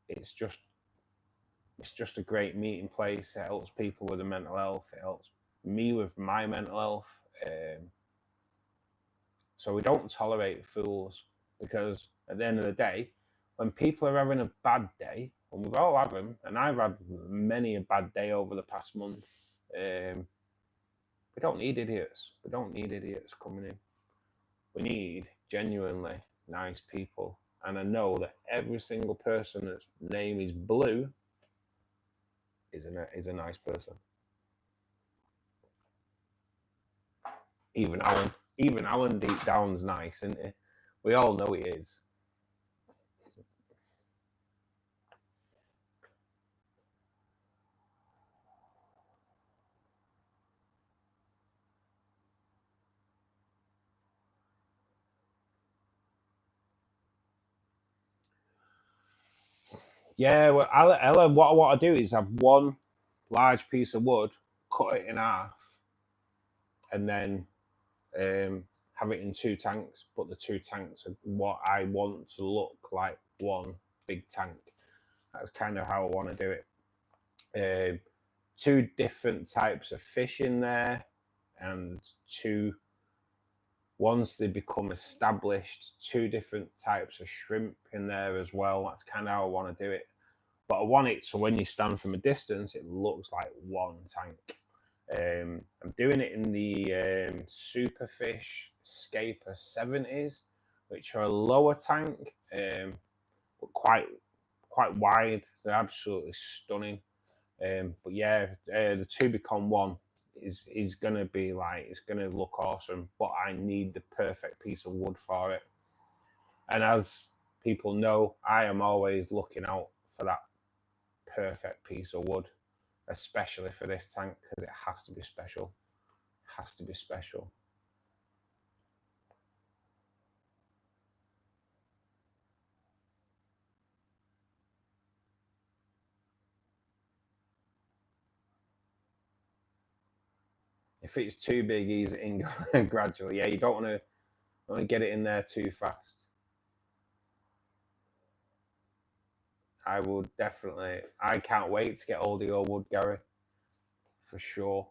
S1: It's just a great meeting place. It helps people with their mental health. It helps me with my mental health. So we don't tolerate fools, because at the end of the day, when people are having a bad day, and we've all had them, and I've had many a bad day over the past month, we don't need idiots. We don't need idiots coming in. We need genuinely nice people. And I know that every single person that's name is Blue is a nice person. Even Alan deep down's nice, isn't he? We all know he is. Yeah, well, Ella, what I want to do is have one large piece of wood, cut it in half, and then have it in 2 tanks. But the 2 tanks are what I want to look like one big tank. That's kind of how I want to do it. 2 different types of fish in there, and once they become established, 2 different types of shrimp in there as well. That's kind of how I want to do it. But I want it so when you stand from a distance, it looks like one tank. I'm doing it in the Superfish Scaper 70s, which are a lower tank, but quite wide. They're absolutely stunning. But yeah, the 2 become 1 is gonna be like, it's gonna look awesome. But I need the perfect piece of wood for it. And as people know, I am always looking out for that perfect piece of wood, especially for this tank, because it has to be special. It has to be special. If it's too big, ease it in gradually. Yeah, you don't want to get it in there too fast. I would definitely. I can't wait to get hold of your wood, Gary. For sure.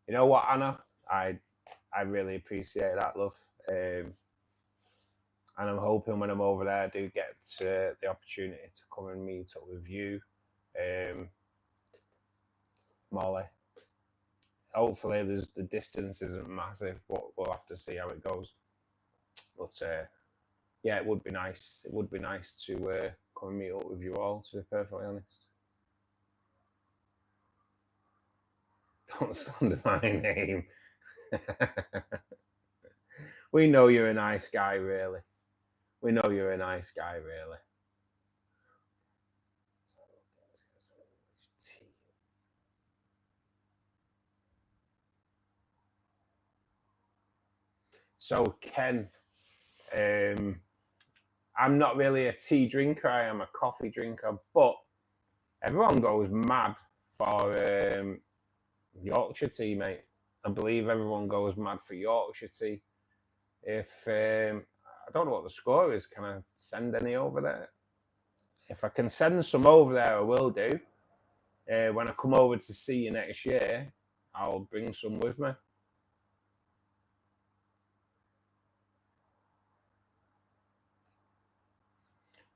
S1: You know what, Anna? I really appreciate that, love. And I'm hoping when I'm over there, I do get the opportunity to come and meet up with you, Molly. Hopefully, the distance isn't massive, but we'll have to see how it goes. But yeah, it would be nice. It would be nice to come and meet up with you all, to be perfectly honest. Don't slander my name. We know you're a nice guy, really. We know you're a nice guy, really. So, Ken, I'm not really a tea drinker. I am a coffee drinker, but everyone goes mad for Yorkshire tea, mate. I believe everyone goes mad for Yorkshire tea. If I don't know what the score is, can I send any over there? If I can send some over there, I will do. When I come over to see you next year, I'll bring some with me.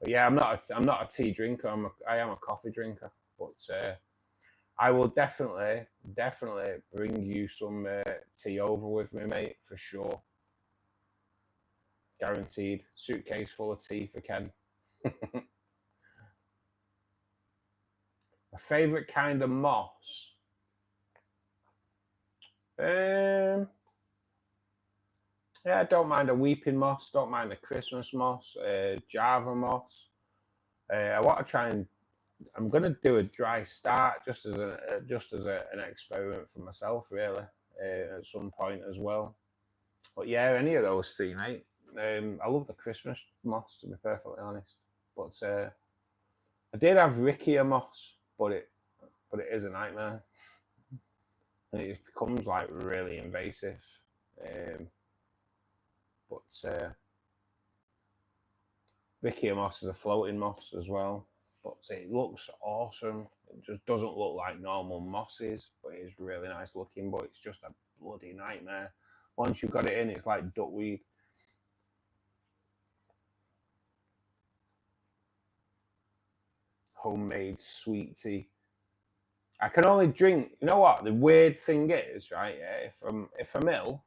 S1: But yeah, I'm not a tea drinker. I am a coffee drinker. But I will definitely bring you some tea over with me, mate, for sure. Guaranteed. Suitcase full of tea for Ken. My favourite kind of moss. Yeah, I don't mind a weeping moss. Don't mind a Christmas moss. Java moss. I want to try and. I'm going to do a dry start just as an experiment for myself, really, at some point as well. But yeah, any of those three, mate. I love the Christmas moss, to be perfectly honest. But I did have Rickia moss, but it is a nightmare, and it just becomes like really invasive. But Rickia moss is a floating moss as well, but it looks awesome. It just doesn't look like normal mosses, but it is really nice looking. But it's just a bloody nightmare. Once you've got it in, it's like duckweed. Homemade sweet tea. I can only drink. You know what? The weird thing is, right? Yeah, if I'm ill,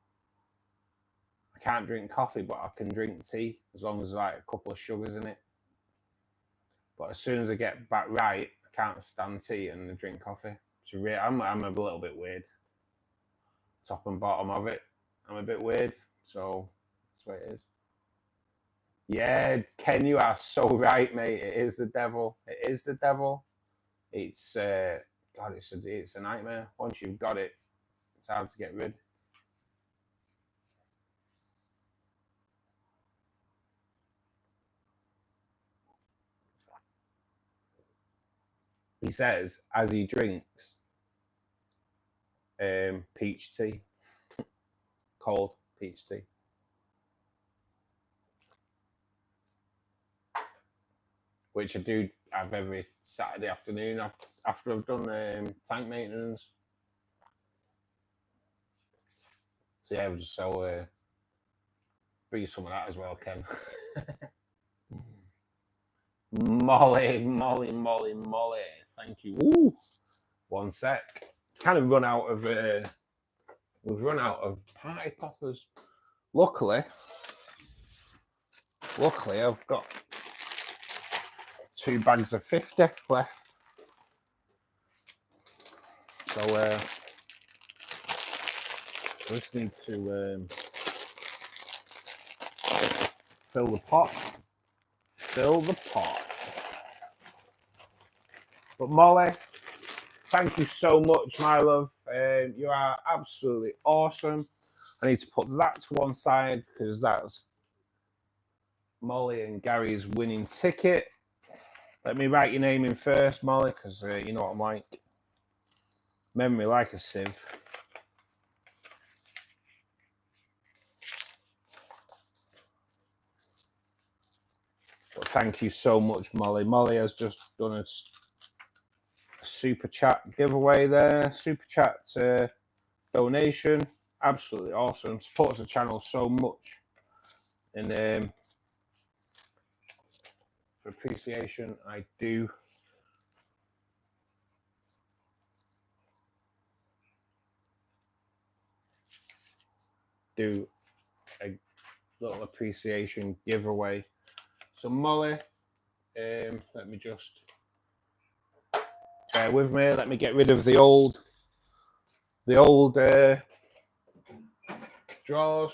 S1: I can't drink coffee, but I can drink tea as long as there's like a couple of sugars in it. But as soon as I get back right, I can't stand tea and drink coffee. So I'm a little bit weird. Top and bottom of it, I'm a bit weird. So that's what it is. Yeah, Ken, you are so right, mate. It is the devil. It is the devil. It's God, it's a nightmare. Once you've got it, it's hard to get rid. He says as he drinks peach tea, cold peach tea. Which I do have every Saturday afternoon after I've done tank maintenance. So yeah, so bring you some of that as well, Ken. Molly. Thank you. Ooh, one sec. Kind of run out of. We've run out of party poppers. Luckily, I've got 2 bags of 50 left. So I just need to fill the pot. But Molly, thank you so much, my love. You are absolutely awesome. I need to put that to one side because that's Molly and Gary's winning ticket. Let me write your name in first, Molly, because you know what I'm like. Memory like a sieve. But thank you so much, Molly. Molly has just done a super chat giveaway there. Super chat donation. Absolutely awesome. Supports the channel so much. And for appreciation, I do. Do a little appreciation giveaway. So Molly, let me just bear with me. Let me get rid of the old drawers.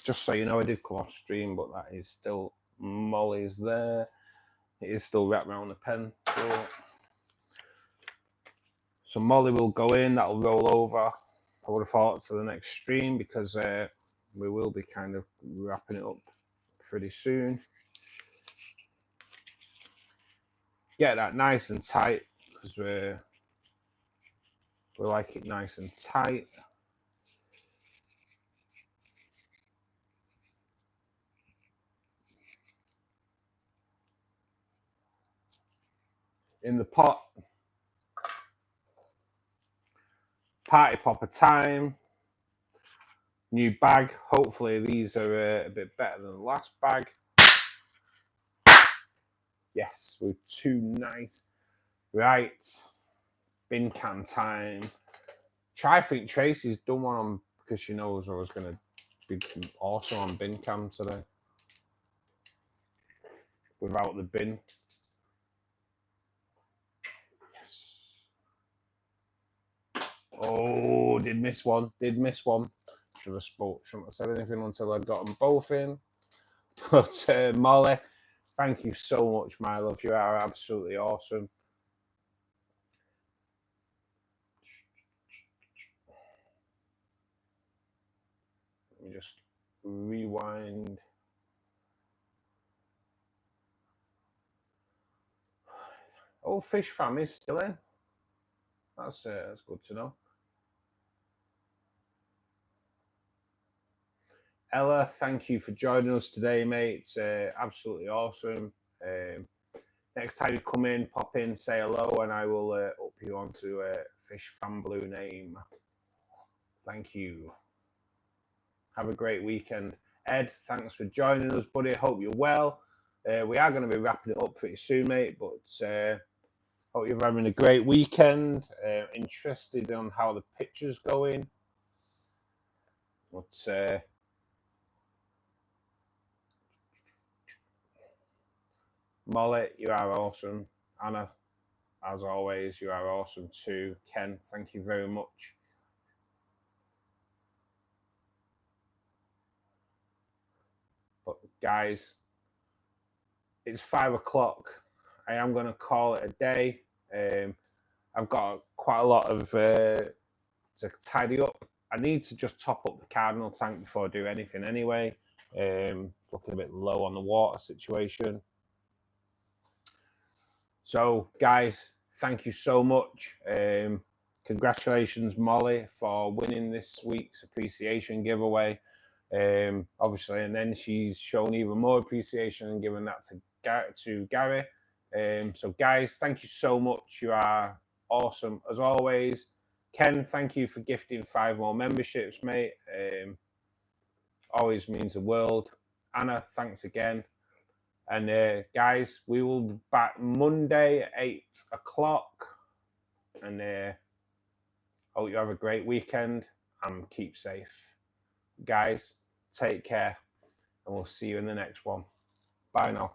S1: Just so you know, I did come off stream, but that is still Molly's there. It is still wrapped around the pen. So Molly will go in. That'll roll over. I would have thought to the next stream because we will be kind of wrapping it up pretty soon. Get that nice and tight because we like it nice and tight. In the pot, party popper time. New bag. Hopefully these are a bit better than the last bag. Yes, with 2 nice. Right, bin can time. I think Tracy's done one on because she knows I was going to be awesome on bin cam today. Without the bin. Yes. Oh, did miss one. Should have shouldn't have said anything until I'd got them both in. But Molly, thank you so much, my love. You are absolutely awesome. Let me just rewind. Oh, Fish Fam is still in. That's good to know. Ella, thank you for joining us today, mate. It's absolutely awesome. Next time you come in, pop in, say hello, and I will up you onto Fish Fan Blue name. Thank you. Have a great weekend. Ed, thanks for joining us, buddy. Hope you're well. we are going to be wrapping it up pretty soon, mate. But hope you're having a great weekend. Interested on how the picture's going. But Molly, you are awesome. Anna, as always, you are awesome too. Ken, thank you very much. But guys, it's 5 o'clock. I am going to call it a day. I've got quite a lot of to tidy up. I need to just top up the cardinal tank before I do anything anyway. Looking a bit low on the water situation. So, guys, thank you so much. Congratulations, Molly, for winning this week's appreciation giveaway. Obviously, and then she's shown even more appreciation and given that to Gary. So, guys, thank you so much. You are awesome as always. Ken, thank you for gifting 5 more memberships, mate. Always means the world. Anna, thanks again. And guys, we will be back Monday at 8 o'clock. And hope you have a great weekend and keep safe. Guys, take care. And we'll see you in the next one. Bye now.